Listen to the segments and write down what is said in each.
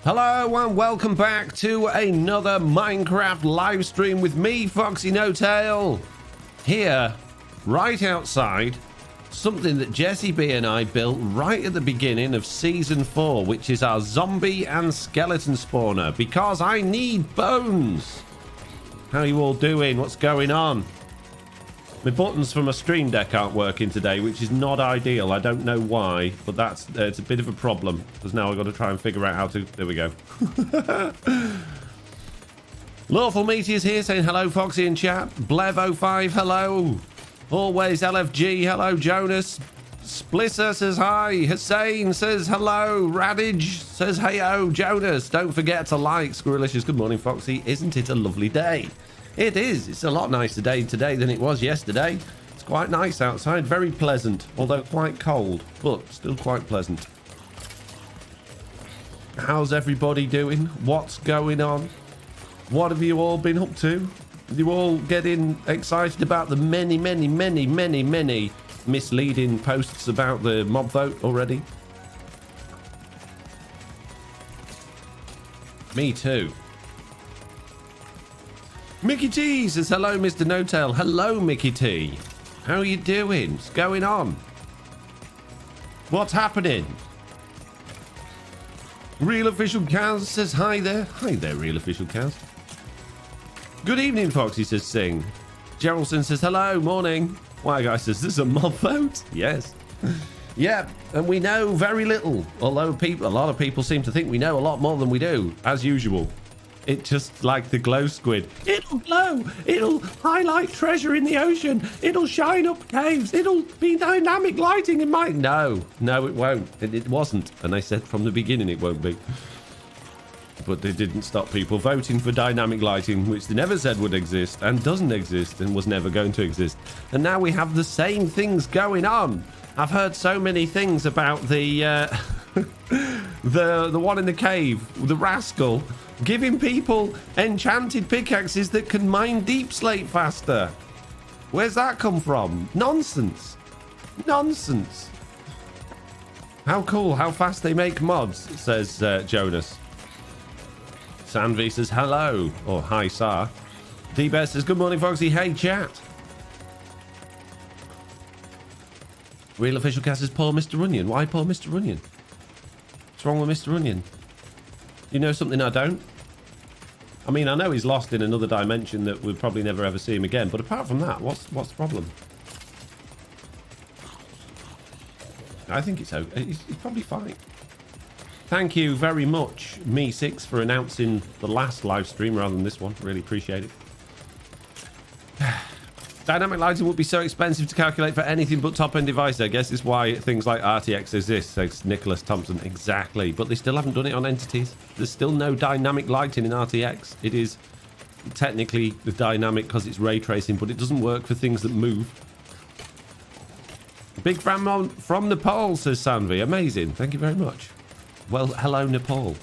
Hello and welcome back to another Minecraft live stream with me, FoxyNoTail. Here, right outside, something that Jesse B and I built right at the beginning of Season 4, which is our zombie and skeleton spawner, because I need bones. How are you all doing? What's going on? My buttons from my stream deck aren't working today, which is not ideal. I don't know why, but that's it's a bit of a problem because now I've got to try and figure out how to. There we go. Lawful Meteor's here saying hello, Foxy in chat. Blev05, hello. Always LFG, hello. Jonas. Splisser says hi. Hussein says hello. Radage says hey-oh. Jonas, don't forget to like. Squirrelicious, good morning, Foxy. Isn't it a lovely day? It is. It's a lot nicer day today than it was yesterday. It's quite nice outside. Very pleasant, although quite cold, but still quite pleasant. How's everybody doing? What's going on? What have you all been up to? Are you all getting excited about the many misleading posts about the mob vote already? Me too. Mickey T says hello, Mr. No-Tail. Hello, Mickey T. How are you doing? What's going on? What's happening? Real Official Cows says hi there. Hi there, Real Official Cows. Good evening, Foxy says sing. Geraldson says hello, morning. Why guy says this is a mob vote? Yes. Yeah, and we know very little. Although a lot of people seem to think we know a lot more than we do, as usual. It's just like the glow squid. It'll glow. It'll highlight treasure in the ocean. It'll shine up caves. It'll be dynamic lighting in my... No, it won't. It wasn't. And I said from the beginning it won't be. But they didn't stop people voting for dynamic lighting, which they never said would exist and doesn't exist and was never going to exist. And now we have the same things going on. I've heard so many things about the the one in the cave, the rascal, giving people enchanted pickaxes that can mine deep slate faster. Where's that come from? Nonsense. Nonsense. How cool, how fast they make mods, says Jonas. Sanvi says hello, or hi, Sar. D-Bear says good morning, Foxy. Hey, chat. Real Official Cast says poor Mr. Onion. Why poor Mr. Onion? What's wrong with Mr. Onion? You know something I don't? I mean, I know he's lost in another dimension that we'll probably never ever see him again, but apart from that, what's the problem? I think it's okay. He's probably fine. Thank you very much, Me6, for announcing the last live stream rather than this one. Really appreciate it. Dynamic lighting would be so expensive to calculate for anything but top-end device. I guess is why things like RTX exist, says Nicholas Thompson. Exactly, but they still haven't done it on entities. There's still no dynamic lighting in RTX. It is technically the dynamic because it's ray tracing, but it doesn't work for things that move. Big fan from Nepal, says Sanvi. Amazing. Thank you very much. Well, hello, Nepal.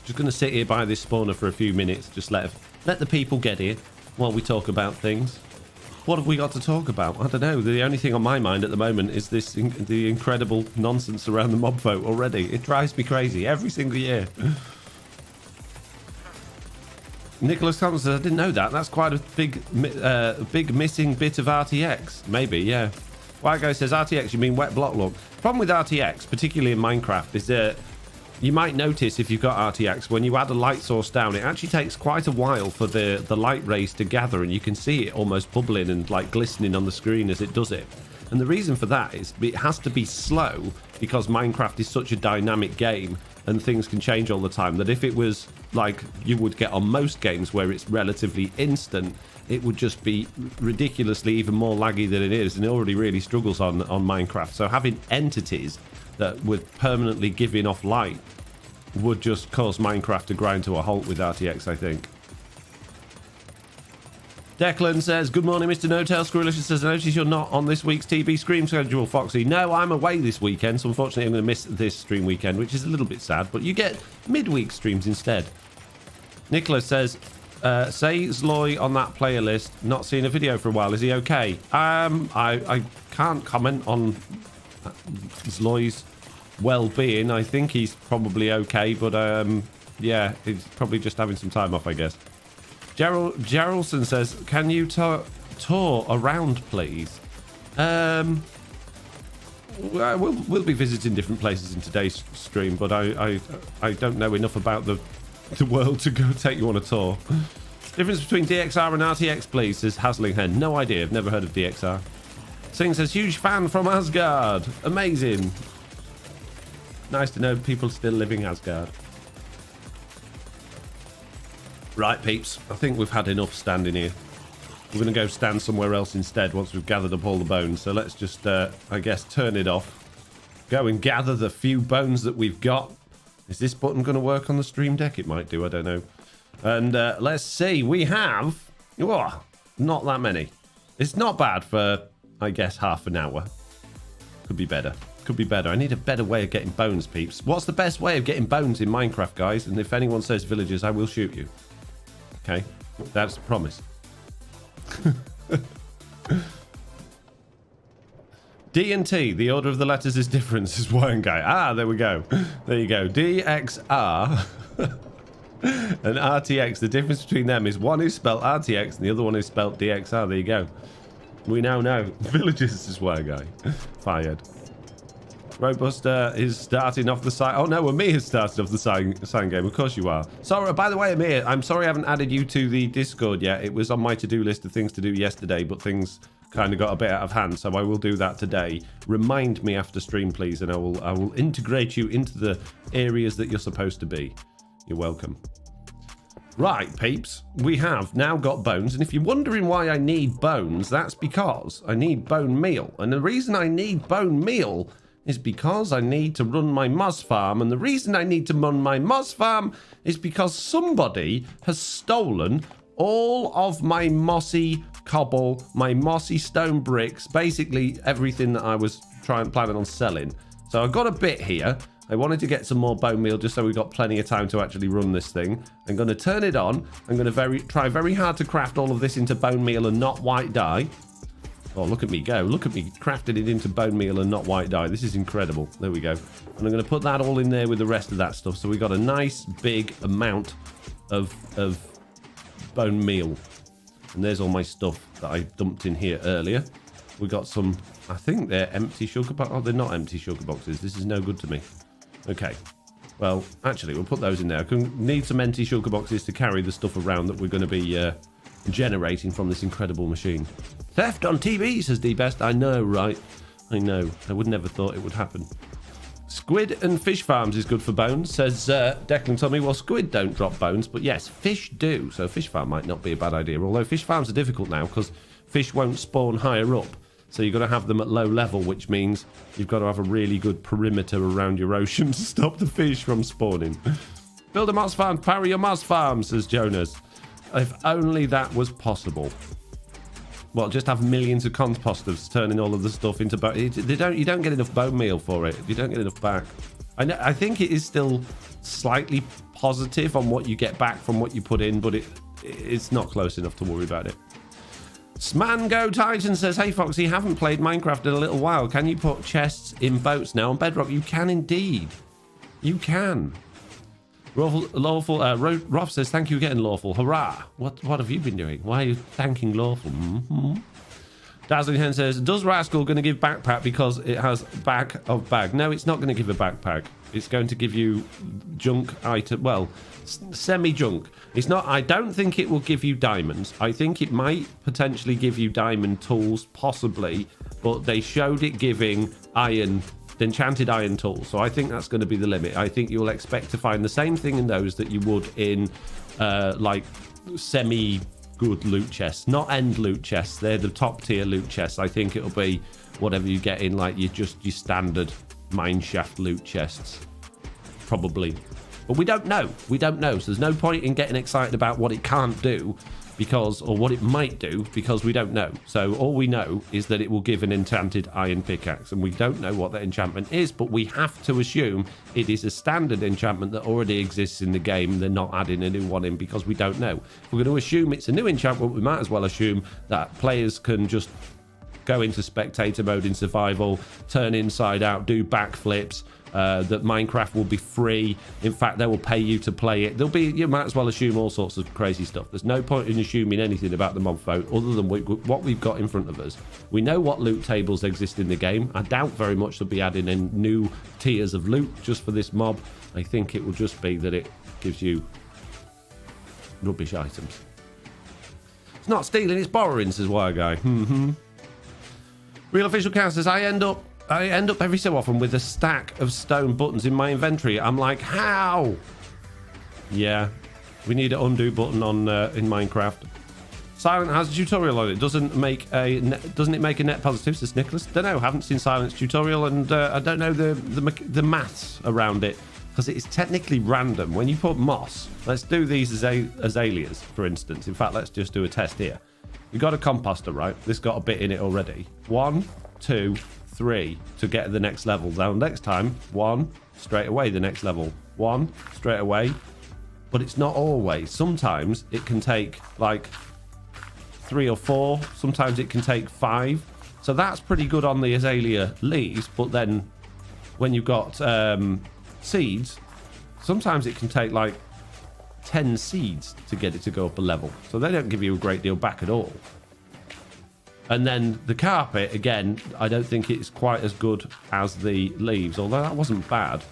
Just going to sit here by this spawner for a few minutes. Just let the people get here while we talk about things. What have we got to talk about? I don't know. The only thing on my mind at the moment is the incredible nonsense around the mob vote already. It drives me crazy every single year. Nicholas Thompson says, I didn't know that. That's quite a big missing bit of RTX. Maybe, yeah. Wygo says, RTX, you mean wet block look. The problem with RTX, particularly in Minecraft, is that you might notice if you've got RTX, when you add a light source down, it actually takes quite a while for the light rays to gather, and you can see it almost bubbling and like glistening on the screen as it does it. And the reason for that is it has to be slow because Minecraft is such a dynamic game and things can change all the time, that if it was like you would get on most games where it's relatively instant, it would just be ridiculously even more laggy than it is, and it already really struggles on Minecraft. So having entities that would permanently giving off light would just cause Minecraft to grind to a halt with RTX, I think. Declan says, good morning, Mr. No-Tail. Squirrelicious says, I notice you're not on this week's TB Scream schedule, Foxy. No, I'm away this weekend, so unfortunately I'm going to miss this stream weekend, which is a little bit sad, but you get midweek streams instead. Nicholas says, say Zloy on that player list. Not seen a video for a while. Is he okay? I can't comment on Zloy's well-being. I think he's probably okay, but yeah, he's probably just having some time off, I guess. Geraldson says, can you tour around, please? We'll be visiting different places in today's stream, but I don't know enough about the world to go take you on a tour. Difference between DXR and RTX, please, says Hasling Hen. No idea. I've never heard of DXR. Sing says, huge fan from Asgard. Amazing. Nice to know people still living Asgard. Right, peeps. I think we've had enough standing here. We're going to go stand somewhere else instead once we've gathered up all the bones. So let's just, I guess, turn it off. Go and gather the few bones that we've got. Is this button going to work on the stream deck? It might do. I don't know. And let's see. We have... Oh, not that many. It's not bad for, I guess, half an hour. Could be better. Could be better. I need a better way of getting bones, peeps. What's the best way of getting bones in Minecraft, guys? And if anyone says villagers, I will shoot you. Okay? That's a promise. D and T, the order of the letters is different, says Wine Guy. Ah, there we go. There you go. DXR and RTX. The difference between them is one is spelled RTX and the other one is spelled DXR. There you go. We now know. Villagers is Wine Guy. Fired. Robuster is starting off the side. Oh no, Amir has started off the sign game. Of course you are. Sorry, by the way, Amir, I'm sorry I haven't added you to the Discord yet. It was on my to-do list of things to do yesterday, but things kind of got a bit out of hand, so I will do that today. Remind me after stream, please, and I will integrate you into the areas that you're supposed to be. You're welcome. Right, peeps, we have now got bones, and if you're wondering why I need bones, that's because I need bone meal. And the reason I need bone meal is because I need to run my moss farm, and the reason I need to run my moss farm is because somebody has stolen all of my mossy cobble, my mossy stone bricks, basically everything that I was planning on selling. So I've got a bit here. I wanted to get some more bone meal just so we've got plenty of time to actually run this thing. I'm going to turn it on. I'm going to try very hard to craft all of this into bone meal and not white dye. Oh, look at me go. Look at me crafting it into bone meal and not white dye. This is incredible. There we go. And I'm going to put that all in there with the rest of that stuff. So we got a nice big amount of bone meal. And there's all my stuff that I dumped in here earlier. We got some, I think they're empty sugar boxes. Oh, they're not empty sugar boxes. This is no good to me. Okay. Well, actually, we'll put those in there. I need some empty sugar boxes to carry the stuff around that we're going to be generating from this incredible machine. Theft on TV, says D-Best. I know, right? I know. I would never thought it would happen. Squid and fish farms is good for bones, says Declan Tommy. Well, squid don't drop bones, but yes, fish do. So fish farm might not be a bad idea. Although fish farms are difficult now because fish won't spawn higher up. So you've got to have them at low level, which means you've got to have a really good perimeter around your ocean to stop the fish from spawning. Build a moss farm, power your moss farm, says Jonas. If only that was possible. Well, just have millions of composters turning all of the stuff into bone. You don't get enough bone meal for it. You don't get enough back. I think it is still slightly positive on what you get back from what you put in, but it's not close enough to worry about it. Smango Titan says, hey Foxy, haven't played Minecraft in a little while. Can you put chests in boats now on Bedrock? You can indeed. You can. Roth says, thank you again, Lawful. Hurrah. What have you been doing? Why are you thanking Lawful? Mm-hmm. Dazzling Hen says, does Rascal going to give backpack because it has bag of bag? No, it's not going to give a backpack. It's going to give you junk item. Well, semi-junk. It's not. I don't think it will give you diamonds. I think it might potentially give you diamond tools, possibly. But they showed it giving iron, enchanted iron tools. So I think that's going to be the limit. I think you'll expect to find the same thing in those that you would in like semi-good loot chests. Not end loot chests. They're the top tier loot chests. I think it'll be whatever you get in like your standard mineshaft loot chests. Probably. But we don't know. We don't know. So there's no point in getting excited about what it can't do or what it might do, because we don't know. So all we know is that it will give an enchanted iron pickaxe, and we don't know what that enchantment is, but we have to assume it is a standard enchantment that already exists in the game. They're not adding a new one in because we don't know. If we're going to assume it's a new enchantment, we might as well assume that players can just go into spectator mode in survival, turn inside out, do backflips, that Minecraft will be free. In fact, they will pay you to play it. You might as well assume all sorts of crazy stuff. There's no point in assuming anything about the mob vote other than what we've got in front of us. We know what loot tables exist in the game. I doubt very much they'll be adding in new tiers of loot just for this mob. I think it will just be that it gives you rubbish items. It's not stealing, it's borrowing, says Wire Guy. Real Official Cow says, I end up every so often with a stack of stone buttons in my inventory. I'm like, how? Yeah, we need an undo button on in Minecraft. Silent has a tutorial on it. Doesn't it make a net positive, says Nicholas? Don't know. Haven't seen Silent's tutorial, and I don't know the maths around it because it is technically random. When you put moss, let's do these as azaleas, for instance. In fact, let's just do a test here. We got a composter, right? This got a bit in it already. 1, 2, 3 to get to the next level. Now next time, 1 straight away the next level, 1 straight away. But it's not always. Sometimes it can take like 3 or 4. Sometimes it can take 5. So that's pretty good on the azalea leaves. But then when you've got seeds, sometimes it can take like 10 seeds to get it to go up a level. So they don't give you a great deal back at all. And then the carpet, again, I don't think it's quite as good as the leaves, although that wasn't bad.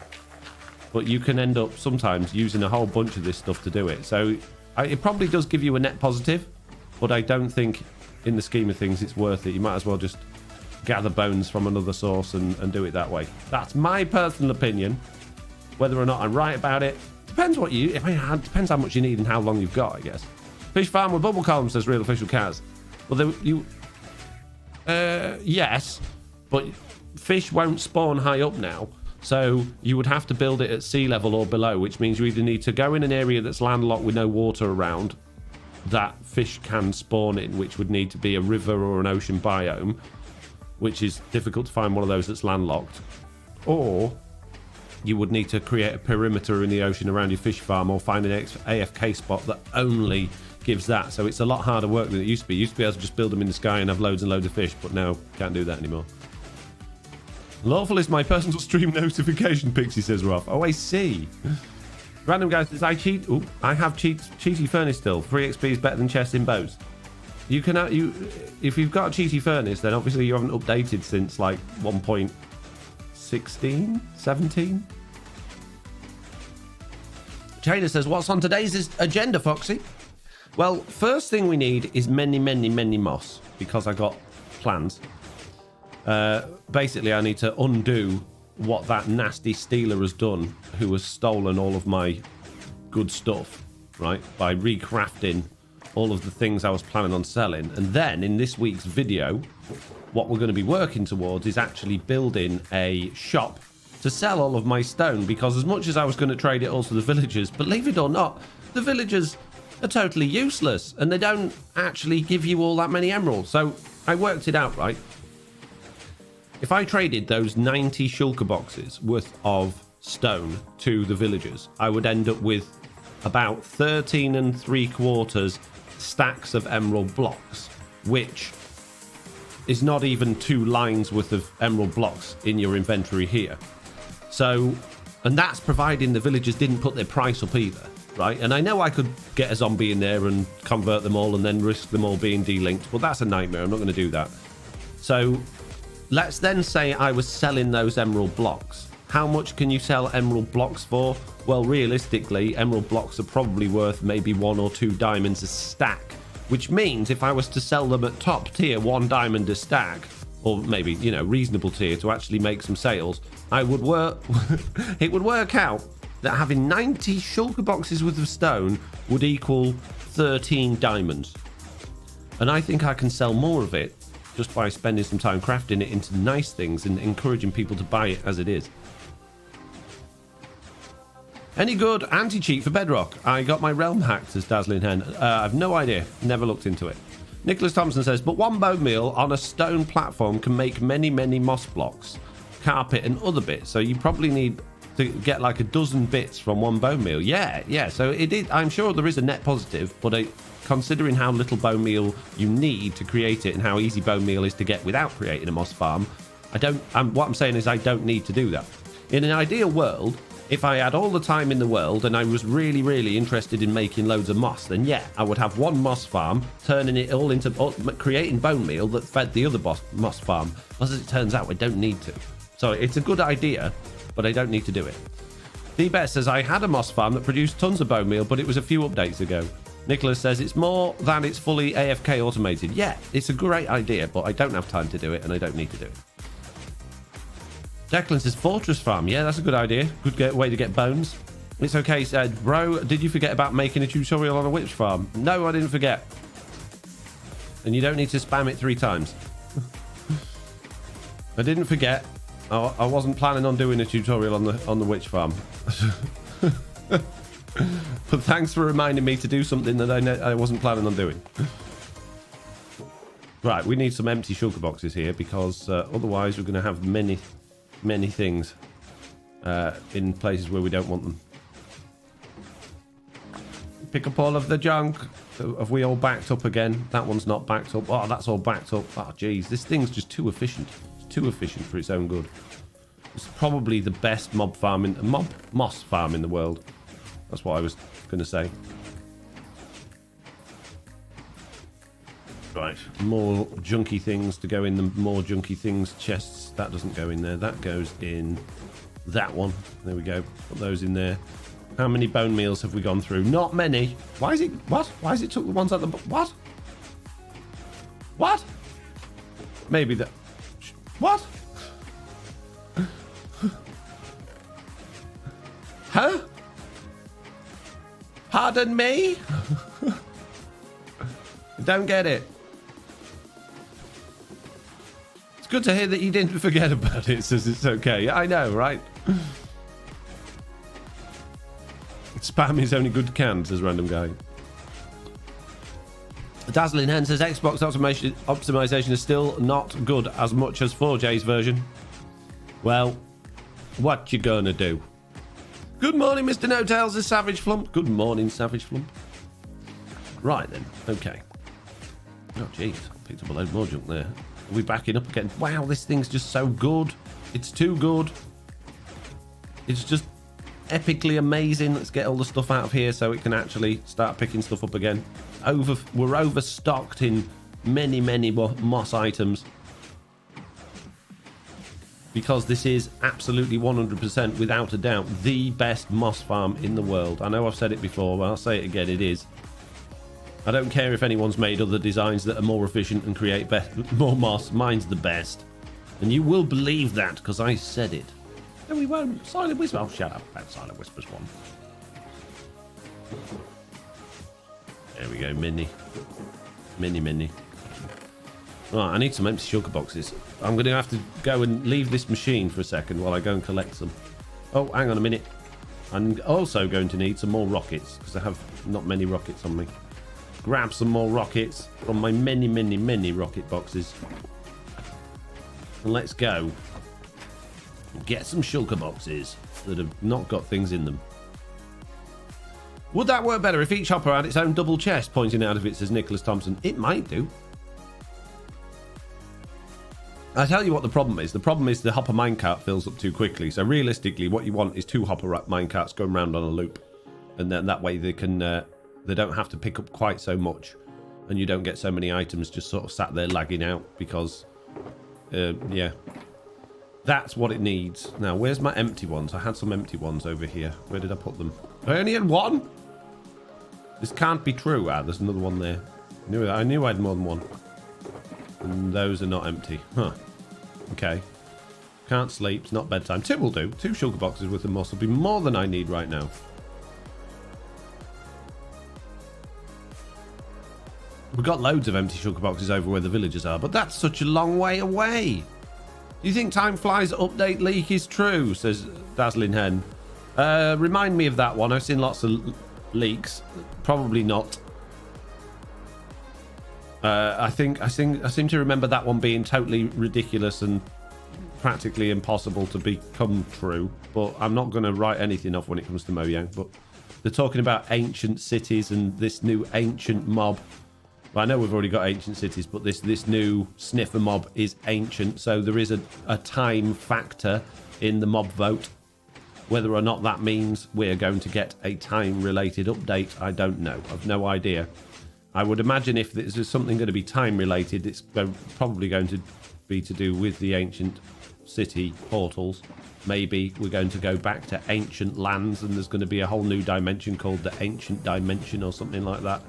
But you can end up sometimes using a whole bunch of this stuff to do it. So it probably does give you a net positive, but I don't think in the scheme of things it's worth it. You might as well just gather bones from another source and do it that way. That's my personal opinion. Whether or not I'm right about it, depends what it depends how much you need and how long you've got, I guess. Fish farm with bubble column, says Real Official Kaz. Well, yes, but fish won't spawn high up now, so you would have to build it at sea level or below, which means you either need to go in an area that's landlocked with no water around that fish can spawn in, which would need to be a river or an ocean biome, which is difficult to find one of those that's landlocked, or you would need to create a perimeter in the ocean around your fish farm or find an AFK spot that only gives that. So it's a lot harder work than it used to be. You used to be able to just build them in the sky and have loads and loads of fish, but now can't do that anymore. Lawful is my personal stream notification, Pixie, says Roth. Oh, I see. Random guy says, I cheat. Ooh, I have cheaty furnace still. 3 XP is better than chests in bows. You can if you've got a cheaty furnace, then obviously you haven't updated since like 1.16, 17. Trader says, what's on today's agenda, Foxy? Well, first thing we need is many moss, because I got plans. Basically, I need to undo what that nasty stealer has done, who has stolen all of my good stuff, right? By recrafting all of the things I was planning on selling. And then in this week's video, what we're going to be working towards is actually building a shop to sell all of my stone, because as much as I was going to trade it all to the villagers, believe it or not, the villagers are totally useless and they don't actually give you all that many emeralds. So I worked it out, right? If I traded those 90 shulker boxes worth of stone to the villagers, I would end up with about 13 3/4 stacks of emerald blocks, which is not even 2 lines worth of emerald blocks in your inventory here. So, and that's providing the villagers didn't put their price up either, right? And I know I could get a zombie in there and convert them all and then risk them all being delinked, but that's a nightmare. I'm not going to do that. So let's then say I was selling those emerald blocks. How much can you sell emerald blocks for? Well, realistically, emerald blocks are probably worth maybe 1 or 2 diamonds a stack, which means if I was to sell them at top tier, 1 diamond a stack, or maybe, you know, reasonable tier to actually make some sales, I would work. It would work out that having 90 shulker boxes worth of stone would equal 13 diamonds. And I think I can sell more of it just by spending some time crafting it into nice things and encouraging people to buy it as it is. Any good anti-cheat for Bedrock? I got my realm hacked, says Dazzling Hen. I've no idea. Never looked into it. Nicholas Thompson says, but 1 bone meal on a stone platform can make many moss blocks, carpet and other bits. So you probably need to get like a dozen bits from 1 bone meal. Yeah. So it is. I'm sure there is a net positive, but considering how little bone meal you need to create it and how easy bone meal is to get without creating a moss farm, what I'm saying is I don't need to do that. In an ideal world, if I had all the time in the world and I was really, really interested in making loads of moss, then yeah, I would have one moss farm, turning it all into creating bone meal that fed the other moss farm. As it turns out, I don't need to. So it's a good idea, but I don't need to do it. D-Bet says, I had a moss farm that produced tons of bone meal, but it was a few updates ago. Nicholas says, it's more than it's fully AFK automated. Yeah, it's a great idea, but I don't have time to do it, and I don't need to do it. Declan says, Fortress Farm. Yeah, that's a good idea. Good way to get bones. It's okay, said, bro, did you forget about making a tutorial on a witch farm? No, I didn't forget. And you don't need to spam it 3 times. I didn't forget. I wasn't planning on doing a tutorial on the witch farm. But thanks for reminding me to do something that I wasn't planning on doing. Right, we need some empty shulker boxes here because otherwise we're going to have many things in places where we don't want them. Pick up all of the junk. Have we all backed up again? That one's not backed up. Oh, that's all backed up. Oh, jeez, this thing's just too efficient. It's too efficient for its own good. It's probably the best moss farm in the world. That's what I was going to say. Right, more junky things to go in the more junky things chests. That doesn't go in there. That goes in that one. There we go. Put those in there. How many bone meals have we gone through? Not many. Why is it... What? Why is it took the ones at the... What? What? Maybe that... What? Huh? Pardon me? Don't get it. It's good to hear that you didn't forget about it, says it's okay. I know, right? Spam is only good canned, says random guy. Dazzling Hen says Xbox optimization is still not good as much as 4J's version. Well, what you gonna do? Good morning, Mr. NoTail, says Savage Flump. Good morning, Savage Flump. Right then, okay. Oh, jeez, picked up a load more junk there. Are we backing up again? Wow, this thing's just so good. It's too good. It's just epically amazing. Let's get all the stuff out of here so it can actually start picking stuff up again. We're overstocked in many moss items because this is absolutely 100% without a doubt the best moss farm in the world. I know I've said it before, but I'll say it again, it is. I don't care if anyone's made other designs that are more efficient and create more moss. Mine's the best. And you will believe that because I said it. No, we won't. Silent Whisper. Oh, shut up about Silent Whispers one. There we go. Mini. Right, I need some empty shulker boxes. I'm going to have to go and leave this machine for a second while I go and collect some. Oh, hang on a minute. I'm also going to need some more rockets because I have not many rockets on me. Grab some more rockets from my many rocket boxes. And let's go. Get some shulker boxes that have not got things in them. Would that work better if each hopper had its own double chest? Pointing out of it, says Nicholas Thompson. It might do. I tell you what the problem is. The problem is the hopper minecart fills up too quickly. So realistically, what you want is 2 hopper minecarts going round on a loop. And then that way they can... they don't have to pick up quite so much. And you don't get so many items just sort of sat there lagging out. Because, yeah... That's what it needs. Now, where's my empty ones? I had some empty ones over here. Where did I put them? I only had one? This can't be true. Ah, there's another one there. I knew I had more than one. And those are not empty. Huh. Okay. Can't sleep. It's not bedtime. 2 will do. 2 shulker boxes with the moss will be more than I need right now. We've got loads of empty shulker boxes over where the villagers are, but that's such a long way away. Do you think Time Flies update leak is true? Says Dazzling Hen. Remind me of that one. I've seen lots of leaks. Probably not. I seem to remember that one being totally ridiculous and practically impossible to become true. But I'm not going to write anything off when it comes to Mojang. But they're talking about ancient cities and this new ancient mob. Well, I know we've already got ancient cities, but this new sniffer mob is ancient, so there is a time factor in the mob vote. Whether or not that means we're going to get a time-related update, I don't know. I've no idea. I would imagine if there's something going to be time-related, it's probably going to be to do with the ancient city portals. Maybe we're going to go back to ancient lands and there's going to be a whole new dimension called the Ancient Dimension or something like that.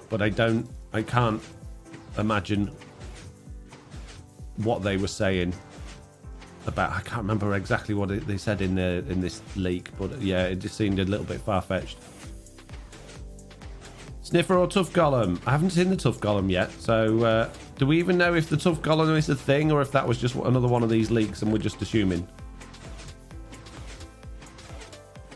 But I can't imagine what they were saying about. I can't remember exactly what they said in this leak, but yeah, it just seemed a little bit far-fetched. Sniffer or Tough Golem? I haven't seen the Tough Golem yet, so do we even know if the Tough Golem is a thing or if that was just another one of these leaks and we're just assuming?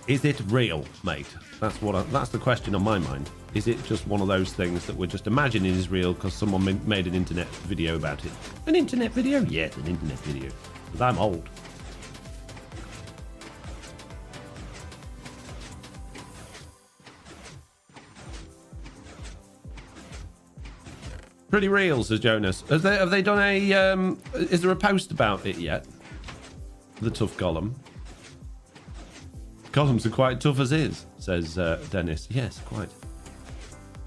Is it real, mate? That's the question on my mind. Is it just one of those things that we're just imagining is real because someone made an internet video about it? An internet video? Yes, an internet video. Because I'm old. Pretty real, says Jonas. Have they done a... is there a post about it yet? The Tough Golem. Golems are quite tough as is, says Dennis. Yes, quite.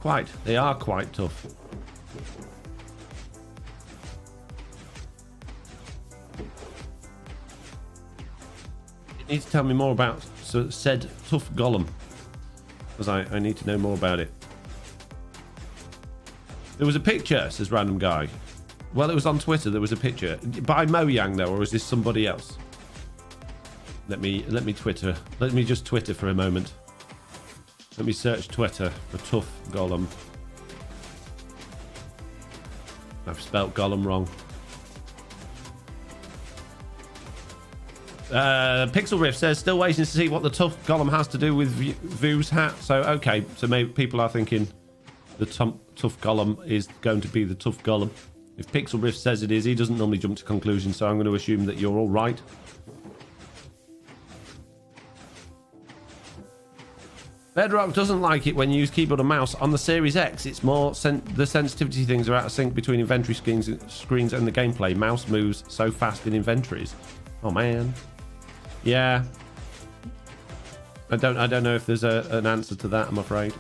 Quite. They are quite tough. You need to tell me more about said Tough Golem. Because I need to know more about it. There was a picture, says random guy. Well, it was on Twitter. There was a picture by Mojang though, or is this somebody else? Let me Twitter. Let me just Twitter for a moment. Let me search Twitter for Tough Golem. I've spelt Golem wrong. Pixel Rift says still waiting to see what the Tough Golem has to do with Vu's hat. So okay, so maybe people are thinking the Tough Golem is going to be the Tough Golem. If Pixel Rift says it is, he doesn't normally jump to conclusions, so I'm going to assume that you're all right. Bedrock doesn't like it when you use keyboard and mouse. On the Series X, it's more the sensitivity things are out of sync between inventory screens and the gameplay. Mouse moves so fast in inventories. Oh man. Yeah. I don't know if there's an answer to that, I'm afraid.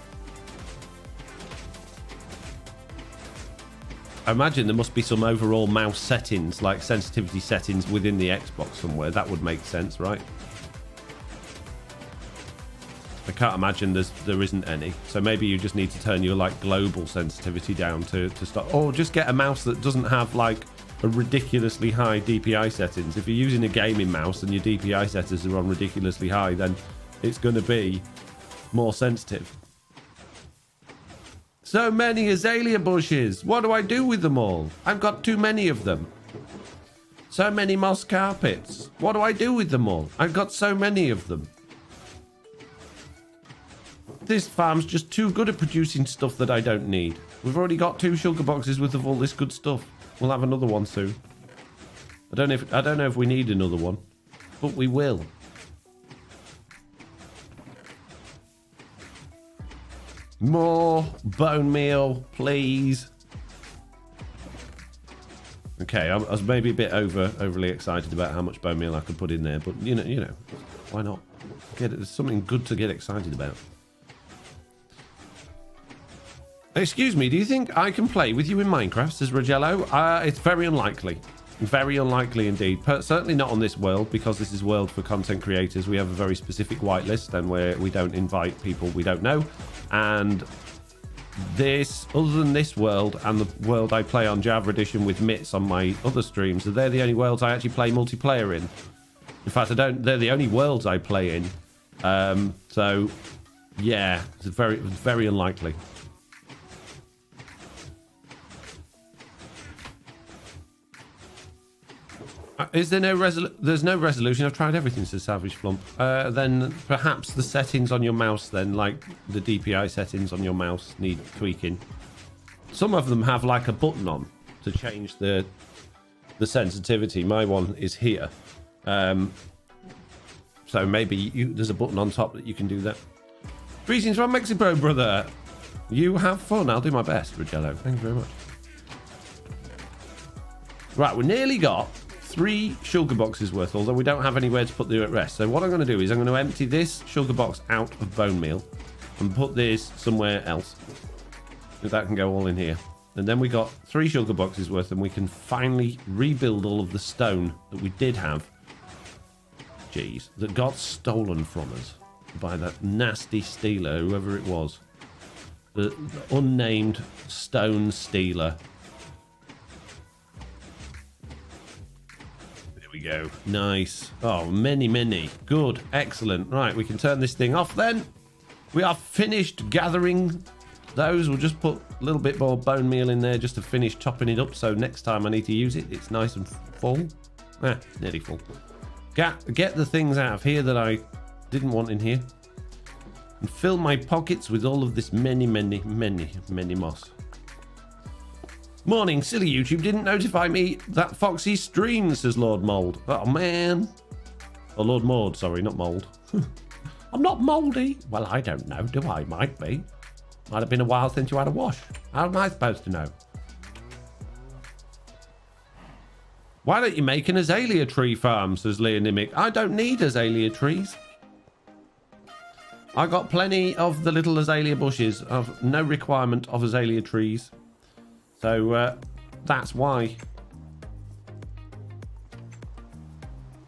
I imagine there must be some overall mouse settings, like sensitivity settings within the Xbox somewhere. That would make sense, right? I can't imagine there isn't any. So maybe you just need to turn your like global sensitivity down to stop. Or just get a mouse that doesn't have like a ridiculously high DPI settings. If you're using a gaming mouse and your DPI settings are on ridiculously high, then it's going to be more sensitive. So many azalea bushes. What do I do with them all? I've got too many of them. So many moss carpets. What do I do with them all? I've got so many of them. This farm's just too good at producing stuff that I don't need. We've already got 2 sugar boxes worth of all this good stuff. We'll have another one soon. I don't know if we need another one, but we will. More bone meal, please. Okay, I was maybe a bit overly excited about how much bone meal I could put in there, but you know, why not? There's something good to get excited about. Excuse me, do you think I can play with you in Minecraft, says Rogello? It's very unlikely. Very unlikely indeed. Certainly not on this world, because this is world for content creators. We have a very specific whitelist and where we don't invite people we don't know. And this, other than this world and the world I play on Java Edition with Mitts on my other streams, they're the only worlds I actually play multiplayer in. In fact, they're the only worlds I play in. So, yeah, it's very, very unlikely. Is there there's no resolution? I've tried everything, says Savage Flump. Then perhaps the settings on your mouse, then, like the DPI settings on your mouse, need tweaking. Some of them have like a button on to change the sensitivity. My one is here. So maybe there's a button on top that you can do that. Greetings from Mexico, brother. You have fun. I'll do my best, Rogello. Thank you very much. Right, we nearly got 3 shulker boxes worth, although we don't have anywhere to put the at rest. So what I'm going to do is I'm going to empty this shulker box out of bone meal and put this somewhere else. If that can go all in here. And then we got 3 shulker boxes worth, and we can finally rebuild all of the stone that we did have. Jeez, that got stolen from us by that nasty stealer, whoever it was. The unnamed stone stealer. There we go. Nice. Oh, many. Good. Excellent. Right, we can turn this thing off then. We are finished gathering those. We'll just put a little bit more bone meal in there just to finish chopping it up, so next time I need to use it, it's nice and full. Nearly full. Get the things out of here that I didn't want in here, and fill my pockets with all of this many moss. Morning, silly YouTube didn't notify me that Foxy streams, says Lord Mold. Oh man. Oh, Lord Maud, sorry, not Mold. I'm not mouldy. Well, I don't know, do I? Might be. Might have been a while since you had a wash. How am I supposed to know? Why don't you make an azalea tree farm, says Leonimic. I don't need azalea trees. I got plenty of the little azalea bushes. I've no requirement of azalea trees. So that's why.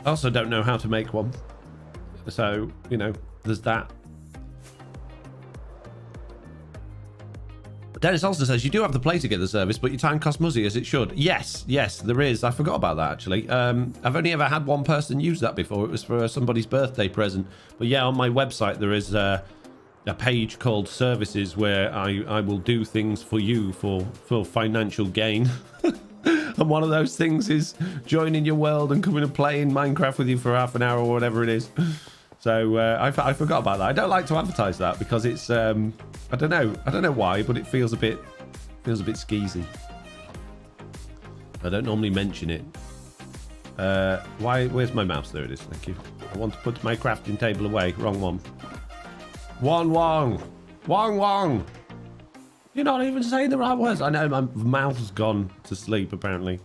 I also don't know how to make one. So, you know, there's that. Dennis also says, you do have the play together service, but your time costs muzzy as it should. Yes, there is. I forgot about that, actually. I've only ever had one person use that before. It was for somebody's birthday present. But yeah, on my website, there is a page called services where I will do things for you for financial gain. And one of those things is joining your world and coming and playing Minecraft with you for half an hour or whatever it is. So I forgot about that. I don't like to advertise that because it's I don't know why, but it feels a bit skeezy. I don't normally mention it. Where's my mouse? There it is. Thank you. I want to put my crafting table away. Wrong one. Wong. You're not even saying the right words. I know my mouth's gone to sleep apparently.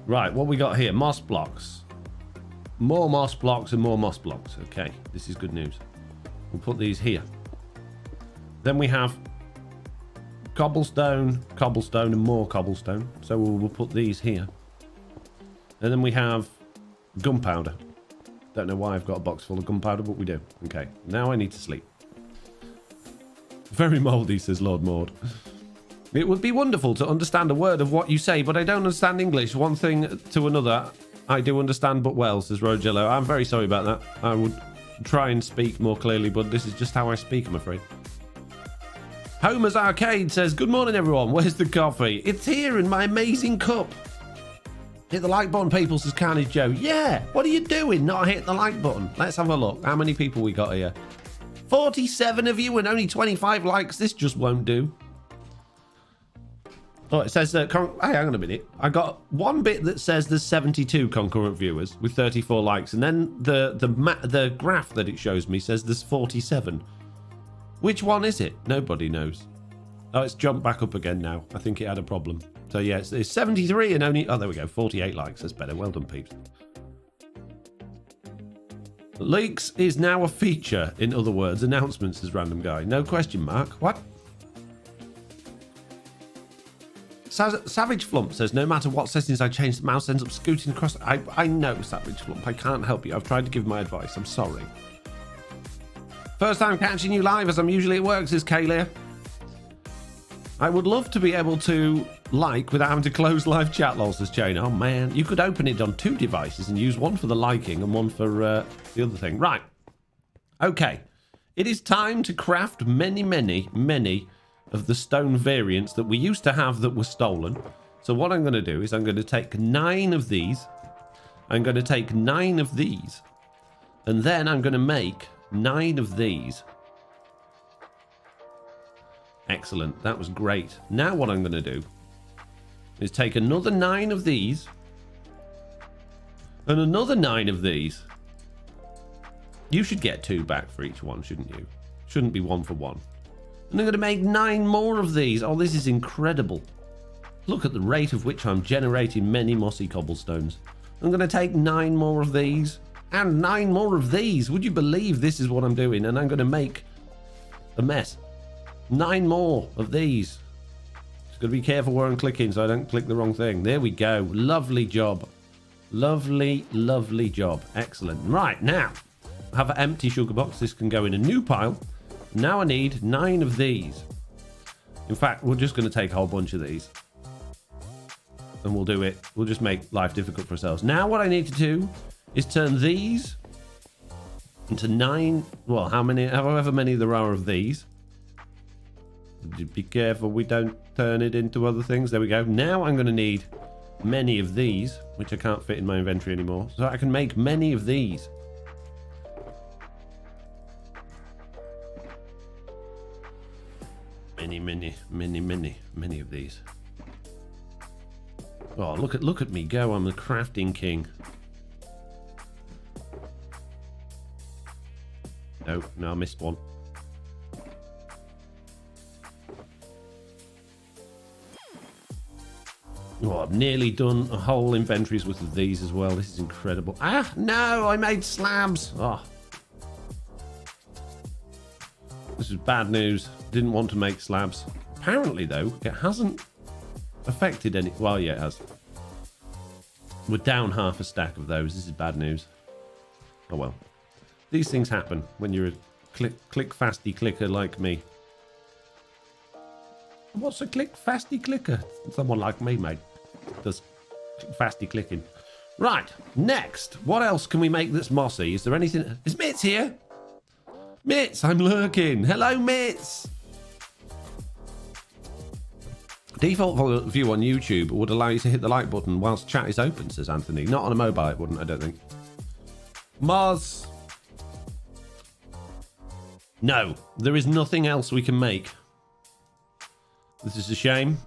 Right, what we got here? Moss blocks. More moss blocks and more moss blocks. Okay, this is good news. We'll put these here. Then we have cobblestone, and more cobblestone. So we'll put these here. And then we have gunpowder. Don't know why I've got a box full of gunpowder, but we do. Okay, now I need to sleep. Very mouldy, says Lord Maud. It would be wonderful to understand a word of what you say, but I don't understand English. One thing to another, I do understand but well, says Rogello. I'm very sorry about that. I would try and speak more clearly, but this is just how I speak, I'm afraid. Homer's Arcade says, good morning, everyone. Where's the coffee? It's here in my amazing cup. Hit the like button, people, says Carnage Joe. Yeah, what are you doing? Not hit the like button. Let's have a look. How many people we got here? 47 of you and only 25 likes. This just won't do. Oh, it says hey, hang on a minute. I got one bit that says there's 72 concurrent viewers with 34 likes, and then the graph that it shows me says there's 47. Which one is it? Nobody knows. Oh, it's jumped back up again now. I think it had a problem. So yeah, it's 73 and only, oh, there we go, 48 likes. That's better. Well done, peeps. Leaks is now a feature. In other words, announcements, is Random Guy. No question mark. What? Savage Flump says, no matter what settings I change, the mouse ends up scooting across. I know, Savage Flump. I can't help you. I've tried to give my advice. I'm sorry. First time catching you live as I'm usually at work, says Kaylia. I would love to be able to like without having to close live chat, lol, says Chain. Oh man, you could open it on 2 devices and use one for the liking and one for the other thing. Right. Okay. It is time to craft many of the stone variants that we used to have that were stolen. So what I'm going to do is I'm going to take 9 of these. I'm going to take 9 of these. And then I'm going to make 9 of these. Excellent. That was great. Now what I'm going to do is take another 9 of these and another 9 of these. You should get 2 back for each one, shouldn't you? Shouldn't be 1 for 1. And I'm going to make 9 more of these. Oh, this is incredible. Look at the rate of which I'm generating many mossy cobblestones. I'm going to take 9 more of these and 9 more of these. Would you believe this is what I'm doing? And I'm going to make a mess. 9 more of these. Just got to be careful where I'm clicking so I don't click the wrong thing. There we go. Lovely job. Lovely, lovely job. Excellent. Right, now I have an empty sugar box. This can go in a new pile. Now I need 9 of these. In fact, we're just going to take a whole bunch of these. And we'll do it. We'll just make life difficult for ourselves. Now what I need to do is turn these into 9. Well, however many there are of these. Be careful we don't turn it into other things. There we go. Now I'm going to need many of these, which I can't fit in my inventory anymore. So I can make many of these. Many of these. Oh, look at me go. I'm the crafting king. No, I missed one. Oh, I've nearly done a whole inventory's worth of these as well. This is incredible. Ah, no, I made slabs. Oh. This is bad news. Didn't want to make slabs. Apparently, though, it hasn't affected any. Well, yeah, it has. We're down half a stack of those. This is bad news. Oh well. These things happen when you're a click fasty clicker like me. What's a click fasty clicker? Someone like me, mate. Does fasty clicking. Right, next. What else can we make that's mossy? Is there anything? Is Mitz here? Mitz, I'm lurking. Hello, Mitz. Default view on YouTube would allow you to hit the like button whilst chat is open, says Anthony. Not on a mobile, it wouldn't, I don't think. Mars. No, there is nothing else we can make. This is a shame.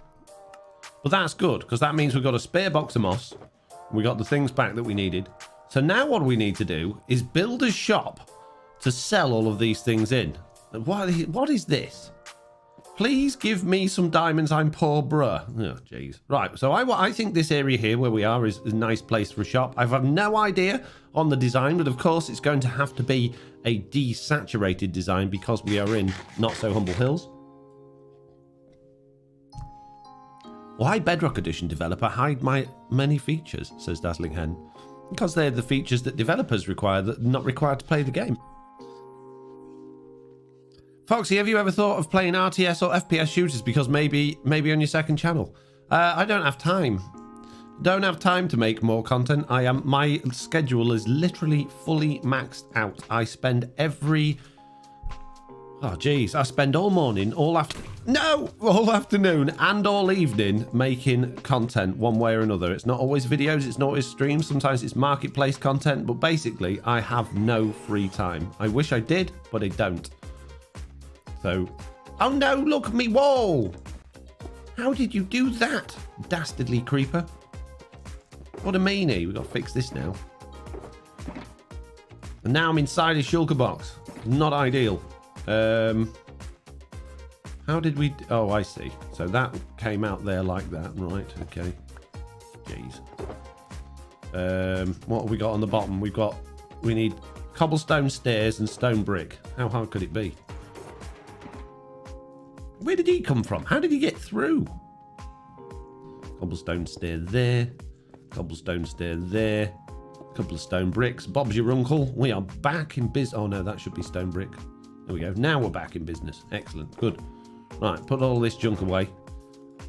But that's good, because that means we've got a spare box of moss. We got the things back that we needed. So now what we need to do is build a shop to sell all of these things in. What is this? Please give me some diamonds, I'm poor bruh. Oh, jeez. Right, so I think this area here where we are is a nice place for a shop. I've had no idea on the design, but of course it's going to have to be a desaturated design because we are in Not So Humble Hills. Why Bedrock Edition developer hide my many features, says Dazzling Hen. Because they're the features that developers require that are not required to play the game. Foxy, have you ever thought of playing RTS or FPS shooters? Because maybe on your second channel. I don't have time. Don't have time to make more content. My schedule is literally fully maxed out. I spend I spend all morning, all afternoon and all evening making content one way or another. It's not always videos, it's not always streams, sometimes it's marketplace content, but basically I have no free time. I wish I did, but I don't. So, oh no, look at me wall! How did you do that, dastardly creeper? What a meanie. We've got to fix this now. And now I'm inside a shulker box. Not ideal. How did we... Oh, I see. So that came out there like that. Right, okay. Jeez. What have we got on the bottom? We need cobblestone stairs and stone brick. How hard could it be? Where did he come from? How did he get through? Cobblestone stair there. Cobblestone stair there. Couple of stone bricks. Bob's your uncle. We are back in business. Oh no, that should be stone brick. There we go. Now we're back in business. Excellent. Good. Right, put all this junk away.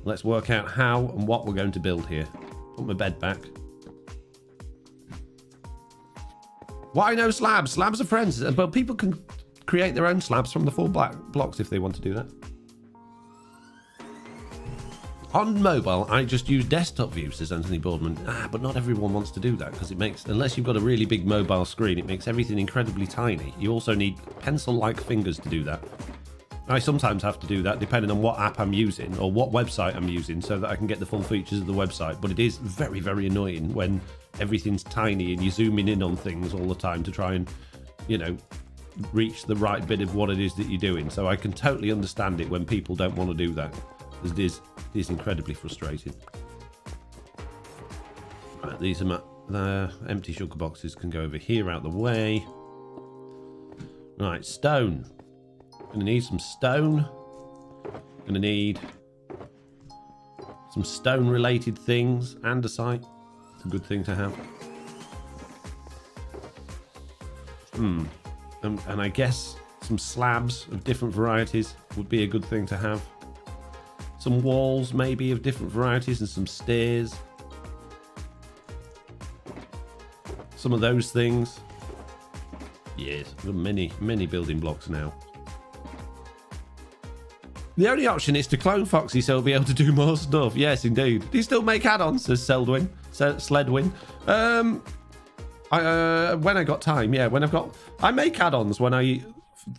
Let's work out how and what we're going to build here. Put my bed back. Why no slabs? Slabs are friends. But people can create their own slabs from the 4 blocks if they want to do that. On mobile, I just use desktop view, says Anthony Boardman. But not everyone wants to do that because it makes, unless you've got a really big mobile screen, it makes everything incredibly tiny. You also need pencil-like fingers to do that. I sometimes have to do that depending on what app I'm using or what website I'm using so that I can get the full features of the website. But it is very, very annoying when everything's tiny and you're zooming in on things all the time to try and, you know, reach the right bit of what it is that you're doing. So I can totally understand it when people don't want to do that. It is It is incredibly frustrating. Right, these are the empty sugar boxes can go over here out the way. Right, stone. Gonna need some stone. Gonna need some stone related things. Andesite. It's a good thing to have. And I guess some slabs of different varieties would be a good thing to have. Some walls maybe of different varieties and some stairs. Some of those things. Yes, we've got many building blocks now. The only option is to clone Foxy so he'll be able to do more stuff. Yes, indeed. Do you still make add-ons, says Sledwin? When I got time, yeah. I make add-ons when I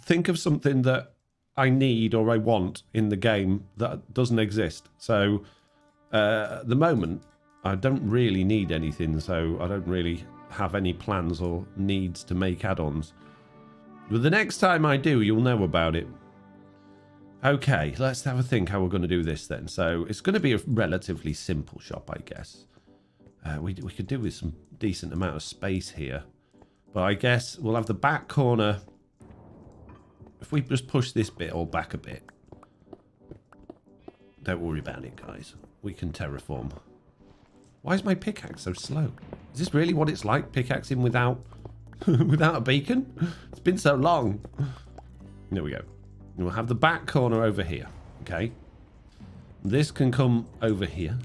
think of something that I need or I want in the game that doesn't exist. So at the moment, I don't really need anything, so I don't really have any plans or needs to make add-ons. But the next time I do, you'll know about it. Okay, let's have a think how we're going to do this then. So it's going to be a relatively simple shop, I guess. We could do with some decent amount of space here. But I guess we'll have the back corner. If we just push this bit all back a bit. Don't worry about it, guys. We can terraform. Why is my pickaxe so slow? Is this really what it's like, pickaxing without without a beacon? It's been so long. There we go. And we'll have the back corner over here. Okay. This can come over here.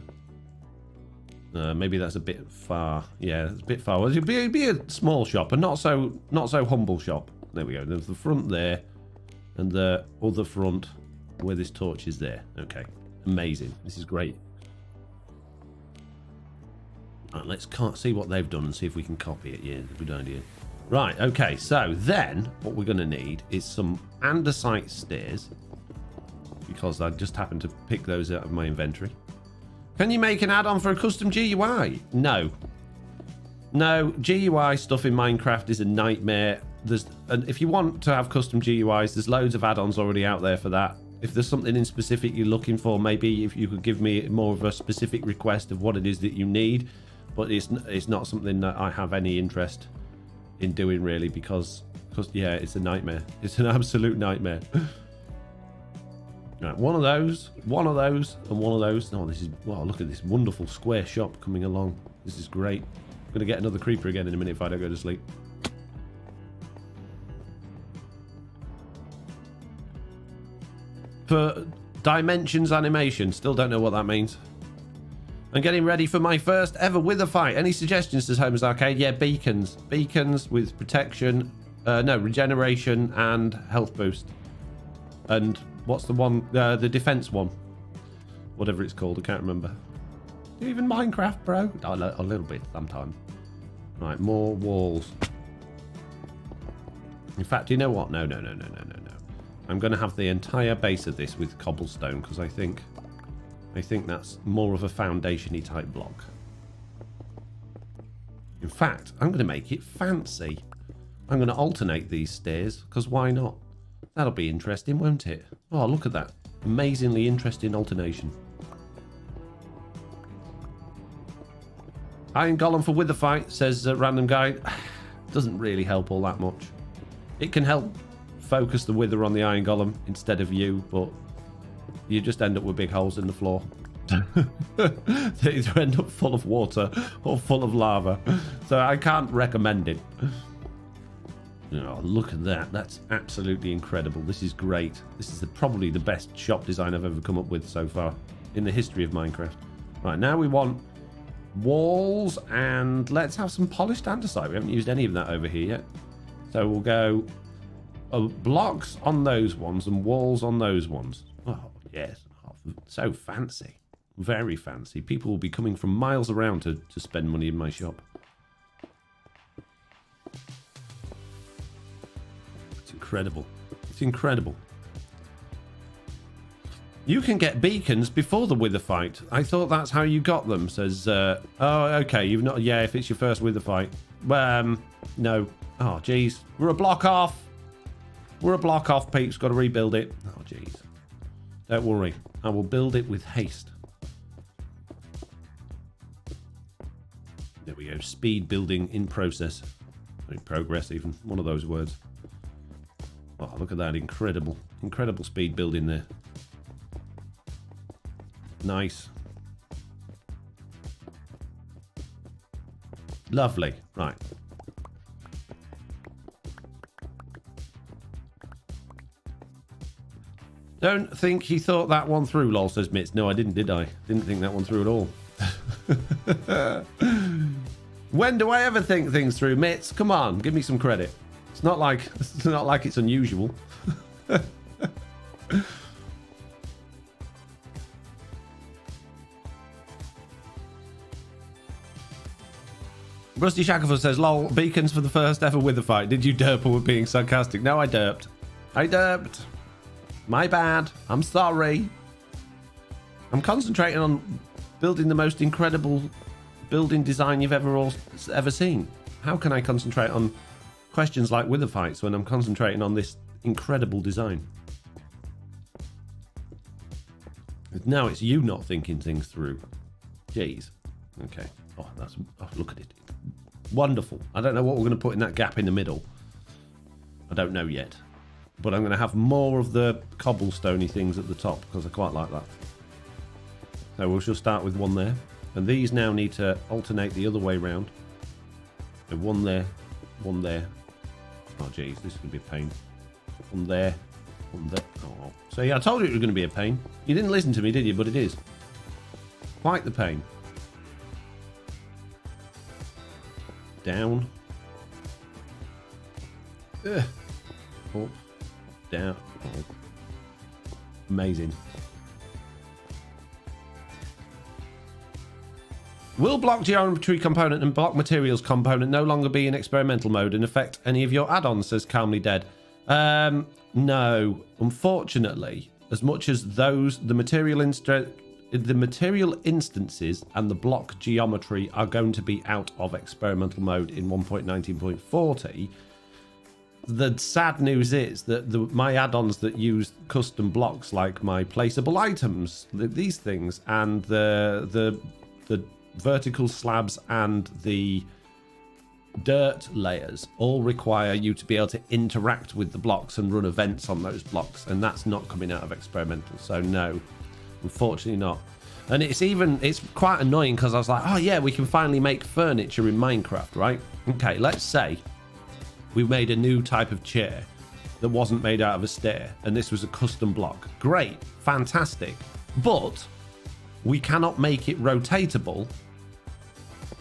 Maybe that's a bit far. Yeah, it's a bit far. Well, it'd be a small shop, and not so humble shop. There we go. There's the front there, and the other front where this torch is there. Okay, amazing. This is great. Right, let's see what they've done and see if we can copy it. Yeah, good idea. Right. Okay. So then, what we're going to need is some andesite stairs, because I just happened to pick those out of my inventory. Can you make an add-on for a custom GUI? No. No, GUI stuff in Minecraft is a nightmare. And if you want to have custom GUIs, there's loads of add-ons already out there for that. If there's something in specific you're looking for, maybe if you could give me more of a specific request of what it is that you need. But it's not something that I have any interest in doing, really, because yeah, it's a nightmare. It's an absolute nightmare. Right, one of those, and one of those. Oh, this is, wow, look at this wonderful square shop coming along. This is great. I'm going to get another creeper again in a minute if I don't go to sleep. For dimensions animation, still don't know what that means. I'm getting ready for my first ever wither fight. Any suggestions, says Homer's Arcade? Yeah, beacons. Beacons with protection, no, regeneration and health boost. And what's the one, the defense one? Whatever it's called, I can't remember. Even Minecraft, bro? A little bit sometimes. Right, more walls. In fact, you know what? No. I'm going to have the entire base of this with cobblestone, because I think that's more of a foundation-y type block. In fact, I'm going to make it fancy. I'm going to alternate these stairs, because why not? That'll be interesting, won't it? Oh, look at that. Amazingly interesting alternation. Iron Golem for Wither Fight, says Random Guy. Doesn't really help all that much. It can help focus the Wither on the Iron Golem instead of you, but you just end up with big holes in the floor. They either end up full of water or full of lava. So I can't recommend it. Oh, look at that. That's absolutely incredible. This is great. This is probably the best shop design I've ever come up with so far in the history of Minecraft. Right, now we want walls, and let's have some polished andesite. We haven't used any of that over here yet. So we'll go blocks on those ones and walls on those ones. Oh, yes. Oh, so fancy. Very fancy. People will be coming from miles around to spend money in my shop. It's incredible. It's incredible. You can get beacons before the wither fight. I thought that's how you got them, says... oh, okay. You've not... Yeah, if it's your first wither fight. No. Oh, jeez. We're a block off. We're a block off, Pete's got to rebuild it. Oh, jeez. Don't worry. I will build it with haste. go. Speed building in process. In progress, even. One of those words. Oh, look at that. Incredible. Incredible speed building there. Nice. Lovely. Right. Don't think he thought that one through, lol, says Mitz. No, I didn't, did I? Didn't think that one through at all. When do I ever think things through, Mitz? Come on, give me some credit. It's not like it's unusual. Rusty Shackleford says, lol, beacons for the first ever wither fight. Did you derp or were being sarcastic? No, I derped. I derped. My bad. I'm sorry. I'm concentrating on building the most incredible building design you've ever seen. How can I concentrate on questions like wither fights when I'm concentrating on this incredible design? Now it's you not thinking things through. Jeez. Okay. Oh, look at it. Wonderful. I don't know what we're going to put in that gap in the middle. I don't know yet. But I'm going to have more of the cobblestoney things at the top because I quite like that. So we'll just start with one there. And these now need to alternate the other way round. So one there, one there. Oh, geez, this is going to be a pain. One there, one there. Oh. So yeah, I told you it was going to be a pain. You didn't listen to me, did you? But it is. Quite the pain. Down. Ugh. Up. Down. Oh. Amazing. Will block geometry component and block materials component no longer be in experimental mode and affect any of your add-ons, says Calmly Dead? No. Unfortunately, as much as the material instances and the block geometry are going to be out of experimental mode in 1.19.40, the sad news is that my add-ons that use custom blocks, like my placeable items, these things, and the vertical slabs and the dirt layers all require you to be able to interact with the blocks and run events on those blocks, and that's not coming out of experimental. So no, unfortunately not. And it's quite annoying because I was like, oh yeah, we can finally make furniture in Minecraft, right? Okay, let's say we made a new type of chair that wasn't made out of a stair, and this was a custom block. Great, fantastic, but we cannot make it rotatable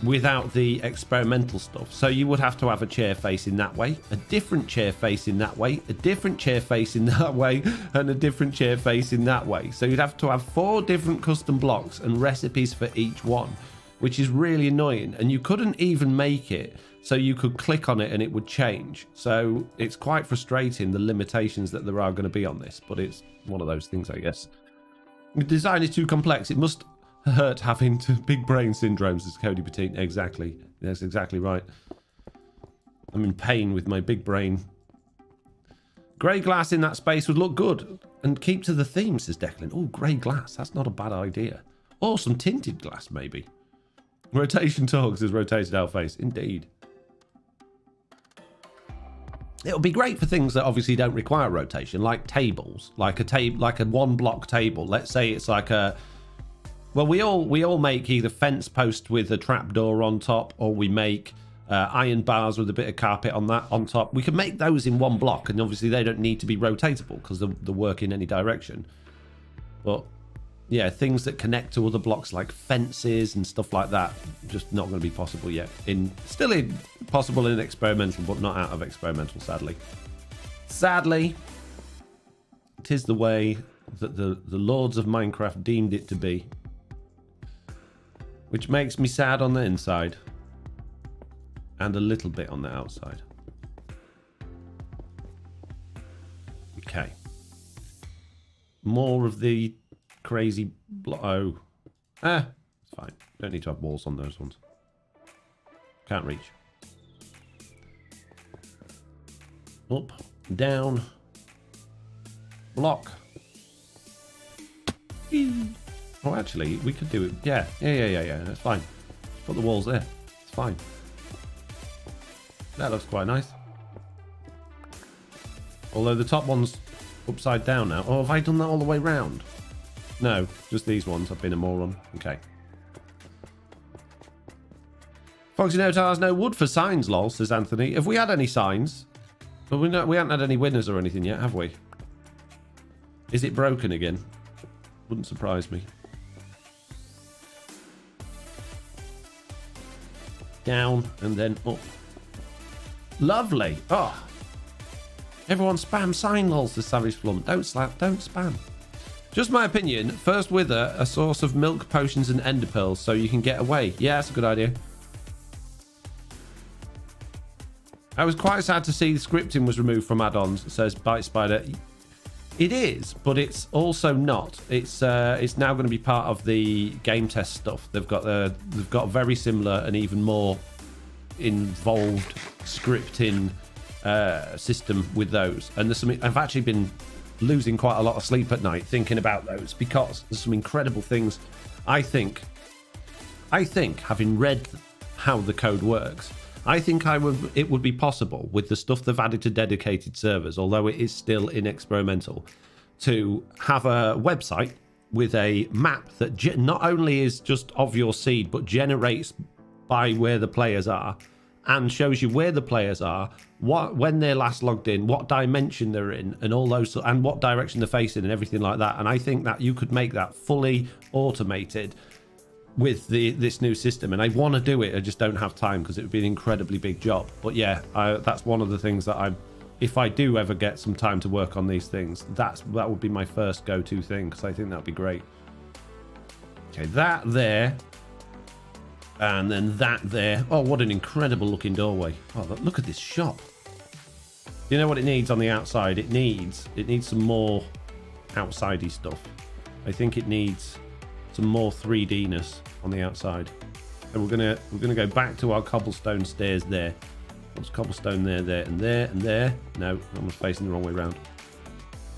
without the experimental stuff. So you would have to have a chair facing that way, a different chair facing that way, a different chair facing that way, and a different chair facing that way. So you'd have to have 4 different custom blocks and recipes for each one, which is really annoying. And you couldn't even make it so you could click on it and it would change. So it's quite frustrating, the limitations that there are going to be on this, but it's one of those things, I guess. The design is too complex. It must hurt having big brain syndromes, says Cody Petite. Exactly. That's exactly right. I'm in pain with my big brain. Grey glass in that space would look good and keep to the theme, says Declan. Oh, grey glass. That's not a bad idea. Or some tinted glass, maybe. Rotation talks says rotated out face. Indeed. It'll be great for things that obviously don't require rotation, like tables, like a one block table. Let's say it's like a, well, we all make either fence post with a trapdoor on top, or we make iron bars with a bit of carpet on top. We can make those in one block, and obviously they don't need to be rotatable because they work in any direction. But yeah, things that connect to other blocks like fences and stuff like that, just not going to be possible yet. Still possible in experimental, but not out of experimental, sadly. Sadly, it is the way that the lords of Minecraft deemed it to be. Which makes me sad on the inside. And a little bit on the outside. Okay. More of the crazy it's fine. Don't need to have walls on those ones. Can't reach. Up, down, block. Oh, actually, we could do it. Yeah. That's fine. Put the walls there. It's It's fine. That looks quite nice. Although the top one's upside down now. Oh, have I done that all the way round? No, just these ones. I've been a moron. Okay. FoxyNoTail has no wood for signs, lol, says Anthony. Have we had any signs? But we haven't had any winners or anything yet, have we? Is it broken again? Wouldn't surprise me. Down and then up. Lovely. Oh. Everyone spam sign lols, says Savage Flum. Don't spam. Just my opinion. First wither, a source of milk, potions, and ender pearls, so you can get away. Yeah, that's a good idea. I was quite sad to see the scripting was removed from add-ons. It says Bite Spider. It is, but it's also not. It's now going to be part of the game test stuff. They've got a very similar and even more involved scripting system with those. And there's some. I've actually been losing quite a lot of sleep at night thinking about those because there's some incredible things. I think having read how the code works, I think it would be possible with the stuff they've added to dedicated servers, although it is still in experimental, to have a website with a map that not only is just of your seed, but generates by where the players are and shows you where the players are, when they're last logged in, what dimension they're in, and all those, and what direction they're facing and everything like that. And I think that you could make that fully automated with this new system, and I want to do it. I just don't have time because it would be an incredibly big job. But yeah, that's one of the things that if I do ever get some time to work on these things, that would be my first go-to thing, because I think that'd be great. Okay, that there, and then that there. Oh, what an incredible looking doorway. Oh, look at this shop. You know what it needs on the outside? It needs some more outsidey stuff. I think it needs some more 3D-ness on the outside. So we're gonna go back to our cobblestone stairs there. There's cobblestone there, and there, and there. No, I'm facing the wrong way around.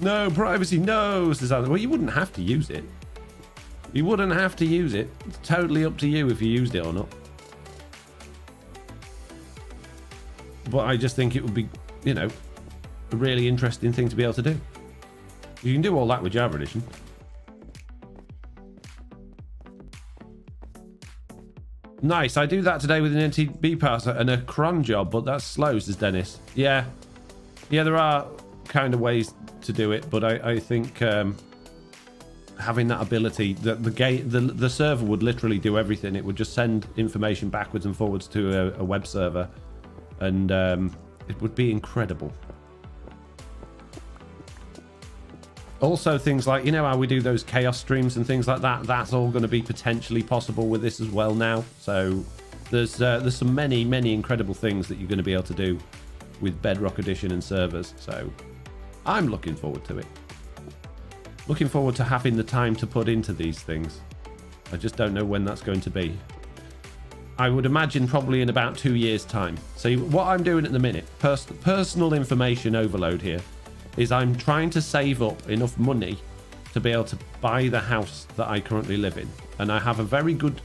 No, privacy, no, says Alan. Well, you wouldn't have to use it. You wouldn't have to use it. It's totally up to you if you used it or not. But I just think it would be, a really interesting thing to be able to do. You can do all that with Java Edition. Nice. I do that today with an NTB pass and a cron job, but that's slow, says Dennis. Yeah, there are kind of ways to do it, but I think having that ability, the server would literally do everything. It would just send information backwards and forwards to a web server, and it would be incredible. Also, things like, how we do those chaos streams and things like that, that's all going to be potentially possible with this as well now. So there's some many incredible things that you're going to be able to do with Bedrock Edition and servers. So I'm looking forward to it. Looking forward to having the time to put into these things. I just don't know when that's going to be. I would imagine probably in about 2 years' time. So what I'm doing at the minute, personal information overload here, is I'm trying to save up enough money to be able to buy the house that I currently live in. And I have a very good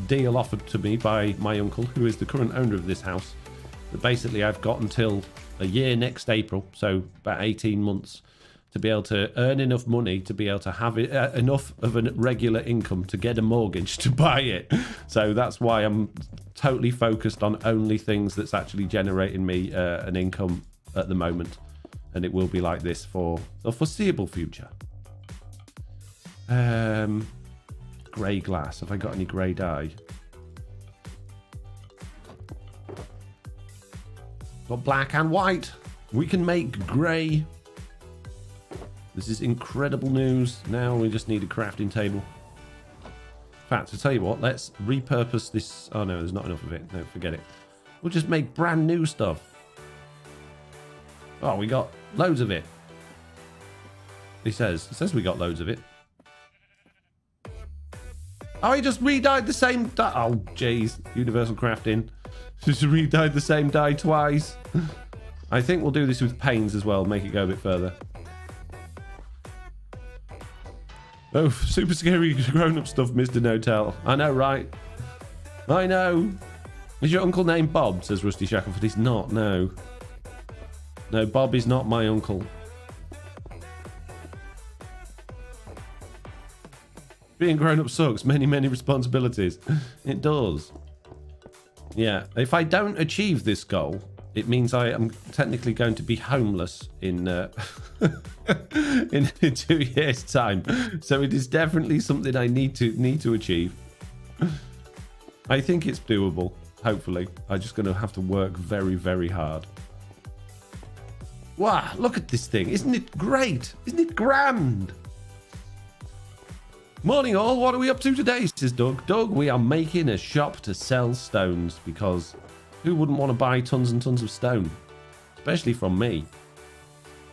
deal offered to me by my uncle, who is the current owner of this house. But basically, I've got until a year next April, so about 18 months, to be able to earn enough money to be able to have enough of a regular income to get a mortgage to buy it. So that's why I'm totally focused on only things that's actually generating me an income at the moment. And it will be like this for the foreseeable future. Grey glass. Have I got any grey dye? Got black and white. We can make grey. This is incredible news. Now we just need a crafting table. In fact, to tell you what, let's repurpose this. Oh no, there's not enough of it. No, forget it. We'll just make brand new stuff. Oh, we got loads of it. It says we got loads of it. Oh, he just re-dyed the same dye. Oh, jeez. Universal crafting. Just re-dyed the same dye twice. I think we'll do this with panes as well. Make it go a bit further. Oh, super scary grown-up stuff, Mr. NoTail. I know, right? I know. Is your uncle named Bob? Says Rusty Shackleford. He's not, no. No, Bob is not my uncle. Being grown up sucks. Many, many responsibilities. It does. Yeah. If I don't achieve this goal, it means I am technically going to be homeless in in 2 years' time. So it is definitely something I need to achieve. I think it's doable. Hopefully, I'm just going to have to work very, very hard. Wow! Look at this thing. Isn't it great? Isn't it grand? Morning all, what are we up to today, says Doug. Doug, we are making a shop to sell stones because who wouldn't want to buy tons and tons of stone? Especially from me.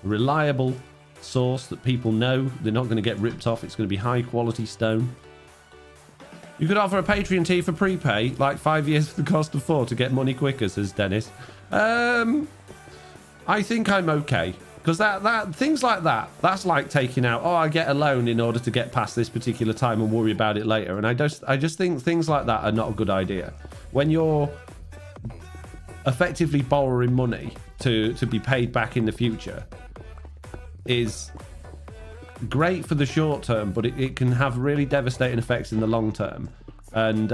A reliable source that people know they're not going to get ripped off. It's going to be high quality stone. You could offer a Patreon tier for prepay, like 5 years for the cost of 4 to get money quicker, says Dennis. I think I'm okay. Because that things like that's like taking out, I get a loan in order to get past this particular time and worry about it later. And I just think things like that are not a good idea. When you're effectively borrowing money to be paid back in the future is great for the short term, but it can have really devastating effects in the long term. And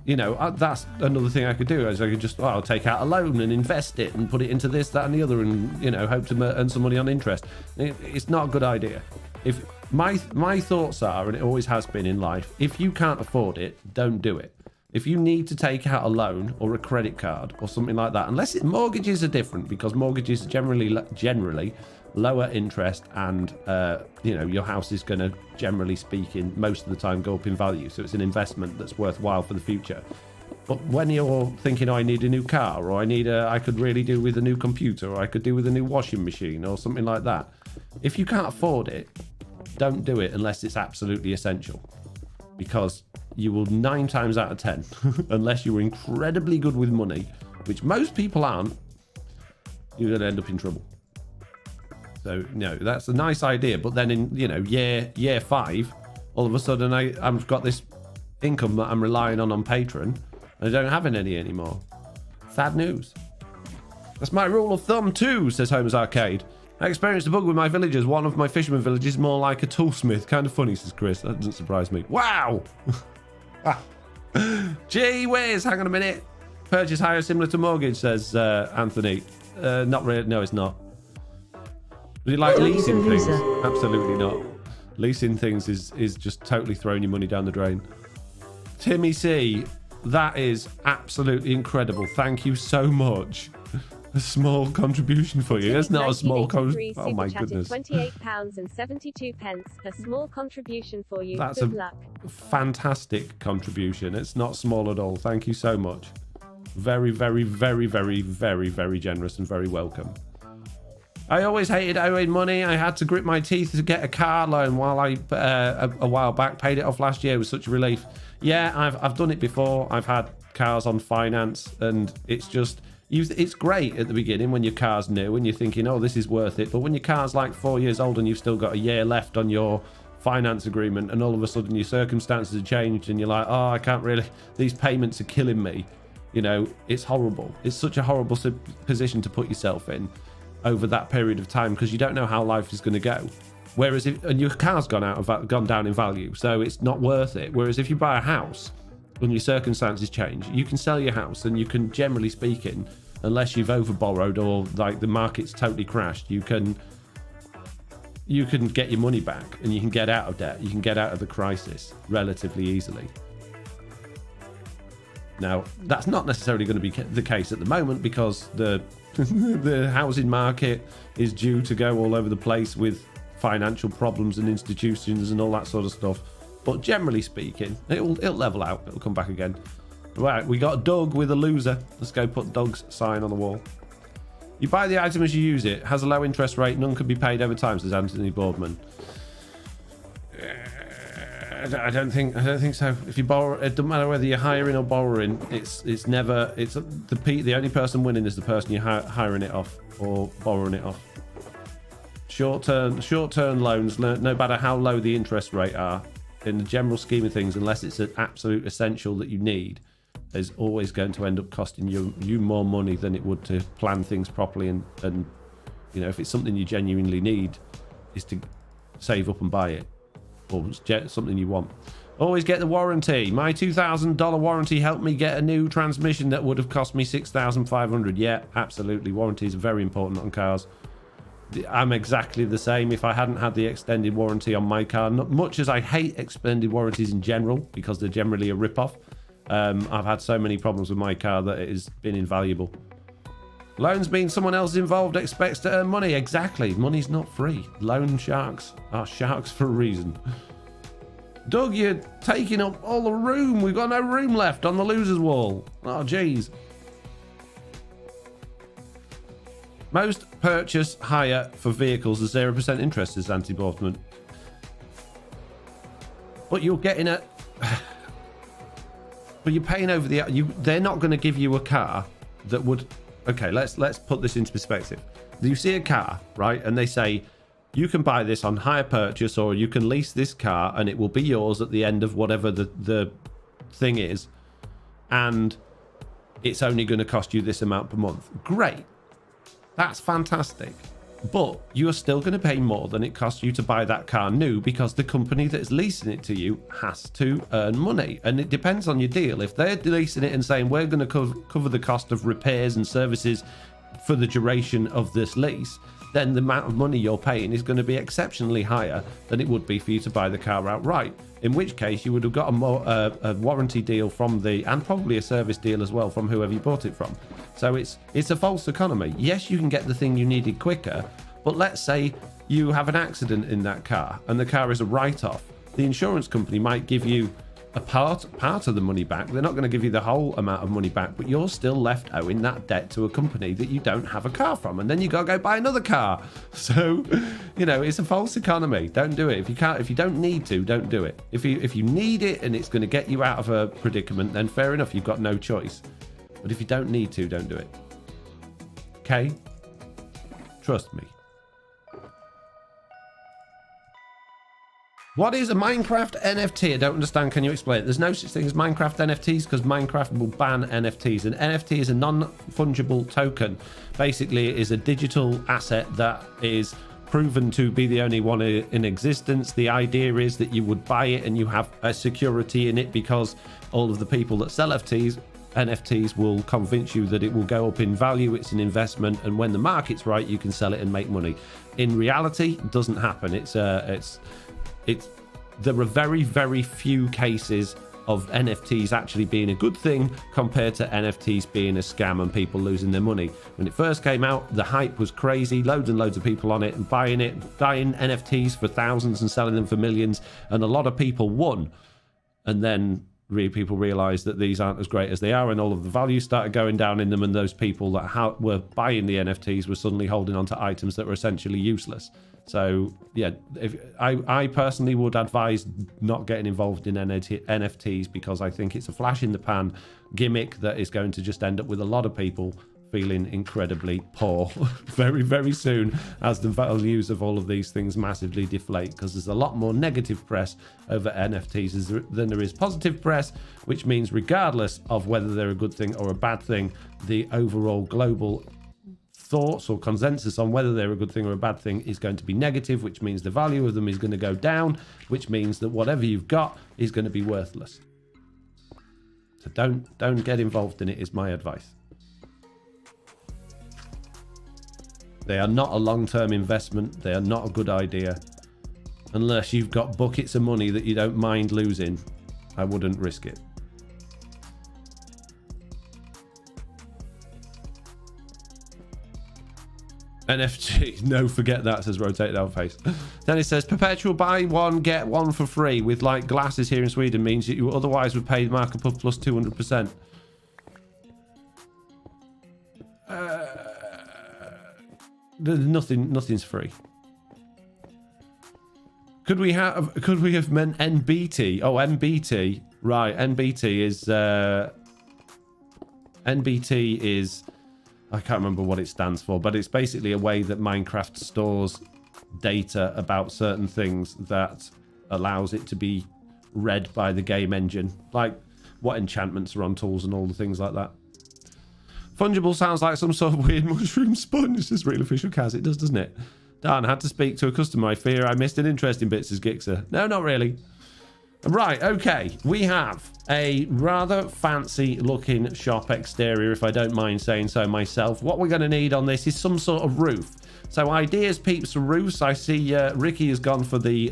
you know, that's another thing I could do. Is I could just, I'll take out a loan and invest it and put it into this, that, and the other, and you know, hope to earn some money on interest. It's not a good idea. If my thoughts are, and it always has been in life, if you can't afford it, don't do it. If you need to take out a loan or a credit card or something like that, unless mortgages are different, because mortgages are generally lower interest, and you know, your house is going to, generally speaking, most of the time go up in value, so it's an investment that's worthwhile for the future. But when you're thinking, I need a new car, or I could really do with a new computer, or I could do with a new washing machine or something like that, if you can't afford it, don't do it unless it's absolutely essential, because you will 9 times out of 10 unless you're incredibly good with money, which most people aren't, you're going to end up in trouble. So, no, that's a nice idea. But then in, you know, year 5, all of a sudden I've got this income that I'm relying on Patreon, and I don't have any anymore. Sad news. That's my rule of thumb too, says Holmes Arcade. I experienced a bug with my villagers. One of my fisherman villages is more like a toolsmith. Kind of funny, says Chris. That doesn't surprise me. Wow! Gee whiz, hang on a minute. Purchase hire similar to mortgage, says Anthony. Not really, no it's not. Do you like leasing things? Absolutely not. Leasing things is just totally throwing your money down the drain. Timmy C, that is absolutely incredible. Thank you so much. A small contribution for you. It's not a small contribution. Oh my goodness. £28.72. A small contribution for you. That's Good luck. Fantastic contribution. It's not small at all. Thank you so much. Very, very, very, very, very, very generous and very welcome. I always hated owing money. I had to grit my teeth to get a car loan while a while back. Paid it off last year. It was such a relief. Yeah, I've done it before. I've had cars on finance, and it's just, it's great at the beginning when your car's new and you're thinking, oh, this is worth it. But when your car's like 4 years old and you've still got a year left on your finance agreement, and all of a sudden your circumstances have changed and you're like, oh, I can't really, these payments are killing me. You know, it's horrible. It's such a horrible position to put yourself in over that period of time, because you don't know how life is going to go. Whereas and your car's gone down in value, so it's not worth it. Whereas if you buy a house and your circumstances change, you can sell your house, and you can, generally speaking, unless you've over borrowed or like the market's totally crashed, you can get your money back, and you can get out of debt. You can get out of the crisis relatively easily. Now, that's not necessarily going to be the case at the moment, because the housing market is due to go all over the place with financial problems and institutions and all that sort of stuff. But generally speaking, it'll level out. It'll come back again. Right, we got Doug with a loser. Let's go put Doug's sign on the wall. You buy the item as you use it. Has a low interest rate. None can be paid over time, says Anthony Boardman. I don't think so. If you borrow, it doesn't matter whether you're hiring or borrowing. It's the only person winning is the person you're hiring it off or borrowing it off. Short-term loans, no matter how low the interest rate are, in the general scheme of things, unless it's an absolute essential that you need, is always going to end up costing you more money than it would to plan things properly. And you know, if it's something you genuinely need, is to save up and buy it, or something you want. Always get the warranty. My $2,000 warranty helped me get a new transmission that would have cost me $6,500. Yeah, absolutely. Warranties are very important on cars. I'm exactly the same. If I hadn't had the extended warranty on my car, not much as I hate extended warranties in general, because they're generally a rip-off, I've had so many problems with my car that it has been invaluable. Loans mean someone else involved expects to earn money. Exactly. Money's not free. Loan sharks are sharks for a reason. Doug, you're taking up all the room. We've got no room left on the loser's wall. Oh, jeez. Most purchase hire for vehicles is 0% interest, is anti-Boardman. But you're getting a... But you're paying over the... They're not going to give you a car that would... Okay, let's put this into perspective. You see a car, right? And they say, you can buy this on hire purchase, or you can lease this car and it will be yours at the end of whatever the thing is. And it's only going to cost you this amount per month. Great. That's fantastic. But you're still going to pay more than it costs you to buy that car new, because the company that's leasing it to you has to earn money. And it depends on your deal. If they're leasing it and saying, we're going to cover the cost of repairs and services for the duration of this lease, then the amount of money you're paying is going to be exceptionally higher than it would be for you to buy the car outright. In which case, you would have got a warranty deal from and probably a service deal as well from whoever you bought it from. So it's a false economy. Yes, you can get the thing you needed quicker, but let's say you have an accident in that car and the car is a write-off. The insurance company might give you a part of the money back. They're not going to give you the whole amount of money back, but you're still left owing that debt to a company that you don't have a car from, and then you got to go buy another car. So, you know, it's a false economy. Don't do it. If you don't need to, don't do it. If you need it and it's going to get you out of a predicament, then fair enough, you've got no choice. But if you don't need to, don't do it. Okay? Trust me. What is a Minecraft NFT? I don't understand. Can you explain it? There's no such thing as Minecraft NFTs, because Minecraft will ban NFTs. An NFT is a non-fungible token. Basically, it is a digital asset that is proven to be the only one in existence. The idea is that you would buy it and you have a security in it, because all of the people that sell NFTs will convince you that it will go up in value. It's an investment, and when the market's right, you can sell it and make money. In reality, it doesn't happen. There are very, very few cases of NFTs actually being a good thing compared to NFTs being a scam and people losing their money. When it first came out, the hype was crazy. Loads and loads of people on it and buying NFTs for thousands and selling them for millions. And a lot of people won. And then people realized that these aren't as great as they are, and all of the value started going down in them. And those people that were buying the NFTs were suddenly holding on to items that were essentially useless. So yeah, I personally would advise not getting involved in NFTs, because I think it's a flash in the pan gimmick that is going to just end up with a lot of people feeling incredibly poor very, very soon, as the values of all of these things massively deflate, because there's a lot more negative press over NFTs than there is positive press, which means regardless of whether they're a good thing or a bad thing, the overall global thoughts or consensus on whether they're a good thing or a bad thing is going to be negative, which means the value of them is going to go down, which means that whatever you've got is going to be worthless. So don't get involved in it, is my advice. They are not a long-term investment. They are not a good idea. Unless you've got buckets of money that you don't mind losing, I wouldn't risk it. NFT, no, forget that, says Rotate Down Face. Then it says perpetual buy one, get one for free with like glasses here in Sweden means that you otherwise would pay the markup of plus 200%. Nothing's free. Could we have meant NBT? Oh, NBT, right? NBT is I can't remember what it stands for, but it's basically a way that Minecraft stores data about certain things that allows it to be read by the game engine. Like what enchantments are on tools and all the things like that. Fungible sounds like some sort of weird mushroom sponge, says Real Official Kaz. It does, doesn't it? Dan, had to speak to a customer. I fear I missed an interesting bit, says Gixer. No, not really. Right, okay. We have a rather fancy looking shop exterior, if I don't mind saying so myself. What we're going to need on this is some sort of roof. So ideas, peeps, for roofs. I see Ricky has gone for the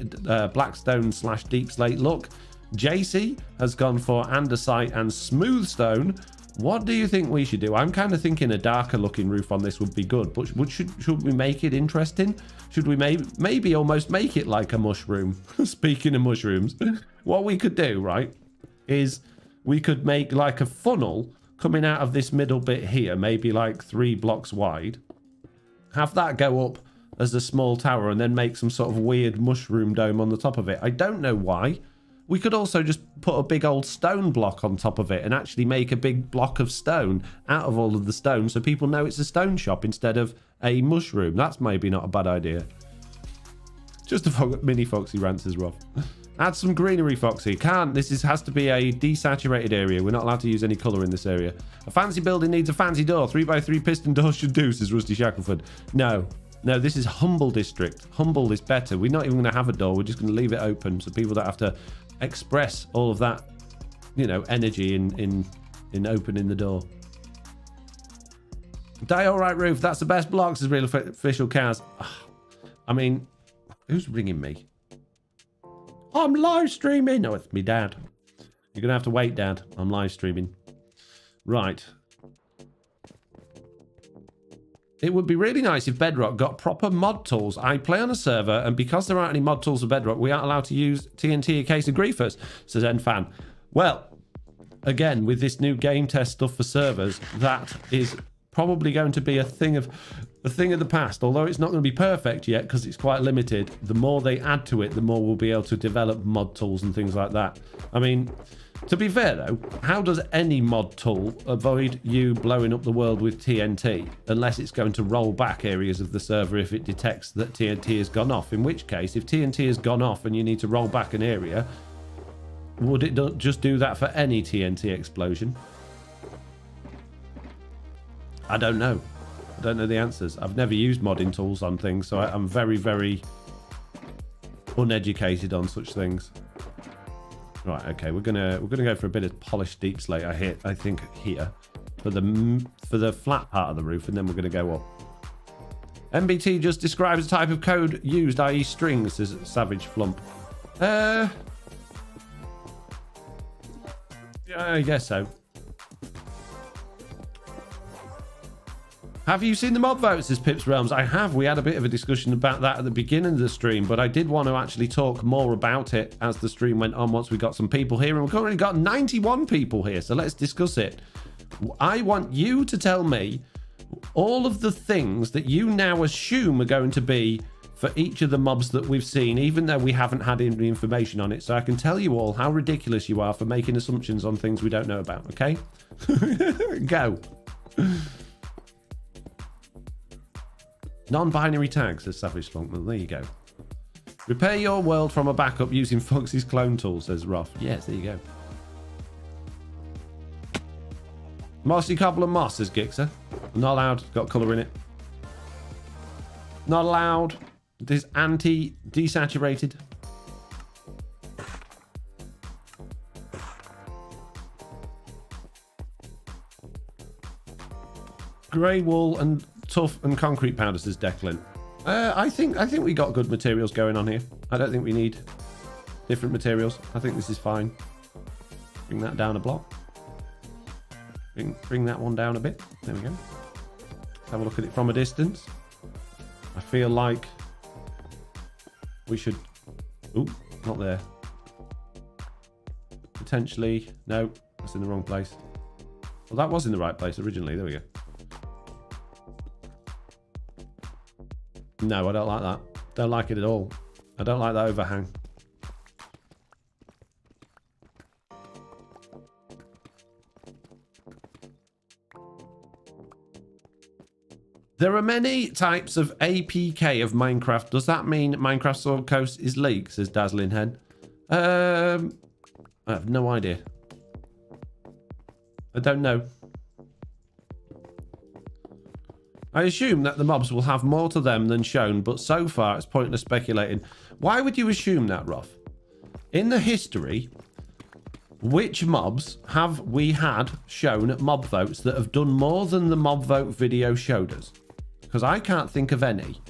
Blackstone / Deep Slate look. JC has gone for andesite and smooth stone. What do you think we should do? I'm kind of thinking a darker looking roof on this would be good, but should we make it interesting? Should we maybe almost make it like a mushroom? Speaking of mushrooms, what we could do, right, is we could make like a funnel coming out of this middle bit here, maybe like 3 blocks wide. Have that go up as a small tower and then make some sort of weird mushroom dome on the top of it. I don't know why. We could also just put a big old stone block on top of it and actually make a big block of stone out of all of the stone so people know it's a stone shop instead of a mushroom. That's maybe not a bad idea. Just a mini Foxy rant, says Rob. Add some greenery, Foxy. Can't. This has to be a desaturated area. We're not allowed to use any colour in this area. A fancy building needs a fancy door. 3x3 piston door should do, says Rusty Shackleford. No. No, this is Humble District. Humble is better. We're not even going to have a door. We're just going to leave it open so people don't have to express all of that, you know, energy in opening the door. Diorite roof, that's the best block, says Real Official Kaz. I mean, who's ringing me? I'm live streaming. No, it's me dad. You're gonna have to wait, Dad. I'm live streaming. Right. It would be really nice if Bedrock got proper mod tools. I play on a server, and because there aren't any mod tools for Bedrock, we aren't allowed to use TNT a case of griefers, says Enfan. Well, again, with this new game test stuff for servers, that is probably going to be a thing of the past. Although it's not going to be perfect yet because it's quite limited. The more they add to it, the more we'll be able to develop mod tools and things like that. I mean, to be fair though, how does any mod tool avoid you blowing up the world with TNT unless it's going to roll back areas of the server if it detects that TNT has gone off? In which case, if TNT has gone off and you need to roll back an area, would it just do that for any TNT explosion? I don't know. I don't know the answers. I've never used modding tools on things, so I'm very, very uneducated on such things. Right, okay, we're gonna go for a bit of polished deep slate. I think here for the flat part of the roof, and then we're gonna go up. MBT just describes the type of code used, i.e. strings, says Savage Flump. Yeah, I guess so. Have you seen the mob votes, says Pips Realms? I have. We had a bit of a discussion about that at the beginning of the stream, but I did want to actually talk more about it as the stream went on once we got some people here, and we've currently got 91 people here, so let's discuss it. I want you to tell me all of the things that you now assume are going to be for each of the mobs that we've seen, even though we haven't had any information on it, so I can tell you all how ridiculous you are for making assumptions on things we don't know about, okay? Go. Non-binary tags, says Savage Slunkman. There you go. Repair your world from a backup using Foxy's clone tool, says Roth. Yes, there you go. Mossy Cobble and Moss, says Gixer. Not allowed. Got colour in it. Not allowed. It is anti-desaturated. Grey wool and tough and concrete powder, says Declan. I think we got good materials going on here. I don't think we need different materials. I think this is fine. Bring that down a block. Bring that one down a bit. There we go. Let's have a look at it from a distance. I feel like we should... Ooh, not there. Potentially... No, that's in the wrong place. Well, that was in the right place originally. There we go. No, I don't like that. Don't like it at all. I don't like that overhang. There are many types of APK of Minecraft. Does that mean Minecraft Sword Coast is leaked, says Dazzling Head? I have no idea. I don't know. I assume that the mobs will have more to them than shown, but so far it's pointless speculating. Why would you assume that, Ruff? In the history, which mobs have we had shown at mob votes that have done more than the mob vote video showed us? Because I can't think of any.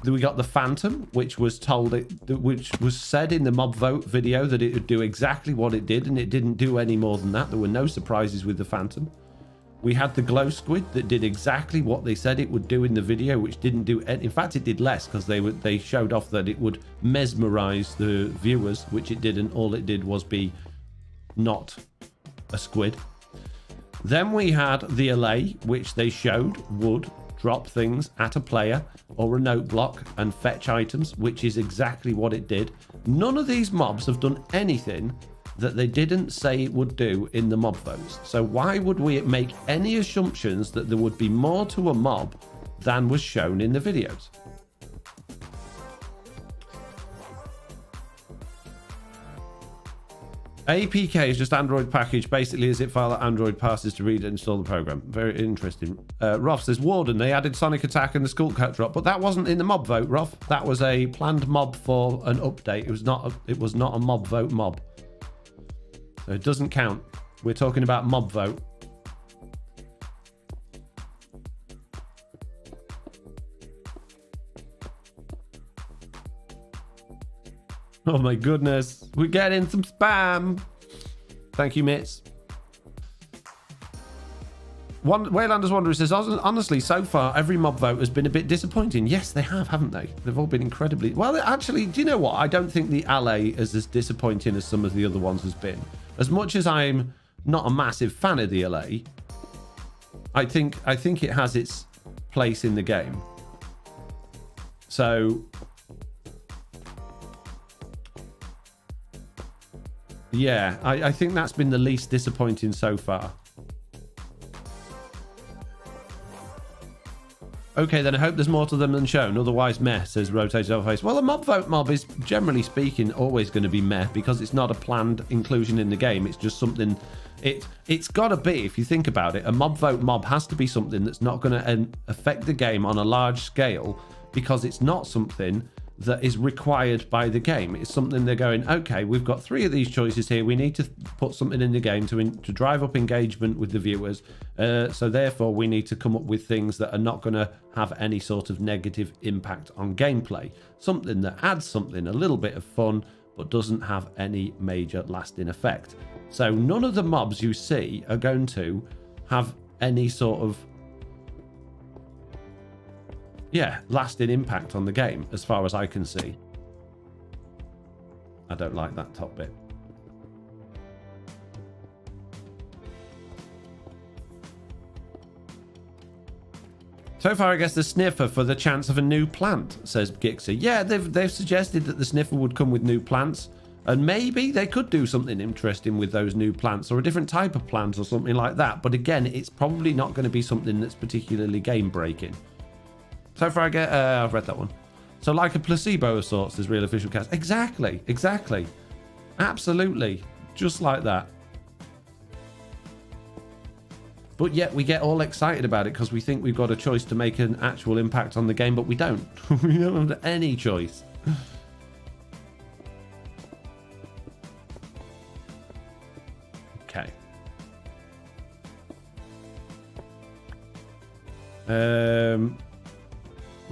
We got the Phantom, which was said in the mob vote video that it would do exactly what it did, and it didn't do any more than that. There were no surprises with the Phantom. We had the Glow Squid that did exactly what they said it would do in the video, which didn't do any. In fact, it did less because they showed off that it would mesmerize the viewers, which it didn't. All it did was be not a squid. Then we had the Allay, which they showed would drop things at a player or a note block and fetch items, which is exactly what it did. None of these mobs have done anything that they didn't say it would do in the mob votes. So why would we make any assumptions that there would be more to a mob than was shown in the videos? APK is just Android package, basically a zip file that Android passes to read and install the program. Very interesting. Ruff says, Warden, they added Sonic Attack and the Skull Cat drop, but that wasn't in the mob vote, Ruff. That was a planned mob for an update. It was not a mob vote mob. So it doesn't count. We're talking about mob vote. Oh my goodness. We're getting some spam. Thank you, Mitz. Waylanders Wanderer says, honestly, so far, every mob vote has been a bit disappointing. Yes, they have, haven't they? They've all been incredibly... Well, actually, do you know what? I don't think the Allay is as disappointing as some of the other ones has been. As much as I'm not a massive fan of the Allay, I think it has its place in the game. So... yeah, I think that's been the least disappointing so far. Okay, then I hope there's more to them than shown. Otherwise, meh, says Rotated Overface. Well, a mob vote mob is, generally speaking, always going to be meh because it's not a planned inclusion in the game. It's just something... It's got to be, if you think about it, a mob vote mob has to be something that's not going to affect the game on a large scale because it's not something that is required by the game. It's something they're going, okay, we've got 3 of these choices here. We need to put something in the game to drive up engagement with the viewers. So therefore, we need to come up with things that are not going to have any sort of negative impact on gameplay. Something that adds something, a little bit of fun, but doesn't have any major lasting effect. So none of the mobs you see are going to have any sort of lasting impact on the game, as far as I can see. I don't like that top bit. So far, I guess the sniffer for the chance of a new plant, says Gixer. Yeah, they've suggested that the sniffer would come with new plants, and maybe they could do something interesting with those new plants, or a different type of plant or something like that. But again, it's probably not going to be something that's particularly game-breaking. So far, I've read that one. So like a placebo of sorts is real official cast. Exactly. Absolutely. Just like that. But yet we get all excited about it because we think we've got a choice to make an actual impact on the game, but we don't. We don't have any choice. Okay.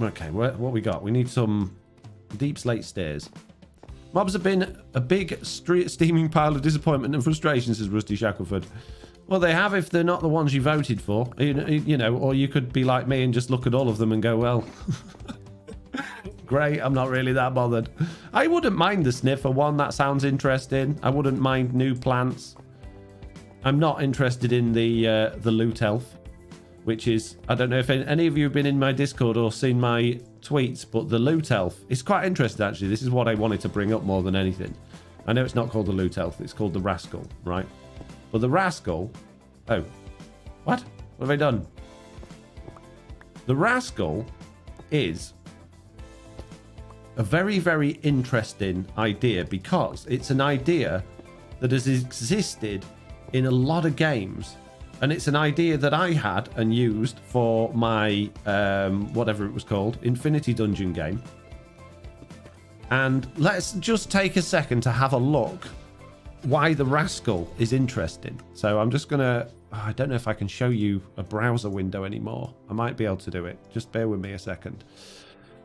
Okay, what we got? We need some deep slate stairs. Mobs have been a big steaming pile of disappointment and frustration, says Rusty Shackleford. Well, they have if they're not the ones you voted for, you know, or you could be like me and just look at all of them and go, well, great, I'm not really that bothered. I wouldn't mind the sniffer one, that sounds interesting. I wouldn't mind new plants. I'm not interested in the loot elf, which is, I don't know if any of you have been in my Discord or seen my tweets, but the loot elf is quite interesting, actually. This is what I wanted to bring up more than anything. I know it's not called the loot elf, it's called the rascal, right? But the rascal... Oh. What? What have I done? The rascal is a very, very interesting idea because it's an idea that has existed in a lot of games And it's an idea that I had and used for my, whatever it was called, Infinity Dungeon game. And let's just take a second to have a look why the rascal is interesting. So I'm just going to... I don't know if I can show you a browser window anymore. I might be able to do it. Just bear with me a second.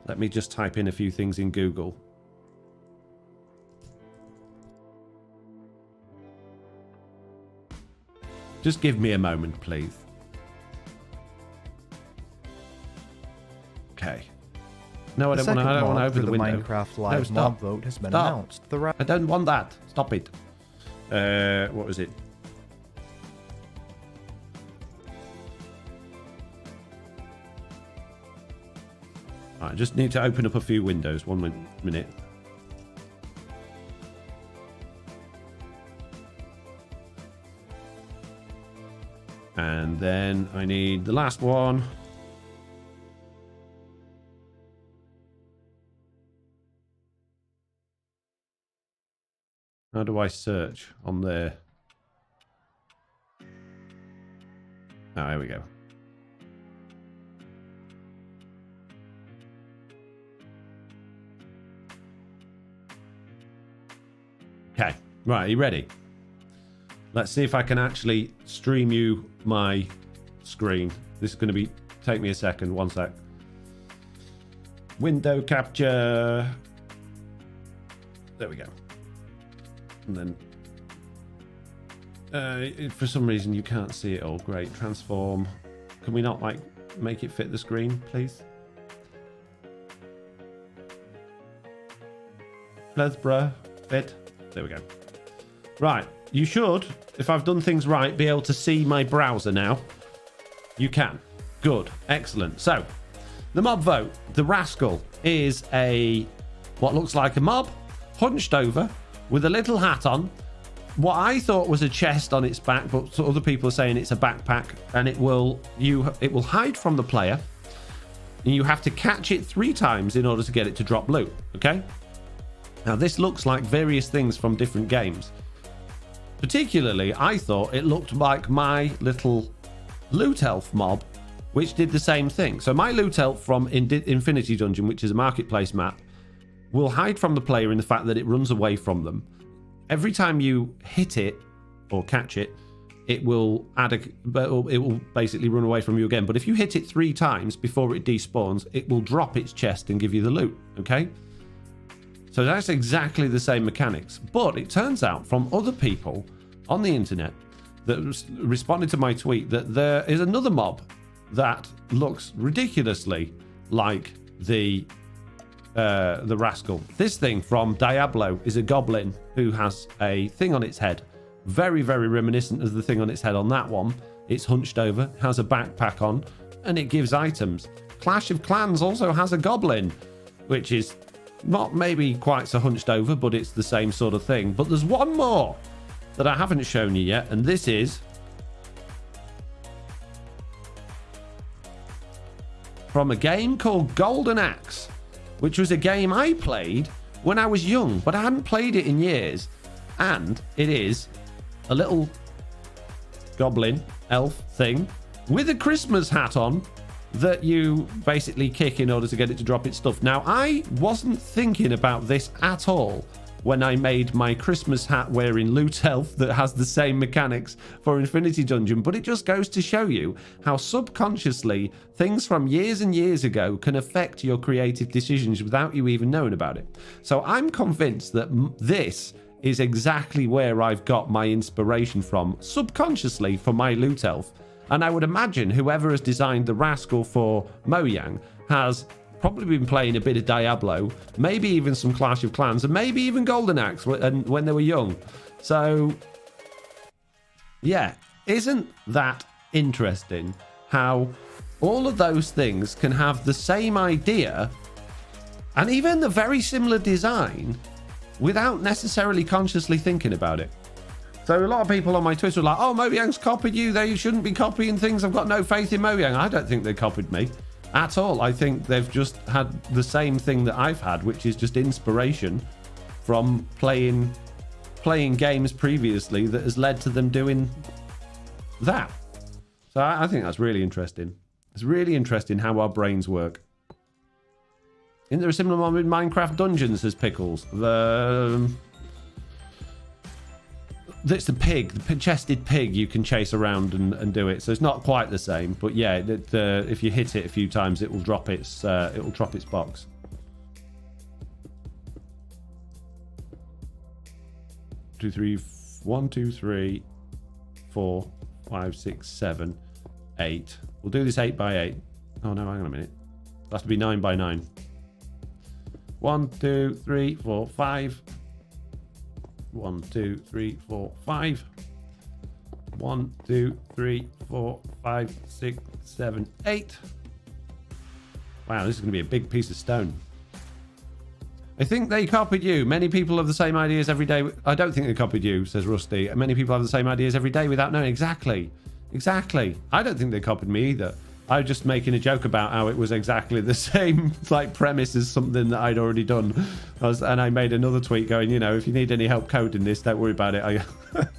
Let me just type in a few things in Google. Just give me a moment, please. Okay. No, I don't want to open the window. Minecraft Live mob vote has been announced. I don't want that. Stop it. What was it? I just need to open up a few windows. 1 minute. And then I need the last one. How do I search on there? Oh, here we go. Okay, right, are you ready? Let's see if I can actually stream you my screen. This is going to take me a second. 1 sec. Window capture. There we go. And then for some reason you can't see it all. Great. Transform. Can we not like make it fit the screen, please? Pleasbra fit. There we go. Right. You should, if I've done things right, be able to see my browser now. You can. Good. Excellent. So, the mob vote. The rascal is what looks like a mob, hunched over, with a little hat on. What I thought was a chest on its back, but other people are saying it's a backpack, and it will hide from the player, and you have to catch it 3 times in order to get it to drop loot. Okay? Now, this looks like various things from different games. Particularly, I thought it looked like my little loot elf mob, which did the same thing. So my loot elf from Infinity Dungeon, which is a marketplace map, will hide from the player in the fact that it runs away from them. Every time you hit it or catch it, it will basically run away from you again. But if you hit it 3 times before it despawns, it will drop its chest and give you the loot. Okay? So that's exactly the same mechanics. But it turns out from other people on the internet that responded to my tweet that there is another mob that looks ridiculously like the rascal. This thing from Diablo is a goblin who has a thing on its head. Very, very reminiscent of the thing on its head on that one. It's hunched over, has a backpack on, and it gives items. Clash of Clans also has a goblin, which is not maybe quite so hunched over, but it's the same sort of thing. But there's one more that I haven't shown you yet, and this is from a game called Golden Axe, which was a game I played when I was young, but I hadn't played it in years. And it is a little goblin elf thing with a Christmas hat on that you basically kick in order to get it to drop its stuff. Now, I wasn't thinking about this at all when I made my Christmas hat wearing loot elf that has the same mechanics for Infinity Dungeon, but it just goes to show you how subconsciously things from years and years ago can affect your creative decisions without you even knowing about it. So I'm convinced that this is exactly where I've got my inspiration from, subconsciously, for my loot elf. And I would imagine whoever has designed the rascal for Mojang has probably been playing a bit of Diablo, maybe even some Clash of Clans, and maybe even Golden Axe when they were young. So, yeah, isn't that interesting how all of those things can have the same idea and even the very similar design without necessarily consciously thinking about it? So a lot of people on my Twitter are like, oh, Mojang's copied you. They shouldn't be copying things. I've got no faith in Mojang. I don't think they copied me at all. I think they've just had the same thing that I've had, which is just inspiration from playing games previously that has led to them doing that. So I think that's really interesting. It's really interesting how our brains work. Isn't there a similar one with Minecraft Dungeons, says Pickles? That's the pig, the chested pig you can chase around and do it. So it's not quite the same, but yeah, if you hit it a few times, it will drop its box. One, two, three, 4, 5, 6, 7, 8. We'll do this 8 by 8. Oh no, hang on a minute. It has to be 9 by 9. 1, 2, 3, 4, 5. 1, 2, 3, 4, 5. 1, 2, 3, 4, 5, 6, 7, 8. Wow, this is going to be a big piece of stone. I think they copied you. Many people have the same ideas every day. I don't think they copied you, says Rusty. Many people have the same ideas every day without knowing exactly. Exactly. I don't think they copied me either. I was just making a joke about how it was exactly the same like premise as something that I'd already done. And I made another tweet going, you know, if you need any help coding this, don't worry about it.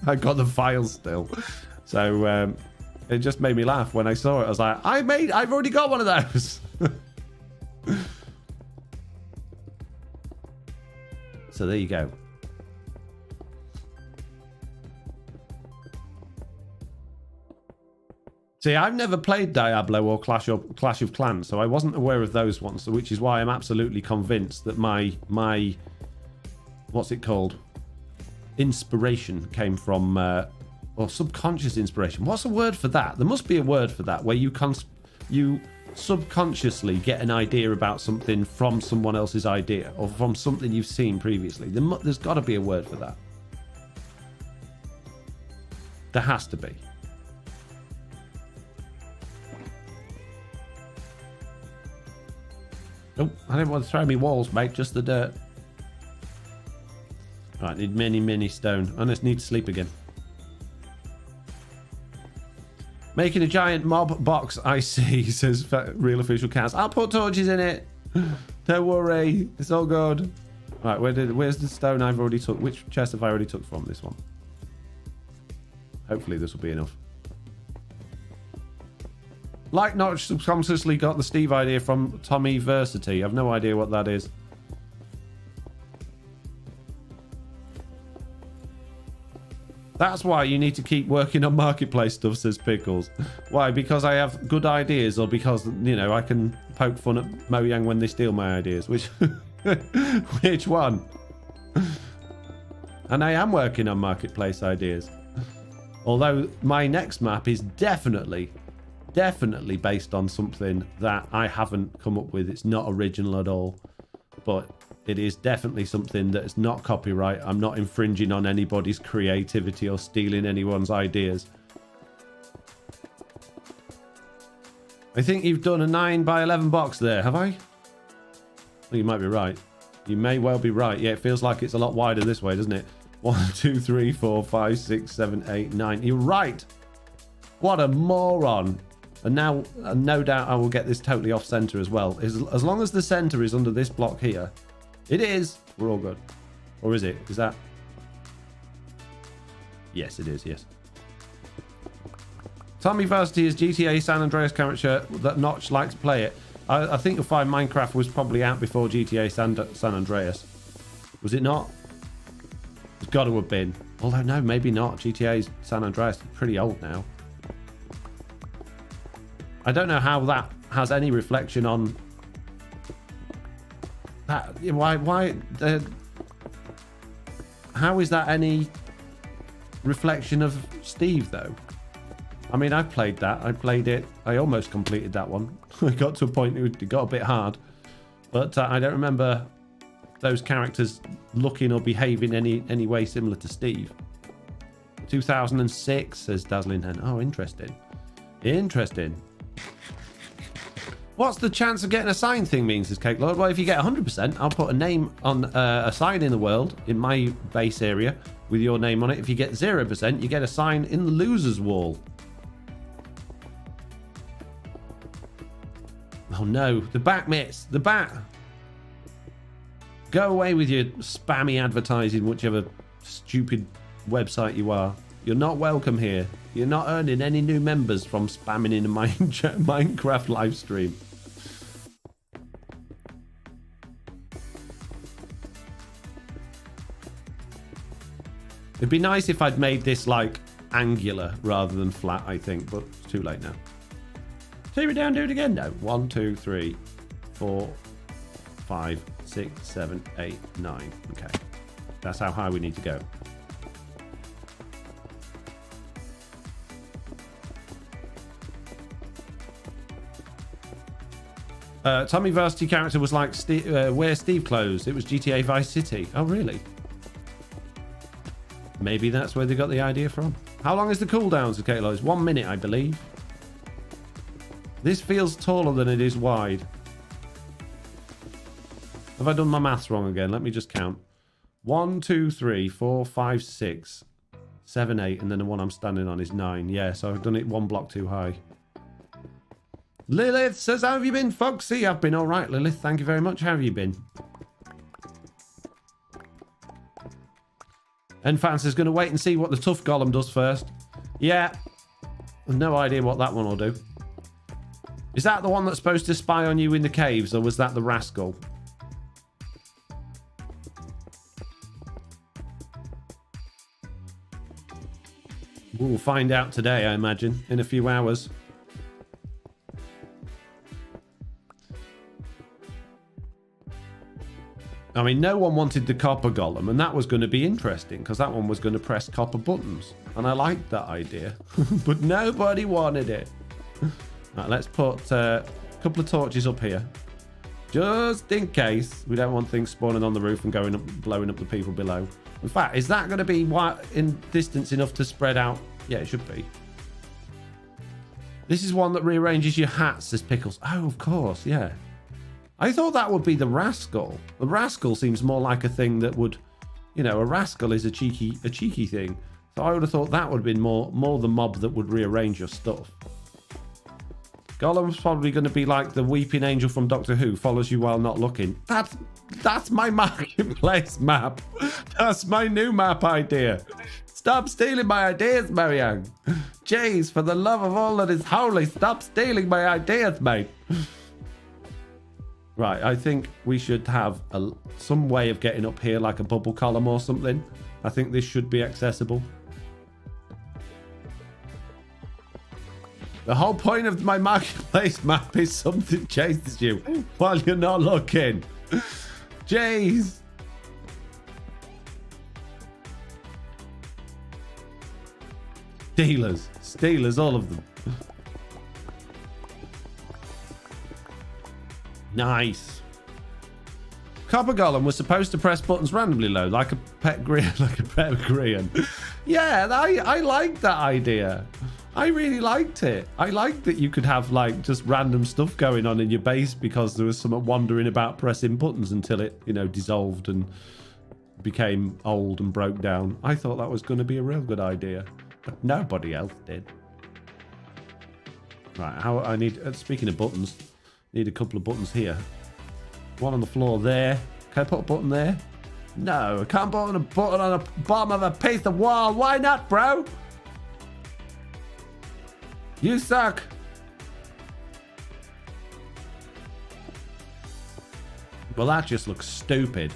I got the files still. So it just made me laugh when I saw it. I was like, I've already got one of those. So there you go. See, I've never played Diablo or Clash of Clans, so I wasn't aware of those ones, which is why I'm absolutely convinced that my what's it called? Inspiration came from, or subconscious inspiration. What's the word for that? There must be a word for that, where you subconsciously get an idea about something from someone else's idea, or from something you've seen previously. There's got to be a word for that. There has to be. Oh, I didn't want to throw me walls, mate. Just the dirt. Right, need many stone. I just need to sleep again. Making a giant mob box, I see, says Real Official Cast. I'll put torches in it. Don't worry. It's all good. Right, where's the stone I've already took? Which chest have I already took from this one? Hopefully this will be enough. Like Notch subconsciously got the Steve idea from Tommy Versity. I've no idea what that is. That's why you need to keep working on marketplace stuff, says Pickles. Why? Because I have good ideas, or because, you know, I can poke fun at Mojang when they steal my ideas? Which one? And I am working on marketplace ideas. Although my next map is definitely based on something that I haven't come up with. It's not original at all. But it is definitely something that is not copyright. I'm not infringing on anybody's creativity or stealing anyone's ideas. I think you've done a 9 by 11 box there, have I? Well, you might be right. You may well be right. Yeah, it feels like it's a lot wider this way, doesn't it? 1, 2, 3, 4, 5, 6, 7, 8, 9. You're right. What a moron. And now, no doubt, I will get this totally off center as well. As long as the center is under this block here. It is. We're all good. Or is it? Is that? Yes, it is. Yes. Tommy Varsity is GTA San Andreas character that Notch likes to play it. I think you'll find Minecraft was probably out before GTA San Andreas. Was it not? It's got to have been. Although, no, maybe not. GTA San Andreas is pretty old now. I don't know how that has any reflection on that. How is that any reflection of Steve, though? I mean, I've played that. I played it. I almost completed that one. I got to a point it got a bit hard. But I don't remember those characters looking or behaving any way similar to Steve. 2006, says Dazzling Hen. Oh, interesting. Interesting. What's the chance of getting a sign thing means, says Cake Lord? Well, if you get 100%, I'll put a name on a sign in the world, in my base area, with your name on it. If you get 0%, you get a sign in the loser's wall. Oh no, the bat mitts, the bat. Go away with your spammy advertising, whichever stupid website you are. You're not welcome here. You're not earning any new members from spamming in a Minecraft live stream. It'd be nice if I'd made this like angular rather than flat, I think, but it's too late now. Take me down, do it again. No. 1, 2, 3, 4, 5, 6, 7, 8, 9. Okay. That's how high we need to go. Tommy Varsity character was like wear Steve clothes. It was GTA Vice City. Oh, really? Maybe that's where they got the idea from. How long is the cooldown, to Kalo? It's 1 minute, I believe. This feels taller than it is wide. Have I done my maths wrong again? Let me just count. 1, 2, 3, 4, 5, 6, 7, 8, and then the one I'm standing on is 9. Yeah, so I've done it 1 block too high. Lilith says, how have you been, Foxy? I've been all right, Lilith. Thank you very much. How have you been? Enfans is going to wait and see what the tough golem does first. Yeah. No idea what that one will do. Is that the one that's supposed to spy on you in the caves, or was that the rascal? We'll find out today, I imagine, in a few hours. I mean, no one wanted the copper golem, and that was going to be interesting because that one was going to press copper buttons, and I liked that idea. But nobody wanted it. Right, let's put a couple of torches up here, just in case we don't want things spawning on the roof and going up, blowing up the people below. In fact, is that going to be in distance enough to spread out? Yeah, it should be. This is one that rearranges your hats, says Pickles. Oh, of course, yeah. I thought that would be the rascal. The rascal seems more like a thing that would, you know, a rascal is a cheeky thing. So I would have thought that would have been more the mob that would rearrange your stuff. Golem's probably going to be like the weeping angel from Doctor Who, follows you while not looking. That's my marketplace map. That's my new map idea. Stop stealing my ideas, Marianne. Jeez, for the love of all that is holy, stop stealing my ideas, mate. Right, I think we should have some way of getting up here, like a bubble column or something. I think this should be accessible. The whole point of my marketplace map is something chases you while you're not looking. Jeez. Stealers, all of them. Nice. Copper Golem was supposed to press buttons randomly low, like a pet Grian. Yeah, I liked that idea. I really liked it. I liked that you could have like just random stuff going on in your base because there was someone wandering about pressing buttons until it, you know, dissolved and became old and broke down. I thought that was going to be a real good idea, but nobody else did. Right, how I need, speaking of buttons, need a couple of buttons here. One on the floor there. Can I put a button there? No, I can't put a button on the bottom of a piece of wall. Why not, bro? You suck. Well, that just looks stupid.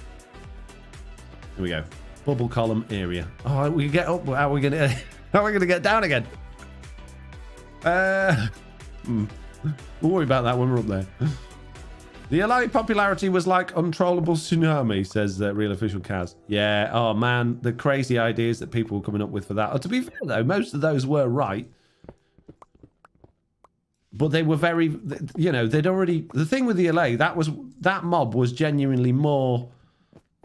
Here we go. Bubble column area. Oh, we can get up. How are we gonna get down again? We'll worry about that when we're up there. The LA popularity was like untrollable tsunami, says Real Official Kaz. Yeah, oh man, the crazy ideas that people were coming up with for that. Oh, to be fair though, most of those were right. But they were very, you know, they'd already, the thing with the LA, that mob was genuinely more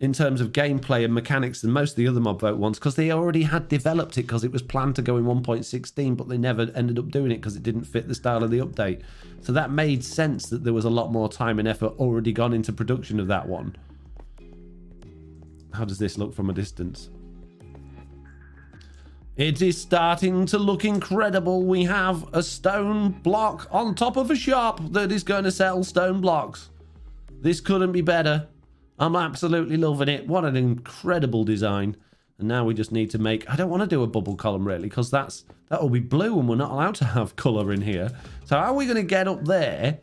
in terms of gameplay and mechanics than most of the other mob vote ones, because they already had developed it because it was planned to go in 1.16, but they never ended up doing it because it didn't fit the style of the update. So that made sense that there was a lot more time and effort already gone into production of that one. How does this look from a distance? It is starting to look incredible. We have a stone block on top of a shop that is going to sell stone blocks. This couldn't be better. I'm absolutely loving it. What an incredible design. And now we just need to make... I don't want to do a bubble column, really, because that will be blue and we're not allowed to have colour in here. So how are we going to get up there?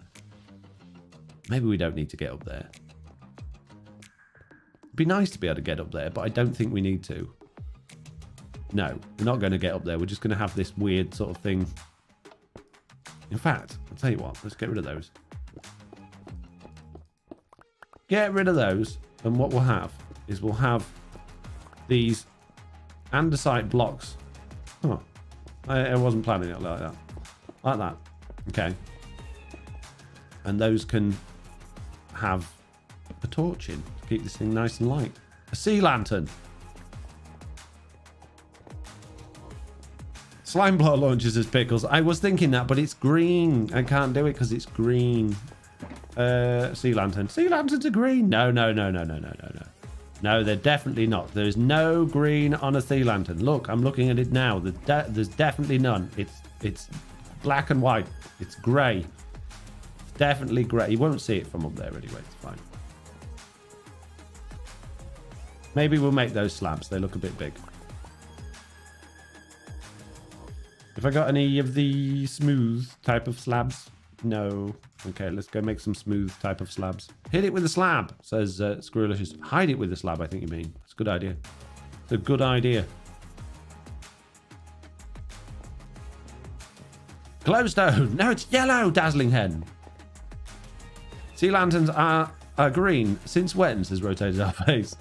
Maybe we don't need to get up there. It'd be nice to be able to get up there, but I don't think we need to. No, we're not going to get up there. We're just going to have this weird sort of thing. In fact, I'll tell you what. Let's get rid of those. Get rid of those. And what we'll have is we'll have these andesite blocks. Oh, I wasn't planning it like that. Like that. Okay. And those can have a torch in to keep this thing nice and light. A sea lantern. Slime blower launches as pickles. I was thinking that, but it's green. I can't do it because it's green. Sea lantern. Sea lanterns are green. No. No, they're definitely not. There's no green on a sea lantern. Look, I'm looking at it now. There's definitely none. It's black and white. It's grey. It's definitely grey. You won't see it from up there anyway. It's fine. Maybe we'll make those slabs. They look a bit big. Have I got any of the smooth type of slabs? No. Okay, let's go make some smooth type of slabs. Hit it with a slab, says Squirrelicious. Hide it with a slab, I think you mean. It's a good idea. It's a good idea. Glowstone. No, it's yellow, Dazzling Hen. Sea lanterns are green. Since when, says Rotated Our Face.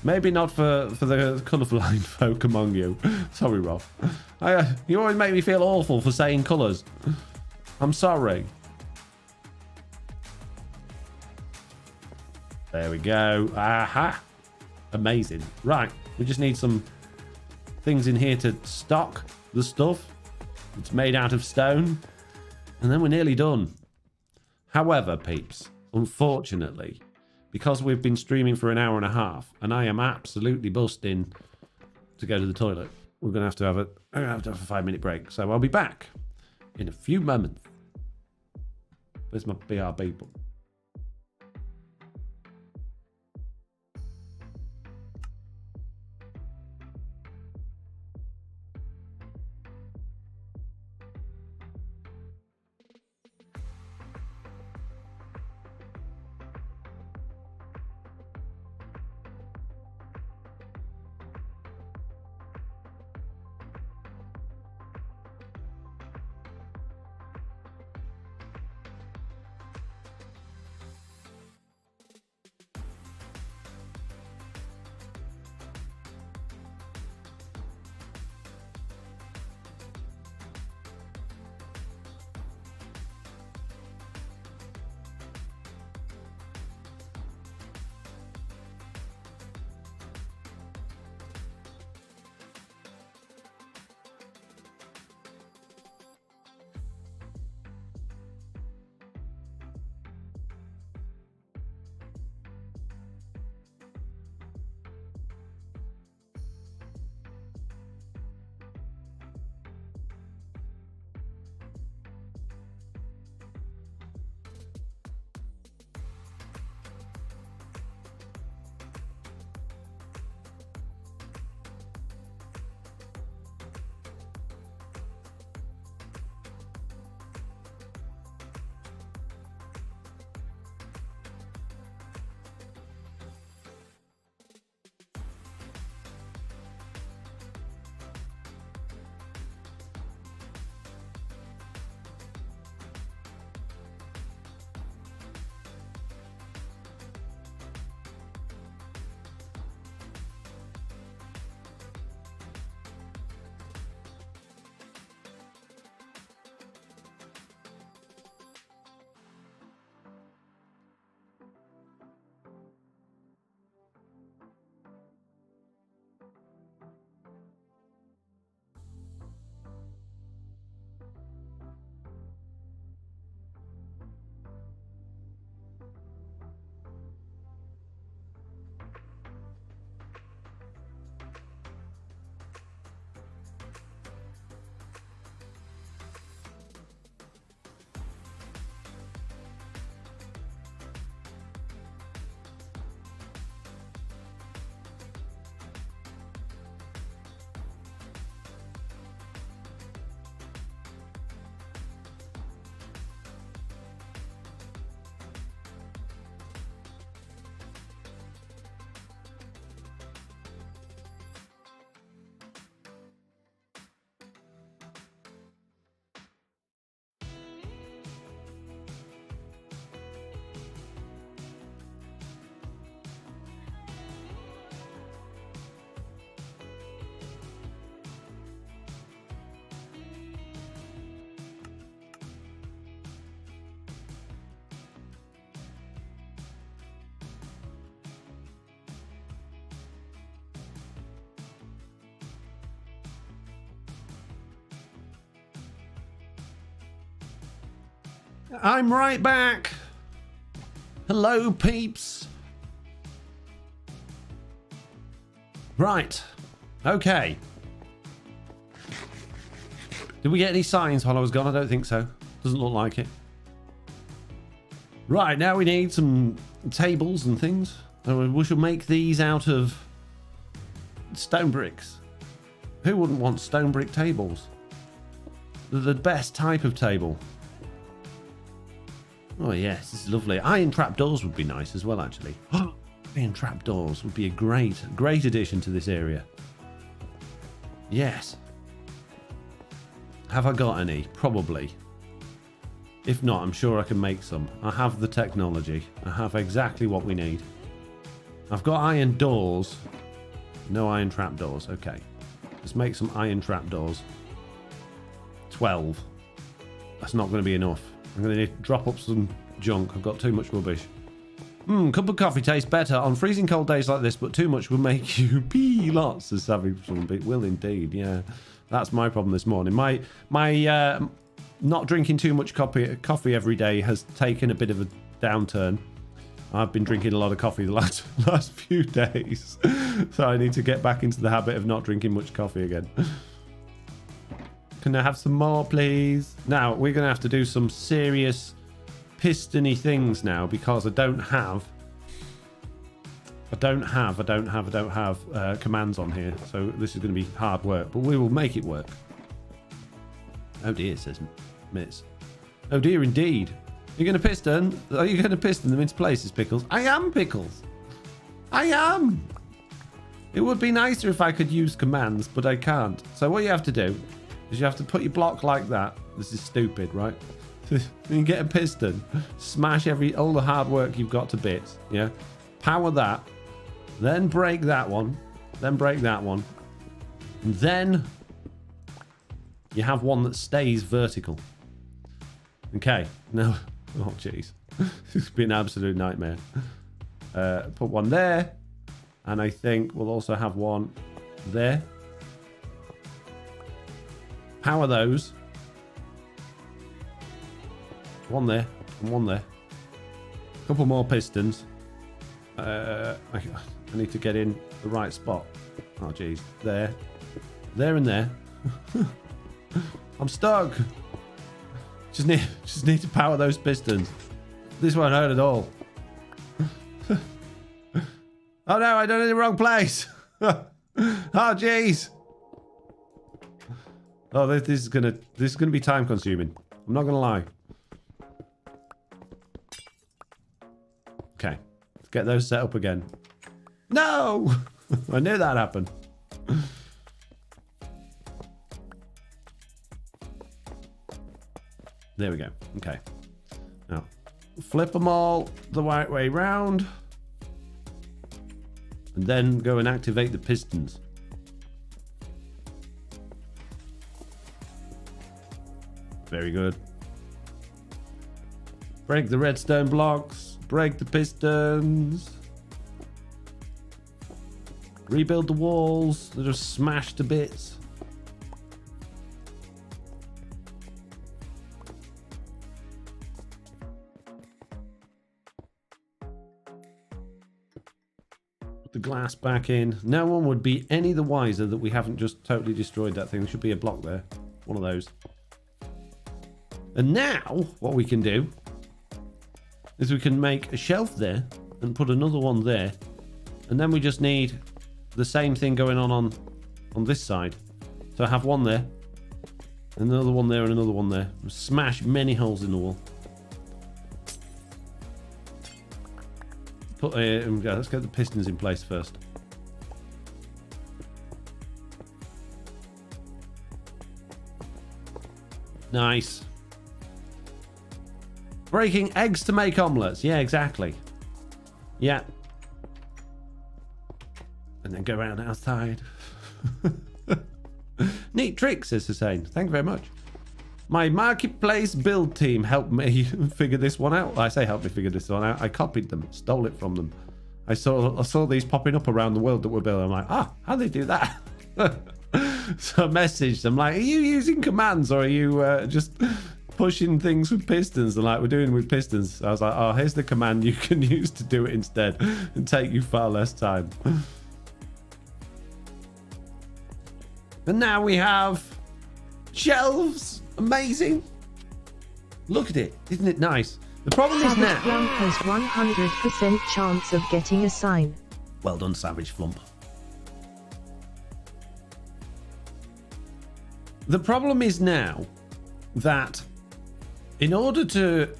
Maybe not for the colourblind folk among you. Sorry, Rob. You always make me feel awful for saying colours. I'm sorry. There we go. Aha. Amazing. Right. We just need some things in here to stock the stuff. It's made out of stone. And then we're nearly done. However, peeps, unfortunately, because we've been streaming for an hour and a half, and I am absolutely busting to go to the toilet, we're going to have a 5-minute break. So I'll be back in a few moments. Where's my BRB book? I'm right back. Hello, peeps. Right. Okay. Did we get any signs while I was gone? I don't think so. Doesn't look like it. Right, now we need some tables and things. We should make these out of stone bricks. Who wouldn't want stone brick tables? They're the best type of table. Oh yes, this is lovely. Iron trapdoors would be nice as well, actually. Iron trapdoors would be a great addition to this area. Yes. Have I got any? Probably. If not, I'm sure I can make some. I have the technology. I have exactly what we need. I've got iron doors. No iron trapdoors. Okay. Let's make some iron trapdoors. 12. That's not going to be enough. I'm going to need to drop up some junk. I've got too much rubbish. Cup of coffee tastes better on freezing cold days like this, but too much will make you pee lots, says Savvy. It will indeed, yeah. That's my problem this morning. My not drinking too much coffee every day has taken a bit of a downturn. I've been drinking a lot of coffee the last few days, so I need to get back into the habit of not drinking much coffee again. Can I have some more, please? Now, we're going to have to do some serious piston-y things now because I don't have commands on here. So this is going to be hard work, but we will make it work. Oh dear, says Miss. Oh dear, indeed. You're going to piston? Are you going to piston them into places, Pickles? I am, Pickles. I am. It would be nicer if I could use commands, but I can't. So what you have to do is you have to put your block like that. This is stupid, right? You get a piston, smash all the hard work you've got to bits, yeah? Power that, then break that one, then break that one, and then you have one that stays vertical. Okay, now, oh jeez, it's been an absolute nightmare. Put one there, and I think we'll also have one there. Power those. One there and one there. A couple more pistons. I need to get in the right spot. Oh jeez, there and there. I'm stuck. Just need to power those pistons. This won't hurt at all. Oh no, I done it in the wrong place. Oh jeez. Oh, this is gonna be time consuming. I'm not gonna lie. Okay, let's get those set up again. No, I knew that happened. There we go. Okay, now flip them all the right way round, and then go and activate the pistons. Very good. Break the redstone blocks. Break the pistons. Rebuild the walls. They're just smashed to bits. Put the glass back in. No one would be any the wiser that we haven't just totally destroyed that thing. There should be a block there. One of those. And now, what we can do is we can make a shelf there and put another one there. And then we just need the same thing going on this side. So I have one there, another one there, and another one there. Smash many holes in the wall. Let's get the pistons in place first. Nice. Breaking eggs to make omelets. Yeah, exactly. Yeah. And then go around outside. Neat trick, says Hussein. Thank you very much. My marketplace build team helped me figure this one out. I say help me figure this one out. I copied them, stole it from them. I saw these popping up around the world that we're building. I'm like, how do they do that? So I messaged them like, are you using commands or are you just pushing things with pistons like we're doing with pistons. I was like, oh, here's the command you can use to do it instead and take you far less time. And now we have shelves. Amazing. Look at it. Isn't it nice? The problem is now... Flump has 100% chance of getting a sign. Well done, Savage Flump. The problem is now that in order to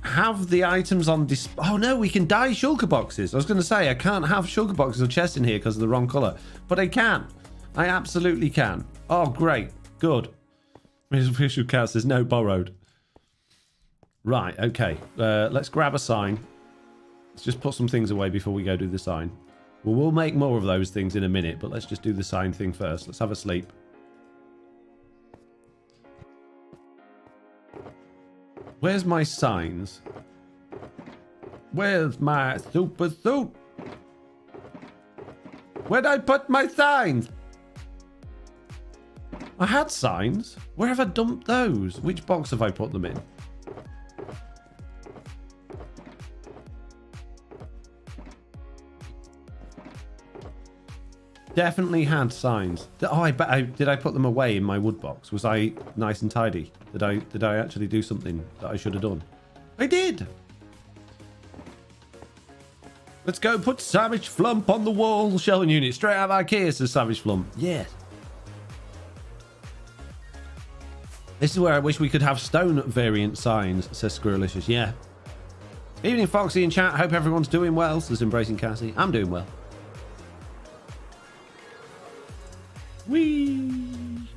have the items on display... Oh, no, we can dye shulker boxes. I was going to say, I can't have shulker boxes or chests in here because of the wrong colour. But I can. I absolutely can. Oh, great. Good. Mr. Official Cat says, no, borrowed. Right, okay. Let's grab a sign. Let's just put some things away before we go do the sign. Well, we'll make more of those things in a minute, but let's just do the sign thing first. Let's have a sleep. Where's my signs? Where's my super suit? Where'd I put my signs? I had signs. Where have I dumped those? Which box have I put them in? Definitely had signs. Oh, did I put them away in my wood box? Was I nice and tidy? Did I actually do something that I should have done? I did. Let's go put Savage Flump on the wall. Shelving unit straight out of IKEA, says Savage Flump. Yes. This is where I wish we could have stone variant signs, says Squirrelicious. Yeah. Evening, Foxy in chat. Hope everyone's doing well, says Embracing Cassie. I'm doing well. Whee!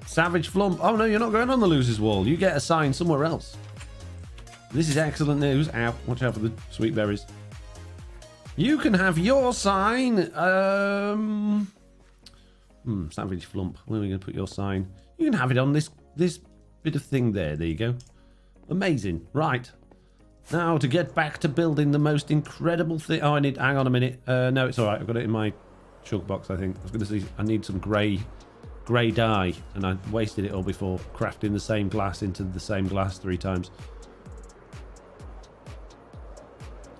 Savage Flump. Oh, no, you're not going on the loser's wall. You get a sign somewhere else. This is excellent news. Ow, watch out for the sweet berries. You can have your sign. Savage Flump. Where are we going to put your sign? You can have it on this bit of thing there. There you go. Amazing. Right. Now to get back to building the most incredible thing. Oh, hang on a minute. No, it's all right. I've got it in my shulker box, I think. I was going to say I need some grey dye, and I wasted it all before crafting the same glass into the same glass 3 times.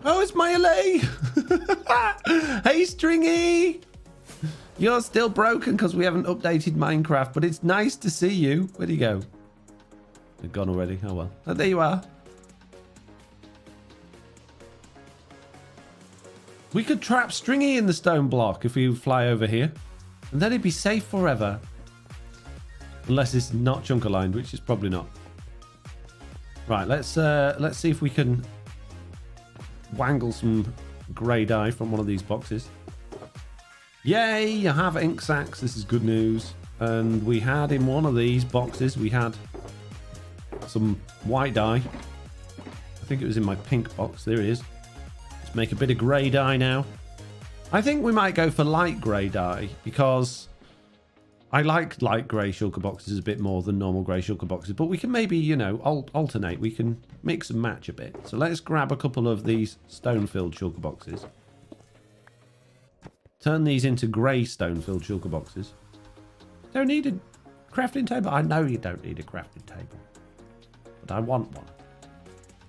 Oh, it's my LA. Hey, Stringy. You're still broken because we haven't updated Minecraft, but it's nice to see you. Where'd you go? They're gone already. Oh, well. Oh, there you are. We could trap Stringy in the stone block if we fly over here. And then it'd be safe forever. Unless it's not chunk aligned, which is probably not. Right, let's see if we can wangle some grey dye from one of these boxes. Yay, I have ink sacks. This is good news. And we had in one of these boxes, we had some white dye. I think it was in my pink box. There it is. Let's make a bit of grey dye now. I think we might go for light grey dye because I like light grey shulker boxes a bit more than normal grey shulker boxes. But we can maybe, you know, alternate. We can mix and match a bit. So let's grab a couple of these stone-filled shulker boxes. Turn these into grey stone-filled shulker boxes. Don't need a crafting table. I know you don't need a crafting table. But I want one.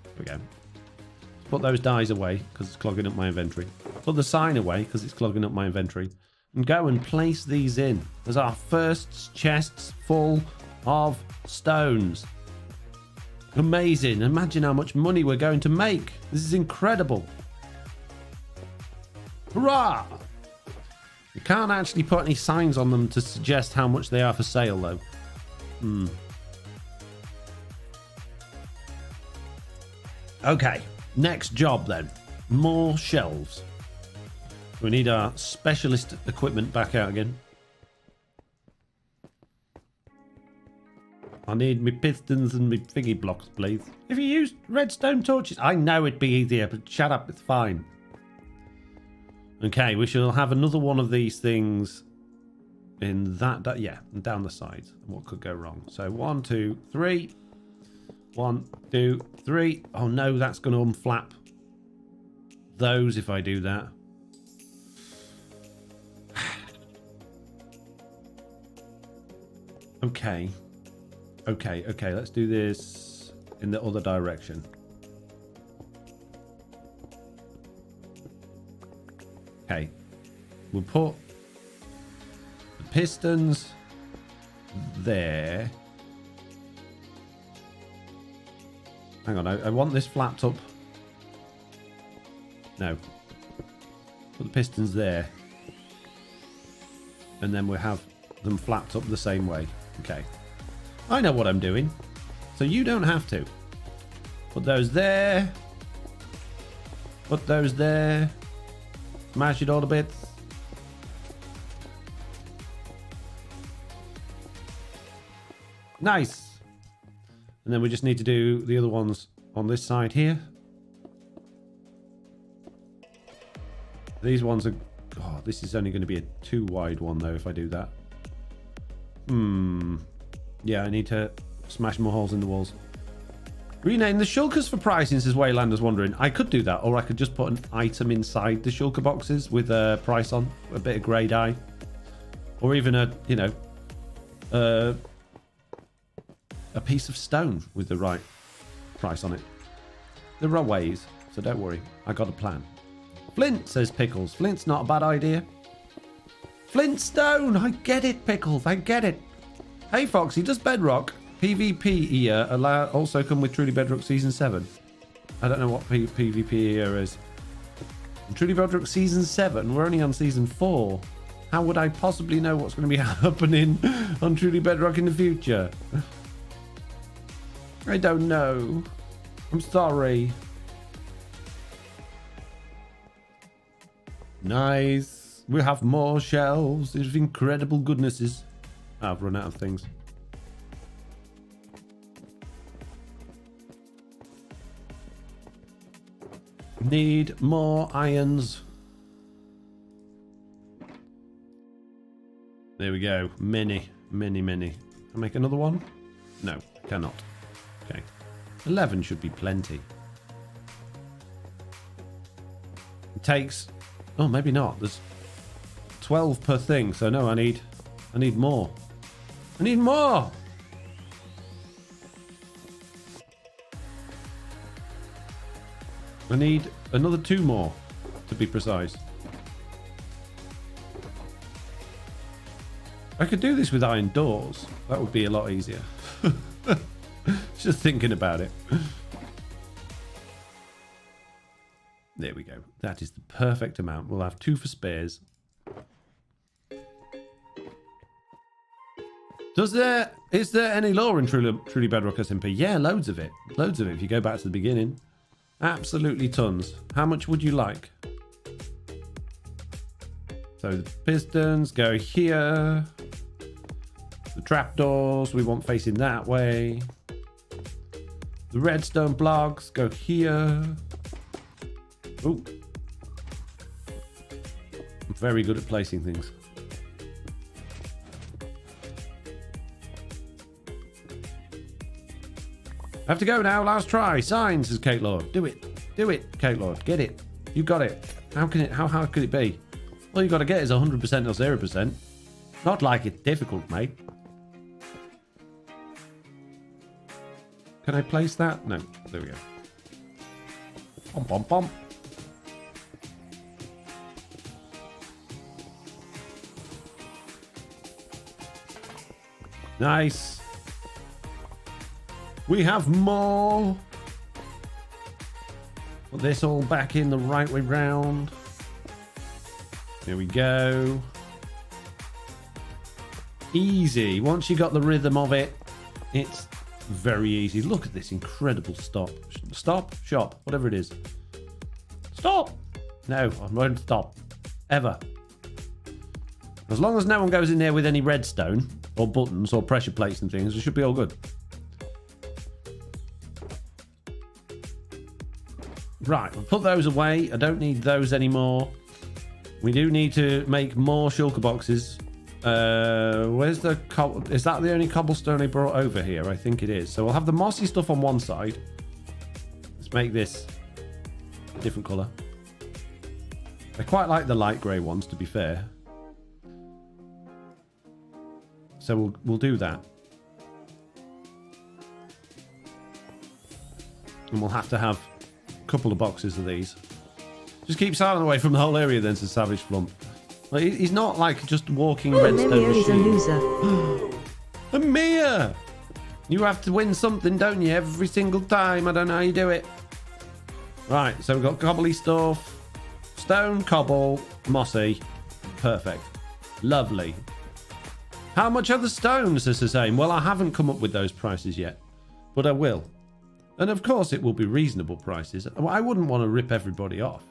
There we go. Let's put those dyes away because it's clogging up my inventory. Put the sign away because it's clogging up my inventory. And go and place these in. There's our first chests full of stones. Amazing. Imagine how much money we're going to make. This is incredible. Hurrah! You can't actually put any signs on them to suggest how much they are for sale, though. Okay, next job then. More shelves. We need our specialist equipment back out again. I need me pistons and me figgy blocks, please. If you use redstone torches, I know it'd be easier, but shut up, it's fine. Okay, we shall have another one of these things in that, yeah, and down the sides. What could go wrong? So 1, 2, 3. 1, 2, 3. Oh no, that's going to unflap those if I do that. Okay, Okay, let's do this in the other direction. Okay, we'll put the pistons there. Hang on, I want this flapped up. No. Put the pistons there. And then we'll have them flapped up the same way. Okay. I know what I'm doing. So you don't have to. Put those there. Put those there. Smash it all to bits. Nice. And then we just need to do the other ones on this side here. These ones are... Oh, this is only going to be a 2 wide one though if I do that. Yeah, I need to smash more holes in the walls. Rename the shulkers for pricing, says Waylander's wondering. I could do that, or I could just put an item inside the shulker boxes with a price on, a bit of grey dye. Or even a, you know, a piece of stone with the right price on it. There are ways, so don't worry. I got a plan. Flint, says Pickles. Flint's not a bad idea. Flintstone! I get it, Pickles. I get it. Hey, Foxy, does Bedrock PvP year also come with Truly Bedrock Season 7? I don't know what PvP year is. Truly Bedrock Season 7? We're only on Season 4. How would I possibly know what's going to be happening on Truly Bedrock in the future? I don't know. I'm sorry. Nice. We have more shelves of incredible goodnesses. I've run out of things. Need more irons. There we go. Many. Can I make another one? No, cannot. Okay. 11 should be plenty. It takes... Oh, maybe not. There's 12 per thing, so no, I need more. I need more! I need another 2 more, to be precise. I could do this with iron doors. That would be a lot easier. Just thinking about it. There we go. That is the perfect amount. We'll have 2 for spares. Is there any lore in Truly Bedrock SMP? Yeah, loads of it. Loads of it if you go back to the beginning. Absolutely tons. How much would you like? So the pistons go here. The trapdoors we want facing that way. The redstone blocks go here. Ooh. I'm very good at placing things. I have to go now. Last try. Signs, says Kate Lord. Do it. Do it, Kate Lord. Get it. You got it. How hard could it be? All you got to get is 100% or 0%. Not like it's difficult, mate. Can I place that? No. There we go. Pom pom pom. Nice. We have more. Put this all back in the right way round. There we go. Easy. Once you got the rhythm of it, it's very easy. Look at this incredible stop, shop, whatever it is. Stop. No, I won't stop. Ever. As long as no one goes in there with any redstone or buttons or pressure plates and things, it should be all good. Right, we'll put those away. I don't need those anymore. We do need to make more shulker boxes. Where's the... Is that the only cobblestone I brought over here? I think it is. So we'll have the mossy stuff on one side. Let's make this a different colour. I quite like the light grey ones, to be fair. So we'll do that. And we'll have to have a couple of boxes of these. Just keep silent away from the whole area then, says Savage Flump. Well, he's not like just walking redstone Emilio is a machine. loser. Amir! You have to win something, don't you? Every single time. I don't know how you do it. Right, so we've got cobbly stuff. Stone, cobble, mossy. Perfect. Lovely. How much are the stones, is the same? Well, I haven't come up with those prices yet, but I will. And of course it will be reasonable prices. I wouldn't want to rip everybody off.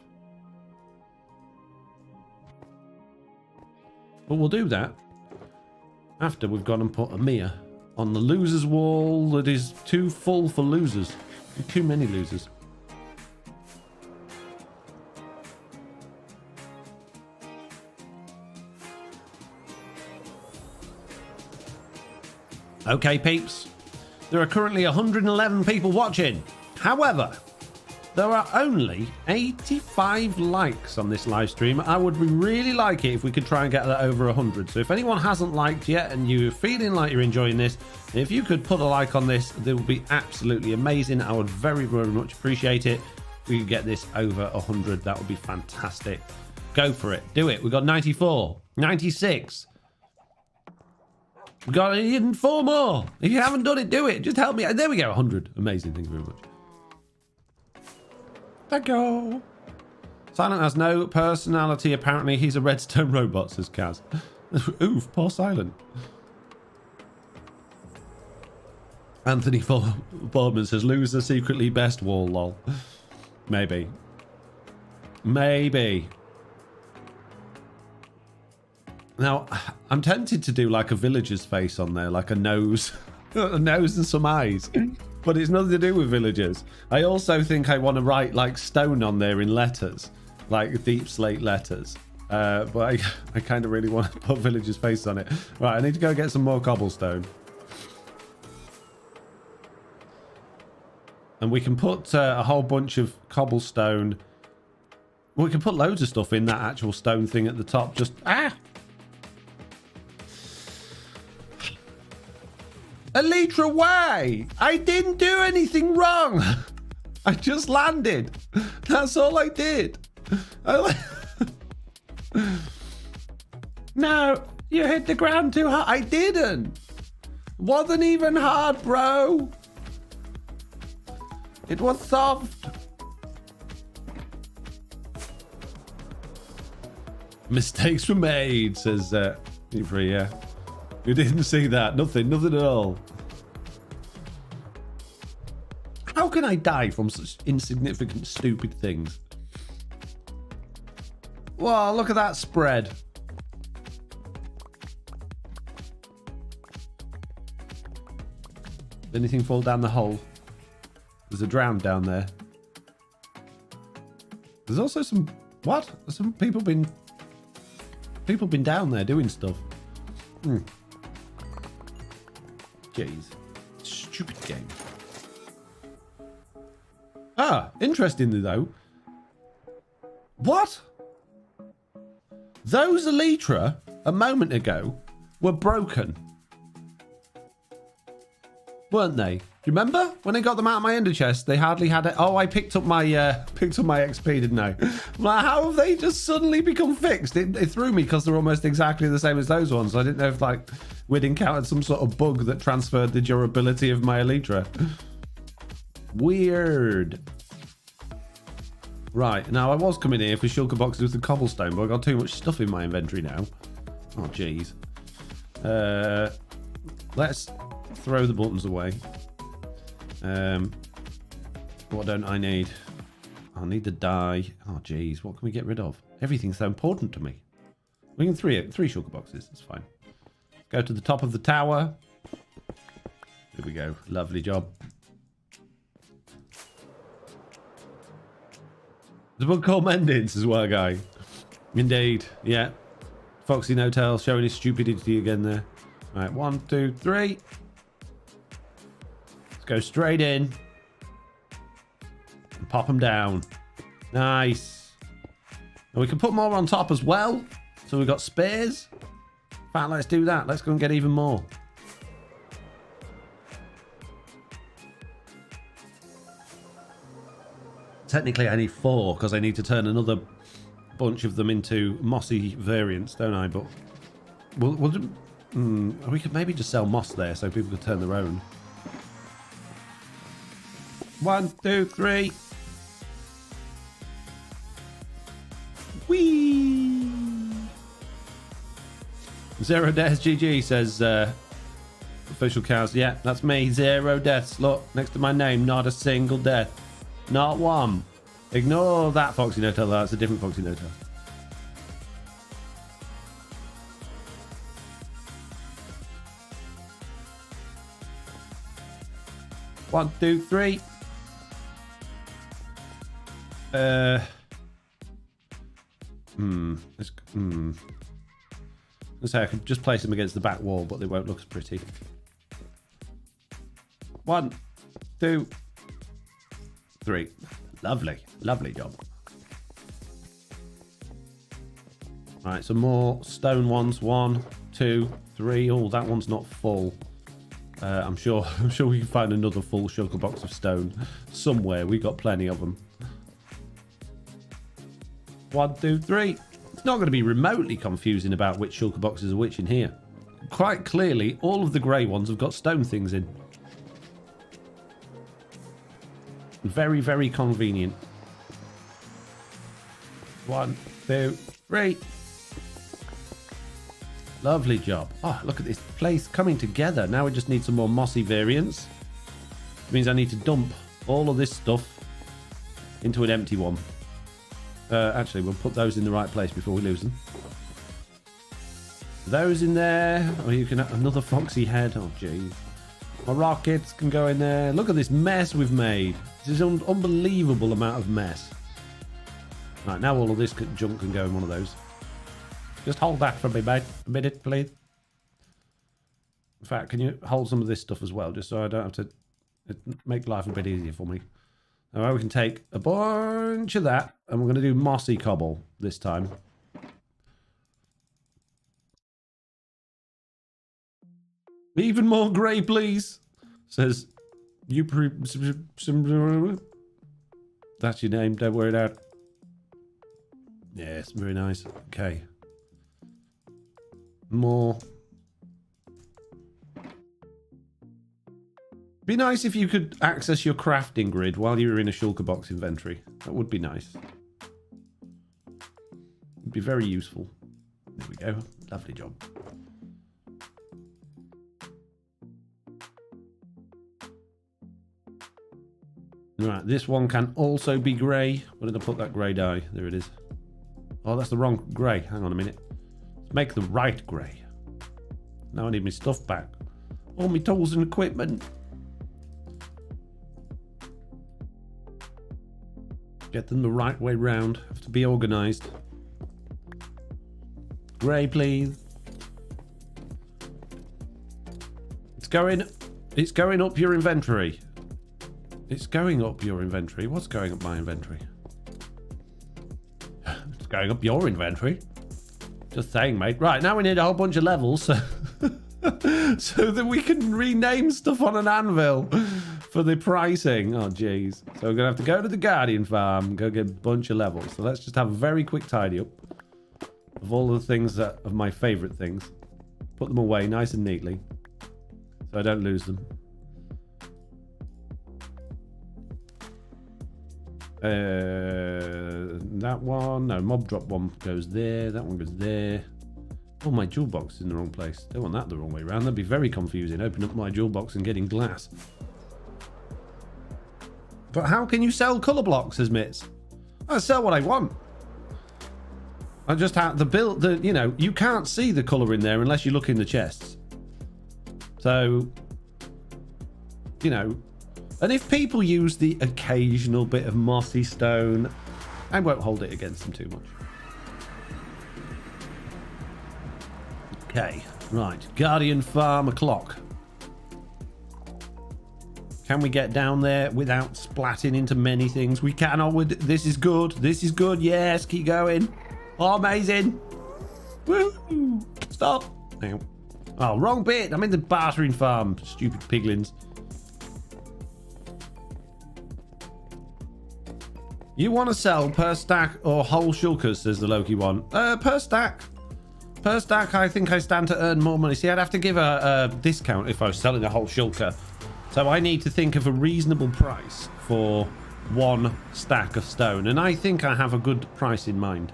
But we'll do that after we've gone and put a Mia on the losers wall that is too full for losers. Too many losers. Okay, peeps. There are currently 111 people watching. However, there are only 85 likes on this live stream. I would really like it if we could try and get that over 100. So if anyone hasn't liked yet and you're feeling like you're enjoying this, if you could put a like on this, that would be absolutely amazing. I would very, very much appreciate it. If we could get this over 100, that would be fantastic. Go for it. Do it. We've got 94, 96. We've got even 4 more. If you haven't done it, do it. Just help me. There we go. 100. Amazing. Thank you very much. Thank you. Silent has no personality. Apparently, he's a redstone robot, says Kaz. Oof, poor Silent. Anthony Boardman says, loser secretly best wall, lol. Maybe. Maybe. Now, I'm tempted to do like a villager's face on there, like a nose. A nose and some eyes. But it's nothing to do with villagers. I also think I want to write like stone on there in letters, like deep slate letters. But I kind of really want to put villager's face on it. Right, I need to go get some more cobblestone. And we can put a whole bunch of cobblestone. We can put loads of stuff in that actual stone thing at the top. Just, Elytra, why? I didn't do anything wrong. I just landed. That's all I did. No, you hit the ground too hard. I didn't. Wasn't even hard, bro. It was soft. Mistakes were made, says Free, yeah. You didn't see that. Nothing at all. How can I die from such insignificant, stupid things? Wow, look at that spread. Did anything fall down the hole? There's a drown down there. There's also some... What? Some people been down there doing stuff. Jeez. Stupid game. Ah, interestingly though. What? Those Elytra a moment ago were broken. Weren't they? Do you remember when I got them out of my ender chest? They hardly had it. Oh, I picked up my XP, didn't I? I'm like, how have they just suddenly become fixed? It threw me because they're almost exactly the same as those ones. I didn't know if like we'd encountered some sort of bug that transferred the durability of my Elytra. Weird. Right, now I was coming here for shulker boxes with the cobblestone, but I got too much stuff in my inventory now. Oh, jeez. Let's throw the buttons away. What don't I need? I need the dye. Oh, jeez. What can we get rid of? Everything's so important to me. We can three shulker boxes. That's fine. Go to the top of the tower. There we go. Lovely job. There's a book called Mendings as well, guy. Indeed. Yeah. FoxyNoTail showing his stupidity again there. Right. 1, 2, 3. Let's go straight in. And pop them down. Nice. And we can put more on top as well. So we've got spares. In fact, let's do that. Let's go and get even more. Technically, I need 4 because I need to turn another bunch of them into mossy variants, don't I? But we could maybe just sell moss there so people could turn their own. 1, 2, 3. Whee! Zero deaths GG says official cows. Yeah, that's me. 0 deaths. Look, next to my name, not a single death. Not one. Ignore that FoxyNoTail. That's a different FoxyNoTail. One, two, three. Let's say I could just place them against the back wall, but they won't look as pretty. 1, 2, 3. Lovely. Lovely job. Right, some more stone ones. 1, 2, 3. Oh, that one's not full. I'm sure we can find another full shulker box of stone somewhere. We've got plenty of them. 1, 2, 3. It's not going to be remotely confusing about which shulker boxes are which in here. Quite clearly, all of the grey ones have got stone things in. Very, very convenient. 1, 2, 3. Lovely job. Oh, look at this place coming together. Now we just need some more mossy variants. Which means I need to dump all of this stuff into an empty one. Actually, we'll put those in the right place before we lose them. Those in there. Or you can have another foxy head. Oh, geez. My rockets can go in there. Look at this mess we've made. This is an unbelievable amount of mess. Right, now all of this junk can go in one of those. Just hold that for me, mate. A minute, please. In fact, can you hold some of this stuff as well, just so I don't have to make life a bit easier for me. All right, we can take a bunch of that, and we're going to do mossy cobble this time. Even more grey, please. Says, that's your name, don't worry about it. Yes, very nice. Okay. More. Be nice if you could access your crafting grid while you're in a shulker box inventory. That would be nice. It'd be very useful. There we go. Lovely job. Right, this one can also be grey. Where did I put that grey dye? There it is. Oh, that's the wrong grey. Hang on a minute. Let's make the right grey. Now I need my stuff back. All my tools and equipment. Get them the right way round. Have to be organised. Grey, please. It's going up your inventory. It's going up your inventory. What's going up my inventory? It's going up your inventory. Just saying, mate. Right, now we need a whole bunch of levels so, so that we can rename stuff on an anvil for the pricing. Oh, jeez. So we're going to have to go to the Guardian farm and go get a bunch of levels. So let's just have a very quick tidy up of all the things that are my favourite things. Put them away nice and neatly so I don't lose them. That one, no, mob drop one goes there, that one goes there. Oh, my jewel box is in the wrong place. Don't want that the wrong way around. That'd be very confusing, open up my jewel box and getting glass. But how can you sell colour blocks, as Mitts? I sell what I want. I just have the you know, you can't see the colour in there unless you look in the chests. So, you know, and if people use the occasional bit of mossy stone, I won't hold it against them too much. Okay, right. Guardian farm o'clock. Can we get down there without splatting into many things? We cannot. This is good. This is good. Yes, keep going. Oh, amazing. Woo! Stop. Ow. Oh, wrong bit. I'm in the bartering farm. Stupid piglins. You want to sell per stack or whole shulkers, says the Loki one. Per stack. Per stack, I think I stand to earn more money. See, I'd have to give a discount if I was selling a whole shulker. So I need to think of a reasonable price for one stack of stone. And I think I have a good price in mind.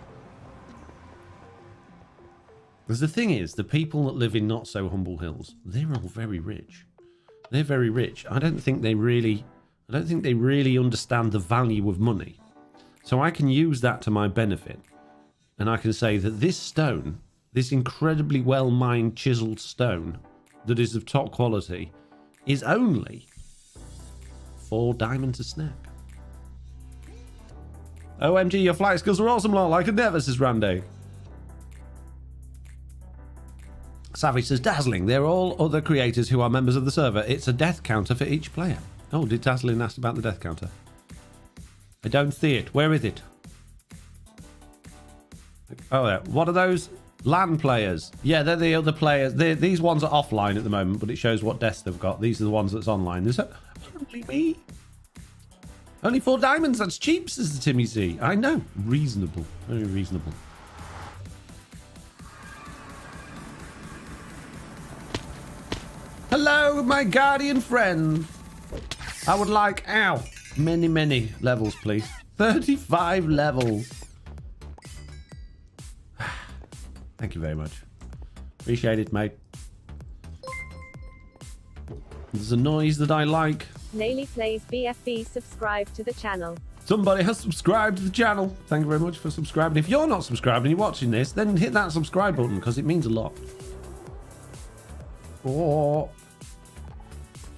Because the thing is, the people that live in not so humble hills, they're all very rich. They're very rich. I don't think they really understand the value of money. So I can use that to my benefit. And I can say that this stone, this incredibly well mined chiseled stone that is of top quality, is only 4 diamonds a snack. OMG, your flight skills are awesome, lol. I could never, says Randy. Savage says, dazzling. They're all other creators who are members of the server. It's a death counter for each player. Oh, did Dazzling ask about the death counter? I don't see it. Where is it? Oh, yeah. What are those? LAN players. Yeah, they're the other players. These ones are offline at the moment, but it shows what deaths they've got. These are the ones that's online. There's only me. Only 4 diamonds. That's cheap, says the Timmy C. I know. Reasonable. Very reasonable. Hello, my guardian friend. I would like, many levels, please. 35 levels. Thank you very much. Appreciate it, mate. There's a noise that I like. Naily Plays BFB, subscribe to the channel. Somebody has subscribed to the channel. Thank you very much for subscribing. If you're not subscribed and you're watching this, then hit that subscribe button because it means a lot. Oh.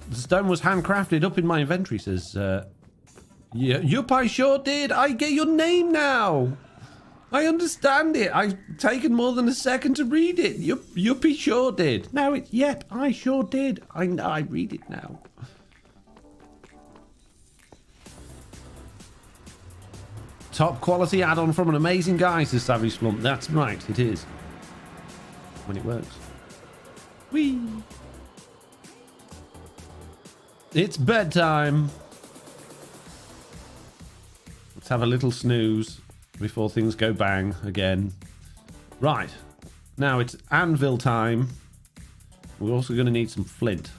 The stone was handcrafted up in my inventory, says... yeah, yup, I sure did. I get your name now. I understand it. I've taken more than a second to read it. Yup, he sure did. Now it's yet. I sure did. I read it now. Top quality add-on from an amazing guy, says Savage Slump. That's right, it is. When it works. Whee! It's bedtime. Let's have a little snooze before things go bang again. Right. Now it's anvil time. We're also going to need some flint.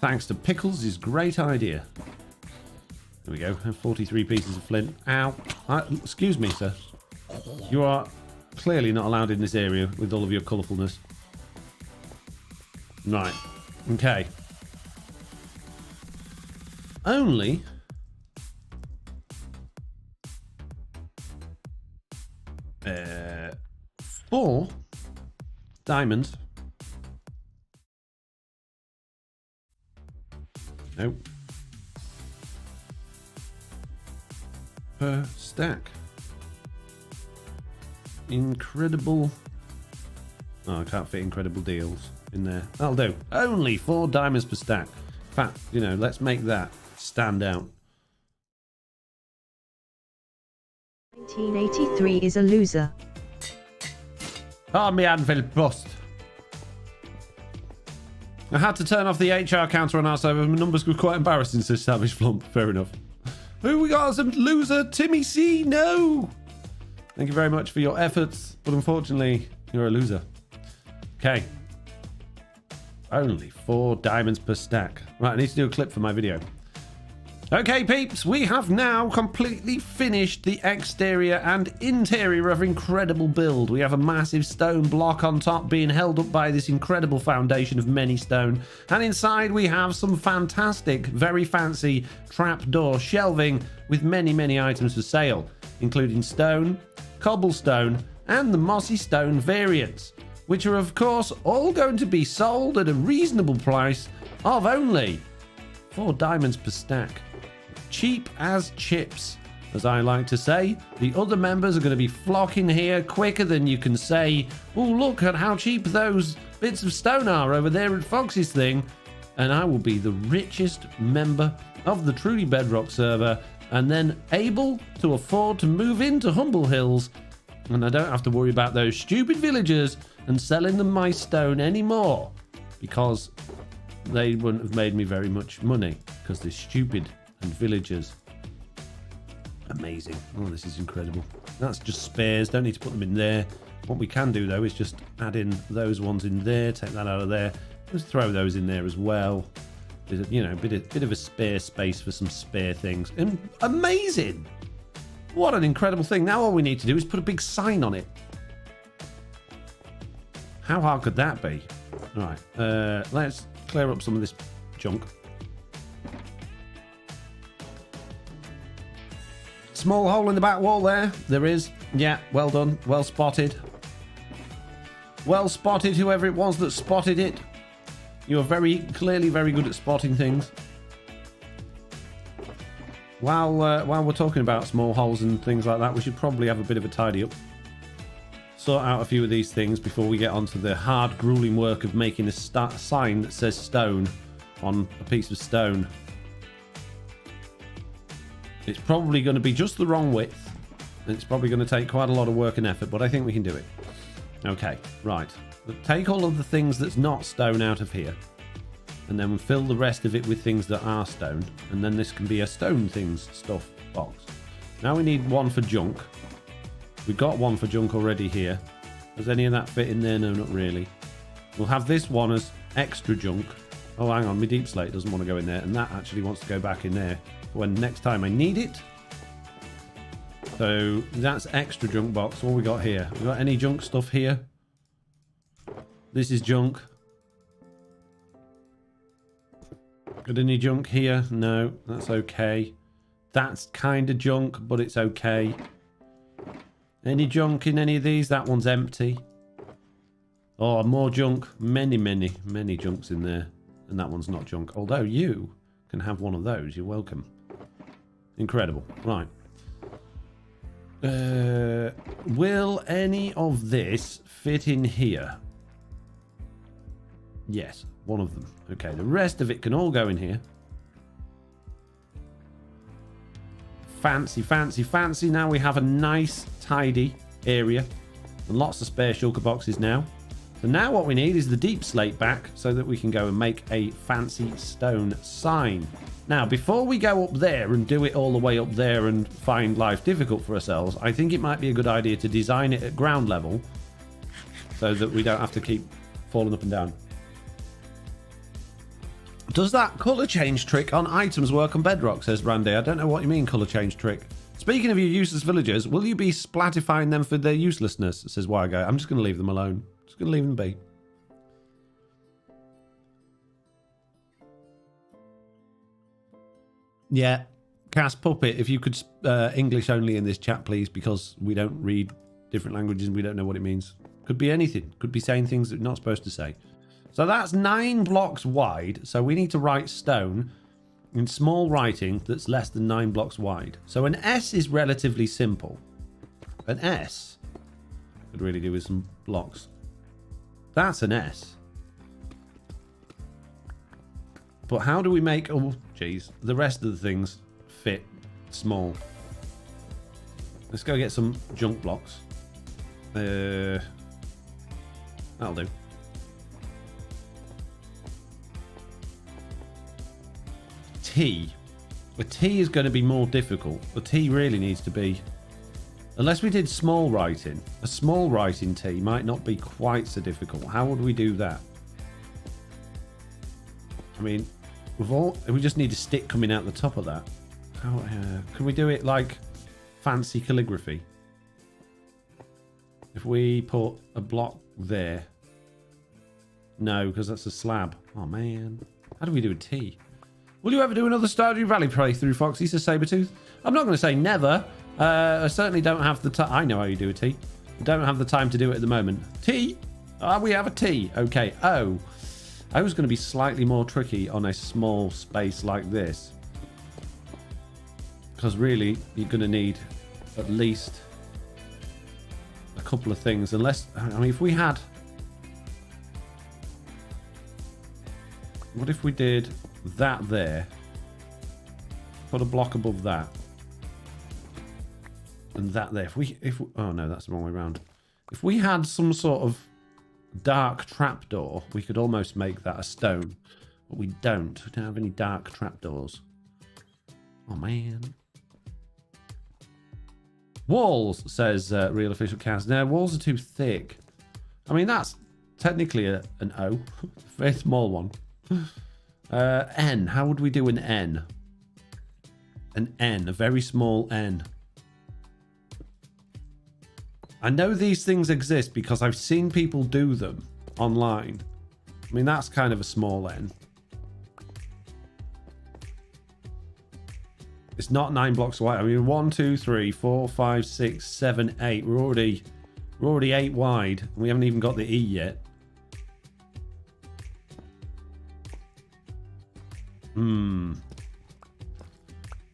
Thanks to Pickles' great idea. There we go. 43 pieces of flint. Ow. Excuse me, sir. You are clearly not allowed in this area with all of your colourfulness. Right. Okay. Only... 4 diamonds. Nope. Per stack. Incredible. Oh, I can't fit incredible deals in there. That'll do. Only 4 diamonds per stack. In fact, you know, let's make that stand out. 1983 is a loser. Oh, me anvil bust. I had to turn off the HR counter on our server. My numbers were quite embarrassing, says Savage Flump. Fair enough. Who we got? Some loser, Timmy C. No. Thank you very much for your efforts, but unfortunately, you're a loser. Okay. Only 4 diamonds per stack. Right, I need to do a clip for my video. Okay, peeps, we have now completely finished the exterior and interior of incredible build. We have a massive stone block on top being held up by this incredible foundation of many stone. And inside we have some fantastic, very fancy trapdoor shelving with many items for sale, including stone, cobblestone, and the mossy stone variants, which are of course all going to be sold at a reasonable price of only 4 diamonds per stack. Cheap as chips, as I like to say. The other members are going to be flocking here quicker than you can say, oh, look at how cheap those bits of stone are over there at Foxy's thing. And I will be the richest member of the Truly Bedrock server, and then able to afford to move into Humble Hills. And I don't have to worry about those stupid villagers and selling them my stone anymore, because they wouldn't have made me very much money, because they're stupid and villagers. Amazing. Oh, this is incredible. That's just spares. Don't need to put them in there. What we can do, though, is just add in those ones in there. Take that out of there. Just throw those in there as well. You know, bit of a spare space for some spare things. And amazing! What an incredible thing. Now all we need to do is put a big sign on it. How hard could that be? All right, let's clear up some of this junk. Small hole in the back wall there. There is. Yeah, well done. Well spotted. Well spotted, whoever it was that spotted it. You are very clearly very good at spotting things. While we're talking about small holes and things like that, we should probably have a bit of a tidy up. Sort out a few of these things before we get onto the hard, grueling work of making a sign that says stone on a piece of stone. It's probably going to be just the wrong width. And it's probably going to take quite a lot of work and effort, but I think we can do it. Okay, right. Take all of the things that's not stone out of here. And then we'll fill the rest of it with things that are stone. And then this can be a stone things stuff box. Now we need one for junk. We've got one for junk already here. Does any of that fit in there? No, not really. We'll have this one as extra junk. Oh, hang on. My deep slate doesn't want to go in there. And that actually wants to go back in there when next time I need it. So that's extra junk box. What we got here? We got any junk stuff here? This is junk. Got any junk here? No, that's okay. That's kind of junk, but it's okay. Any junk in any of these? That one's empty. Oh, more junk. Many junks in there. And that one's not junk. Although you can have one of those. You're welcome. Incredible. Right. Will any of this fit in here? Yes, one of them. Okay, the rest of it can all go in here. Fancy, fancy, fancy. Now we have a nice, tidy area. And lots of spare shulker boxes now. So now what we need is the deep slate back so that we can go and make a fancy stone sign. Now, before we go up there and do it all the way up there and find life difficult for ourselves, I think it might be a good idea to design it at ground level so that we don't have to keep falling up and down. Does that colour change trick on items work on Bedrock, says Randy. I don't know what you mean, colour change trick. Speaking of your useless villagers, will you be splattifying them for their uselessness, says Wygo. I'm just going to leave them alone. Just going to leave them be. Yeah. Cass Puppet, if you could English only in this chat, please, because we don't read different languages and we don't know what it means. Could be anything. Could be saying things that we're not supposed to say. So that's 9 blocks wide. So we need to write stone in small writing that's less than 9 blocks wide. So an S is relatively simple. An S could really do with some blocks. That's an S. But how do we make, oh geez, the rest of the things fit small? Let's go get some junk blocks. That'll do. T. A T is going to be more difficult. The T really needs to be, unless we did small writing. A small writing T might not be quite so difficult. How would we do that? I mean, we just need a stick coming out the top of that. How can we do it like fancy calligraphy? If we put a block there. No, because that's a slab. Oh man. How do we do a T? Will you ever do another Stardew Valley playthrough, Foxy, says Sabretooth? I'm not going to say never. I certainly don't have the time. I know how you do a T. I don't have the time to do it at the moment. T? We have a T. Okay. O. O is going to be slightly more tricky on a small space like this. Because really, you're going to need at least a couple of things. Unless, I mean, if we had... What if we did that there? Put a block above that. And that there. If we, oh no, that's the wrong way around. If we had some sort of dark trapdoor, we could almost make that a stone. But we don't. We don't have any dark trapdoors. Oh man. Walls, says Real Official Cast. No, walls are too thick. I mean, that's technically an O. Very small one. N. How would we do an N? An N. A very small N. I know these things exist because I've seen people do them online. I mean, that's kind of a small N. It's not 9 blocks wide. I mean, 1, 2, 3, 4, 5, 6, 7, 8. We're already 8 wide. And we haven't even got the E yet.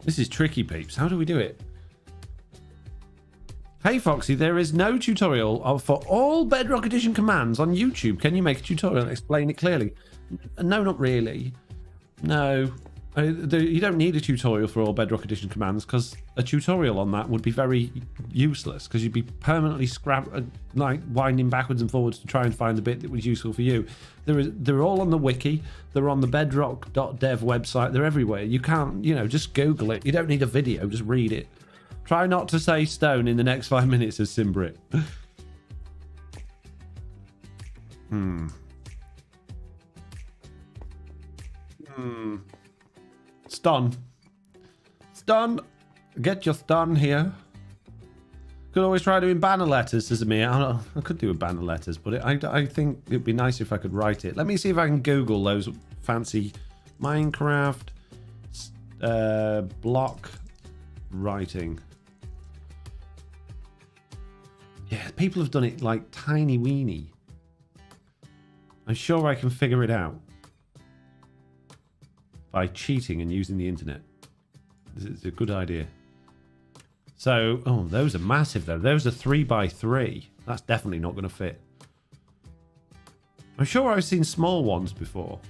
This is tricky, peeps. How do we do it? Hey, Foxy, there is no tutorial for all Bedrock Edition commands on YouTube. Can you make a tutorial and explain it clearly? No, not really. No. You don't need a tutorial for all Bedrock Edition commands because a tutorial on that would be very useless because you'd be permanently winding backwards and forwards to try and find the bit that was useful for you. They're all on the wiki. They're on the bedrock.dev website. They're everywhere. You can't, just Google it. You don't need a video. Just read it. Try not to say stone in the next 5 minutes, says Simbrit. Stun. Get your stun here. Could always try doing banner letters, says Amir. I could do a banner letters, but I think it'd be nice if I could write it. Let me see if I can Google those fancy Minecraft block writing. Yeah, people have done it like tiny weeny. I'm sure I can figure it out by cheating and using the internet. It's a good idea. So, those are massive though. Those are 3x3. That's definitely not going to fit. I'm sure I've seen small ones before.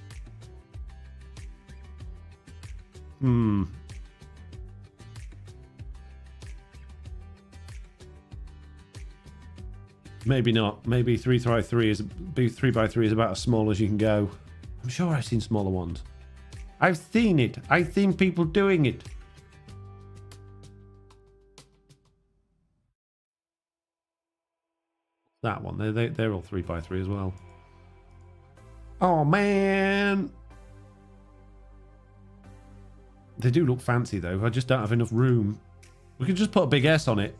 Maybe not. Maybe 3x3 is about as small as you can go. I'm sure I've seen smaller ones. I've seen it. I've seen people doing it. That one. They're all 3x3 as well. Oh, man. They do look fancy, though. I just don't have enough room. We could just put a big S on it.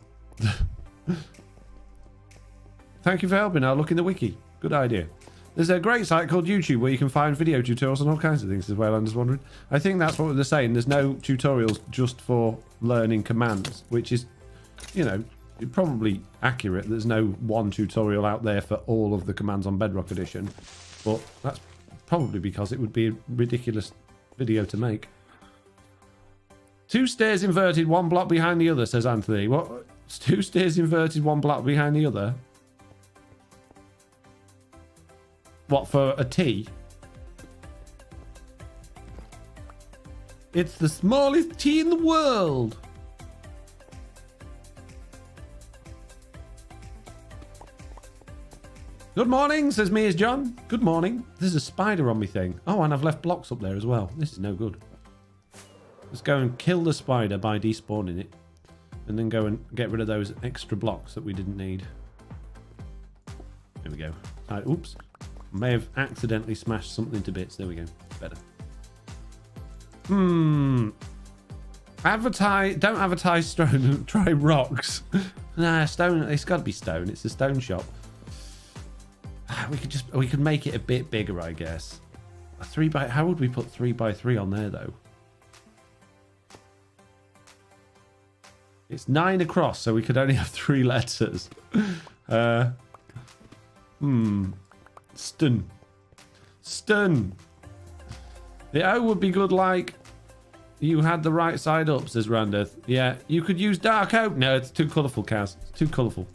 Thank you for helping. I'll look in the wiki. Good idea. There's a great site called YouTube where you can find video tutorials on all kinds of things as well. I'm just wondering. I think that's what they're saying. There's no tutorials just for learning commands, which is, probably accurate. There's no one tutorial out there for all of the commands on Bedrock Edition. But that's probably because it would be a ridiculous video to make. 2 stairs inverted, 1 block behind the other, says Anthony. What? 2 stairs inverted, 1 block behind the other? What, for a T? It's the smallest T in the world. Good morning, says Mia's John. Good morning. There's a spider on me thing. Oh, and I've left blocks up there as well. This is no good. Let's go and kill the spider by despawning it. And then go and get rid of those extra blocks that we didn't need. There we go. Oops. May have accidentally smashed something to bits. There we go. Better. Don't advertise stone. Try rocks. Nah, stone. It's got to be stone. It's a stone shop. We could make it a bit bigger, I guess. How would we put 3x3 on there though? It's 9 across, so we could only have 3 letters. Stun. The O would be good like you had the right side up, says Randeth. Yeah, you could use dark oak. No, it's too colourful, Kaz. It's too colourful.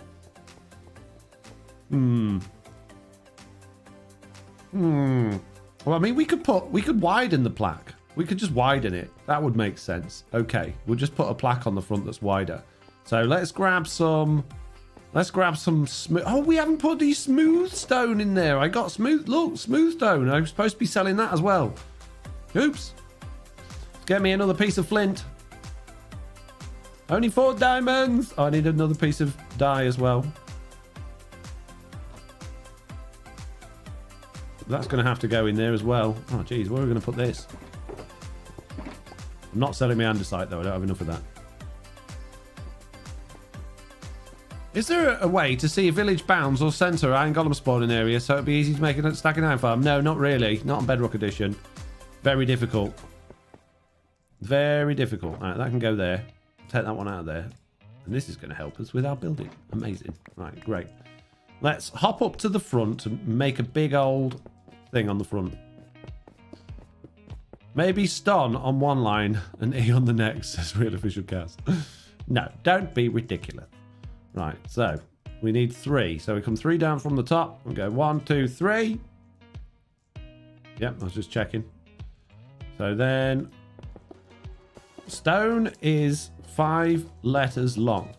Well, I mean, we could widen the plaque. We could just widen it. That would make sense. Okay, we'll just put a plaque on the front that's wider. So let's grab some smooth. Oh, we haven't put the smooth stone in there. I got smooth. Look, smooth stone. I'm supposed to be selling that as well. Oops. Get me another piece of flint. Only 4 diamonds. Oh, I need another piece of dye as well. That's going to have to go in there as well. Oh, geez. Where are we going to put this? I'm not selling my andesite, though. I don't have enough of that. Is there a way to see village bounds or center iron golem spawning area so it'd be easy to make a stacking iron farm? No, not really. Not on Bedrock Edition. Very difficult. Very difficult. All right, that can go there. Take that one out of there. And this is going to help us with our building. Amazing. Right, great. Let's hop up to the front and make a big old thing on the front. Maybe Ston on one line and E on the next, says Real Official Cast. No, don't be ridiculous. Right, so we need 3. So we come 3 down from the top and go 1, 2, 3. Yep, I was just checking. So then stone is 5 letters long.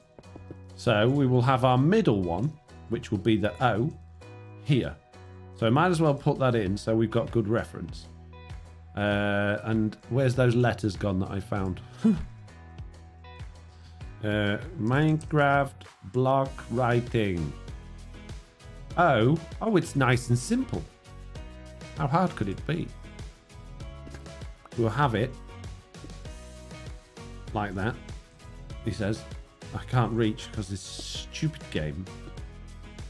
So we will have our middle one, which will be the O, here. So I might as well put that in so we've got good reference. And where's those letters gone that I found? Minecraft block writing. Oh, it's nice and simple. How hard could it be? We'll have it like that. He says, I can't reach because this stupid game.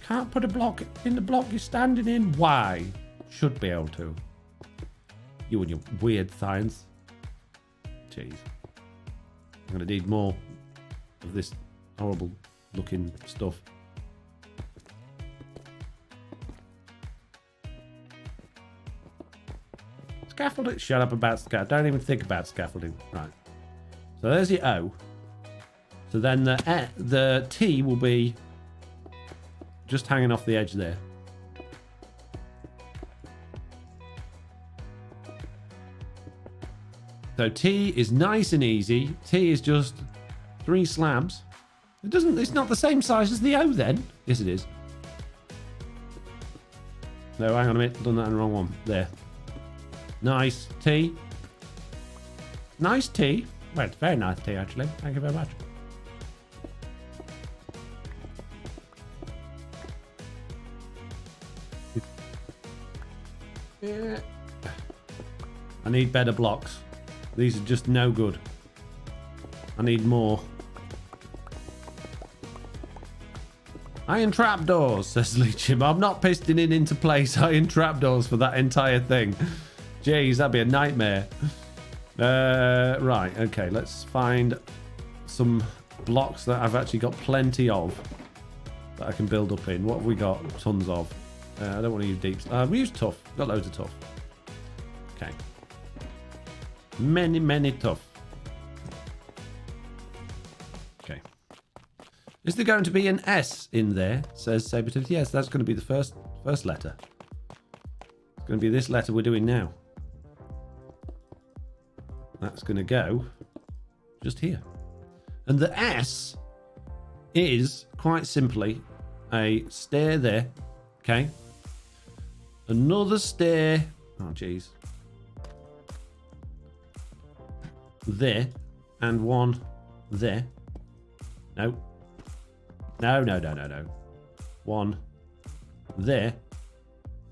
Can't put a block in the block you're standing in. Why? Should be able to. You and your weird science. Jeez. I'm going to need more of this horrible looking stuff. Scaffolding. Shut up about scaffolding. Don't even think about scaffolding. Right. So there's the O. So then the T will be just hanging off the edge there. So T is nice and easy. T is just 3 slabs. It's not the same size as the O then. Yes, it is. No, hang on a minute. I've done that in the wrong one. There. Nice T. Nice T. Well, it's very nice T, actually. Thank you very much. Yeah. I need better blocks. These are just no good. I need more. Iron trapdoors, says Leechim. I'm not pistoning into place iron trapdoors for that entire thing. Jeez, that'd be a nightmare. Right, okay, let's find some blocks that I've actually got plenty of that I can build up in. What have we got? Tons of. I don't want to use deep. We use tough. Got loads of tough. Okay. Many tough. Okay. Is there going to be an S in there? Says Sabretooth. Yes, that's going to be the first letter. It's going to be this letter we're doing now. That's going to go just here. And the S is quite simply a stair there. Okay. Another stair. Oh, jeez. There. And one there. No. No. One there.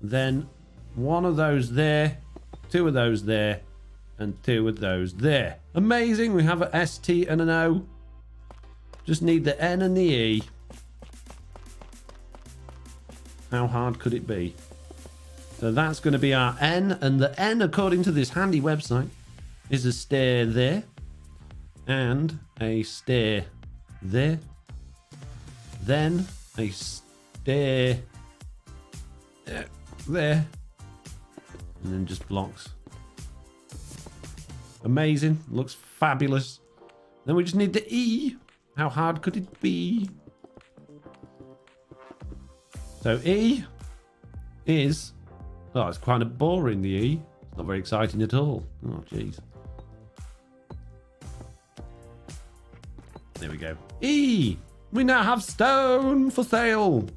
Then one of those there. 2 of those there. And 2 of those there. Amazing. We have an S, T, and an O. Just need the N and the E. How hard could it be? So that's going to be our N. And the N, according to this handy website, is a stair there. And a stair there. Then a stair there. And then just blocks. Amazing. Looks fabulous. Then we just need the E. How hard could it be? So E is... Oh, it's kind of boring, the E. It's not very exciting at all. Oh, jeez. There we go. E! We now have stone for sale.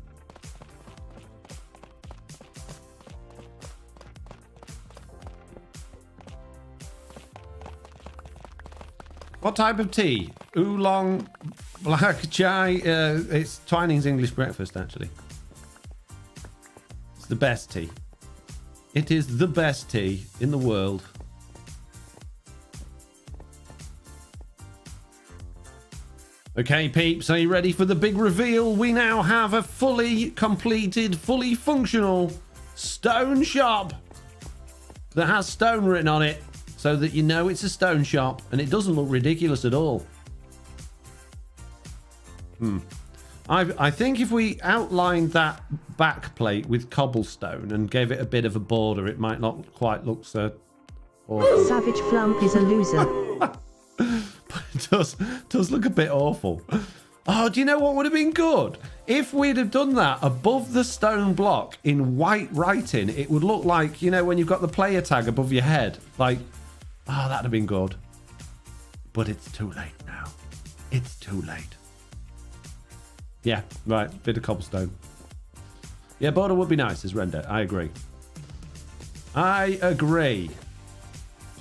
What type of tea? oolong black chai. It's Twining's English breakfast, actually. It's the best tea. It is the best tea in the world. Okay, peeps, are you ready for the big reveal? We now have a fully completed, fully functional stone shop that has stone written on it so that you know it's a stone shop and it doesn't look ridiculous at all. I think if we outlined that back plate with cobblestone and gave it a bit of a border, it might not quite look so awful. Savage Flump is a loser. But it does look a bit awful. Oh, do you know what would have been good? If we'd have done that above the stone block in white writing, it would look like, you know, when you've got the player tag above your head. Like, oh, that'd have been good. But it's too late now. It's too late. Yeah, right. Bit of cobblestone. Yeah, border would be nice, says Render. I agree. I agree.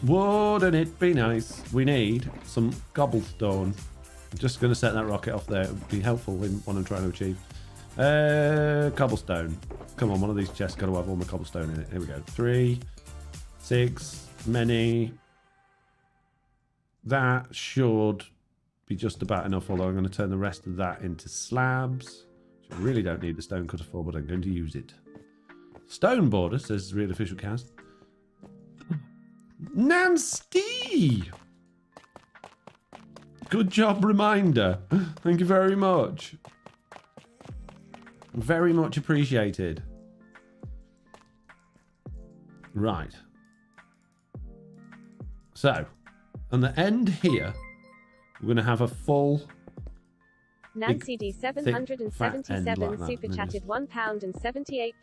Wouldn't it be nice? We need some cobblestone. I'm just going to set that rocket off there. It would be helpful in what I'm trying to achieve. Cobblestone. Come on, one of these chests got to have all my cobblestone in it. Here we go. 3, 6, many. That should be just about enough, although I'm going to turn the rest of that into slabs. Which I really don't need the stone cutter for, but I'm going to use it. Stone border, says Real Official Cast. Nancy! Good job reminder. Thank you very much. Very much appreciated. Right. So, on the end here, we're going to have a full... Nancy D 777 like super chatted £1.78.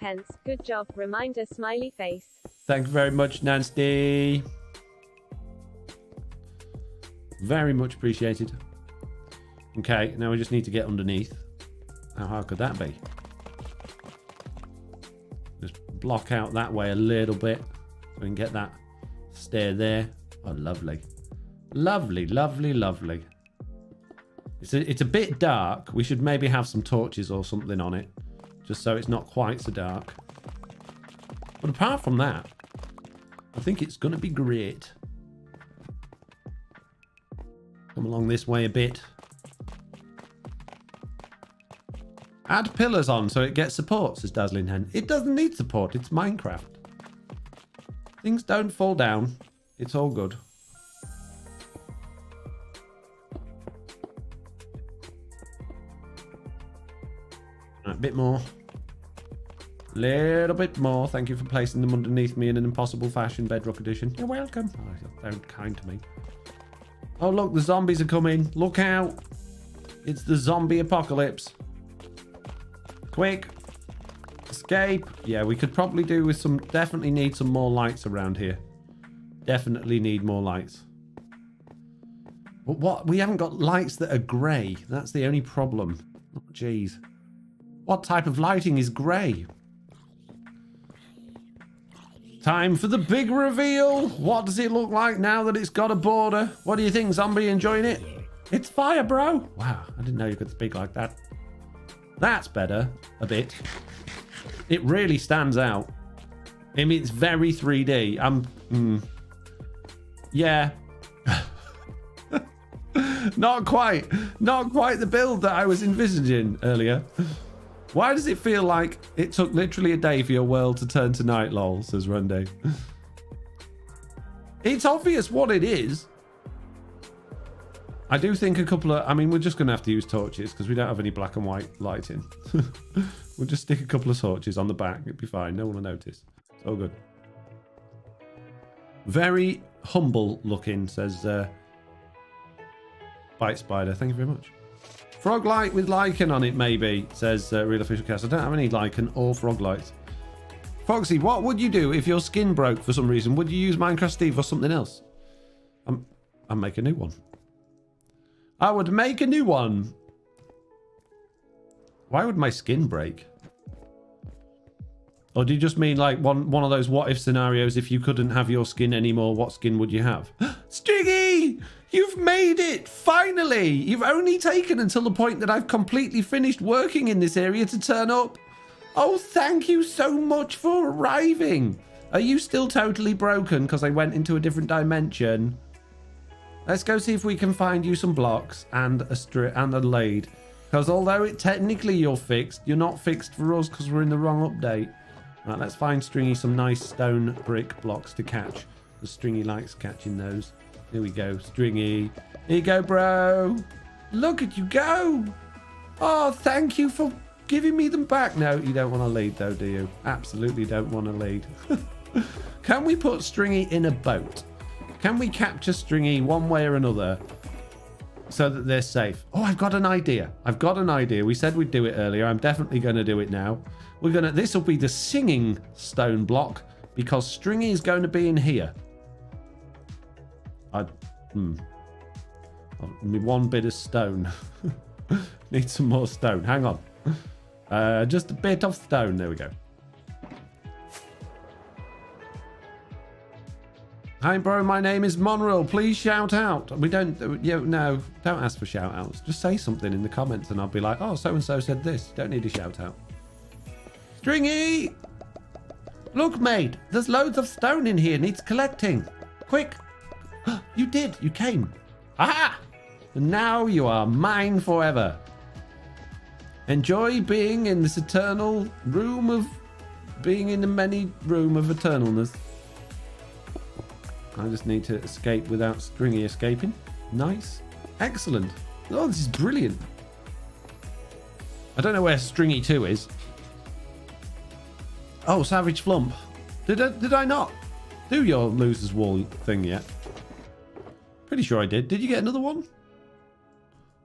Good job. Reminder smiley face. Thank you very much, Nancy. Very much appreciated. Okay, now we just need to get underneath. How hard could that be? Just block out that way a little bit so we can get that stair there. Oh, lovely. Lovely, lovely, lovely. It's a bit dark. We should maybe have some torches or something on it, just so it's not quite so dark. But apart from that, I think it's going to be great. Come along this way a bit. Add pillars on so it gets support, says Dazzling Hen. It doesn't need support. It's Minecraft. Things don't fall down. It's all good. A bit more. Little bit more. Thank you for placing them underneath me in an impossible fashion, Bedrock Edition. You're welcome. Oh, you're so kind to me. Oh, look, the zombies are coming. Look out. It's the zombie apocalypse. Quick. Escape. Yeah, we could probably do with some... Definitely need some more lights around here. Definitely need more lights. But what? We haven't got lights that are grey. That's the only problem. Oh, jeez. What type of lighting is grey? Time for the big reveal. What does it look like now that it's got a border? What do you think, zombie? Enjoying it? It's fire, bro. Wow, I didn't know you could speak like that. That's better, a bit. It really stands out. I mean, it's very 3D. Yeah. Not quite the build that I was envisaging earlier. Why does it feel like it took literally a day for your world to turn to night, lol, says Runday. It's obvious what it is. I do think a couple of... I mean, we're just going to have to use torches because we don't have any black and white lighting. We'll just stick a couple of torches on the back. It'll be fine. No one will notice. It's all good. Very humble looking, says Bite Spider. Thank you very much. Frog light with lichen on it, maybe, says Real Official Cast. I don't have any lichen or frog lights. Foxy, what would you do if your skin broke for some reason? Would you use Minecraft Steve or something else? I'll make a new one. I would make a new one. Why would my skin break? Or do you just mean like one of those what if scenarios? If you couldn't have your skin anymore, what skin would you have? Stiggy! You've made it! Finally! You've only taken until the point that I've completely finished working in this area to turn up. Oh, thank you so much for arriving. Are you still totally broken because I went into a different dimension? Let's go see if we can find you some blocks and a lead. Because although technically you're fixed, you're not fixed for us because we're in the wrong update. Right, let's find Stringy some nice stone brick blocks to catch. The Stringy likes catching those. Here we go, Stringy. Here you go, bro. Look at you go. Oh, thank you for giving me them back. No, you don't want to lead though, do you? Absolutely don't want to lead. Can we put Stringy in a boat? Can we capture Stringy one way or another so that they're safe? Oh, I've got an idea. I've got an idea. We said we'd do it earlier. I'm definitely going to do it now. This will be the singing stone block because Stringy is going to be in here. Only one bit of stone. Need some more stone. Hang on. Just a bit of stone. There we go. Hi, bro. My name is Monroe. Please shout out. We don't. No, don't ask for shout outs. Just say something in the comments and I'll be like, oh, so and so said this. Don't need a shout out. Stringy! Look, mate. There's loads of stone in here. Needs collecting. Quick. You did. You came. Aha! And now you are mine forever. Enjoy being in this eternal room of being in the many room of eternalness. I just need to escape without Stringy escaping. Nice. Excellent. Oh, this is brilliant. I don't know where Stringy 2 is. Oh, Savage Flump. Did I not do your loser's wall thing yet? Pretty sure I did. Did you get another one?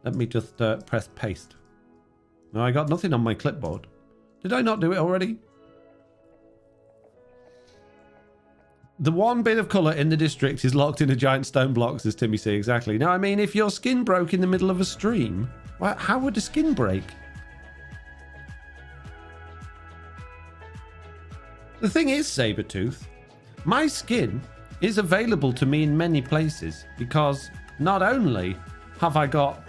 Let me just press paste. No, I got nothing on my clipboard. Did I not do it already? The one bit of colour in the district is locked in a giant stone block, says Timmy C. Exactly. Now, I mean, if your skin broke in the middle of a stream, well, how would a skin break? The thing is, Sabretooth, my skin is available to me in many places because not only have I got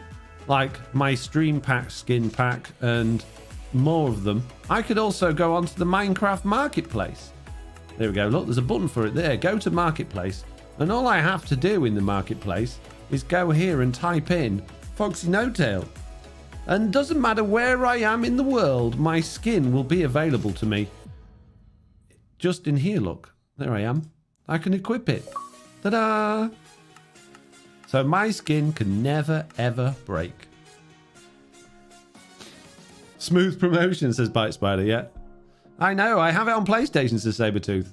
like my stream pack skin pack and more of them, I could also go onto the Minecraft marketplace. There we go. Look, there's a button for it there. Go to marketplace. And all I have to do in the marketplace is go here and type in FoxyNoTail. And doesn't matter where I am in the world, my skin will be available to me. Just in here, look. There I am. I can equip it. Ta-da! So my skin can never, ever break. Smooth promotion, says Bite Spider, yeah. I know, I have it on PlayStation, says Sabretooth.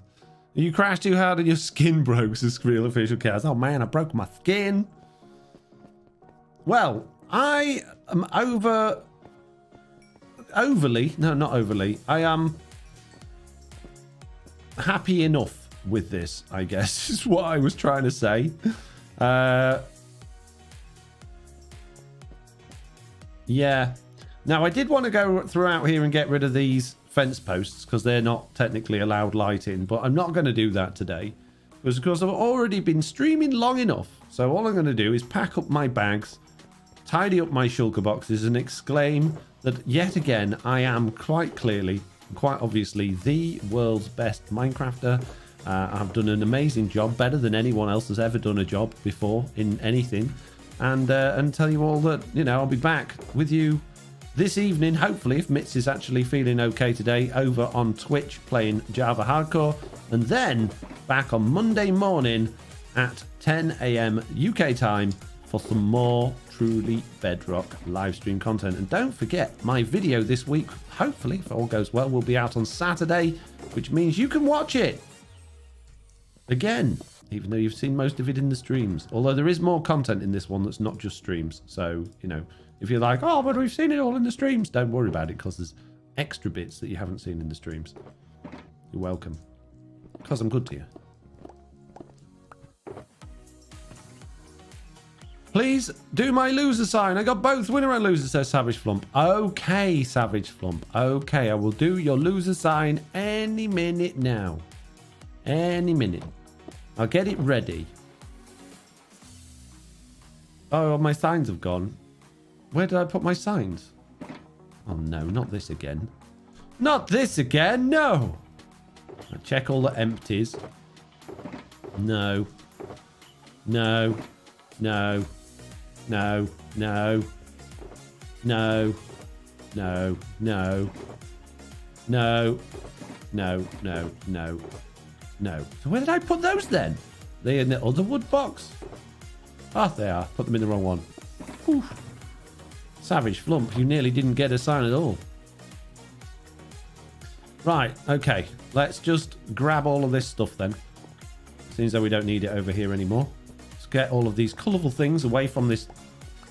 You crashed too hard and your skin broke, says Squeal Official Chaos. Oh man, I broke my skin. Well, I am I am happy enough with this, I guess, is what I was trying to say. Yeah. Now, I did want to go throughout here and get rid of these fence posts because they're not technically allowed light in, but I'm not going to do that today because I've already been streaming long enough. So all I'm going to do is pack up my bags, tidy up my shulker boxes and exclaim that yet again I am quite clearly, quite obviously, the world's best Minecrafter. I've done an amazing job, better than anyone else has ever done a job before in anything, and tell you all that, you know, I'll be back with you this evening, hopefully, if Mitz is actually feeling okay today, over on Twitch playing Java Hardcore, and then back on Monday morning at 10 a.m. UK time for some more truly Bedrock live stream content. And don't forget, my video this week, hopefully, if all goes well, will be out on Saturday, which means you can watch it again, even though you've seen most of it in the streams. Although there is more content in this one that's not just streams. So, you know, if you're like, oh, but we've seen it all in the streams, don't worry about it, because there's extra bits that you haven't seen in the streams. You're welcome. Because I'm good to you. Please do my loser sign. I got both winner and loser, says Savage Flump. Okay, Savage Flump. Okay, I will do your loser sign any minute now. Any minute. I'll get it ready. Oh, my signs have gone. Where did I put my signs? Oh, no, not this again. Not this again, no! I check all the empties. No. No. No. No. No. No. No. No. No. No. No. No. No. So where did I put those then? They in the other wood box? Ah, they are. Put them in the wrong one. Whew. Savage Flump, you nearly didn't get a sign at all. Right, okay. Let's just grab all of this stuff then. Seems though we don't need it over here anymore. Let's get all of these colourful things away from this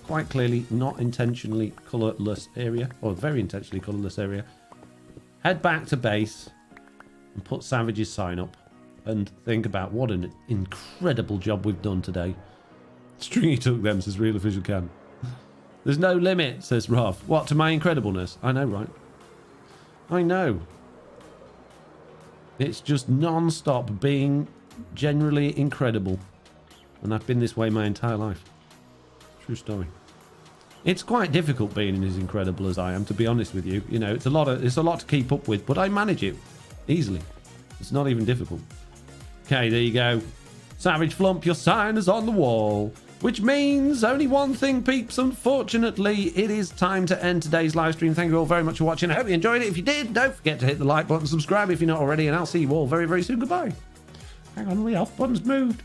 quite clearly not intentionally colourless area. Or very intentionally colourless area. Head back to base and put Savage's sign up. And think about what an incredible job we've done today. Stringy took them, says Real Official Cam. There's no limit, says Roth. What, to my incredibleness? I know, right? I know. It's just non-stop being generally incredible. And I've been this way my entire life. True story. It's quite difficult being as incredible as I am, to be honest with you. You know, it's a lot to keep up with, but I manage it easily. It's not even difficult. Okay, there you go. Savage Flump, your sign is on the wall. Which means only one thing, peeps. Unfortunately, it is time to end today's live stream. Thank you all very much for watching. I hope you enjoyed it. If you did, don't forget to hit the like button, subscribe if you're not already, and I'll see you all very, very soon. Goodbye. Hang on, the off button's moved.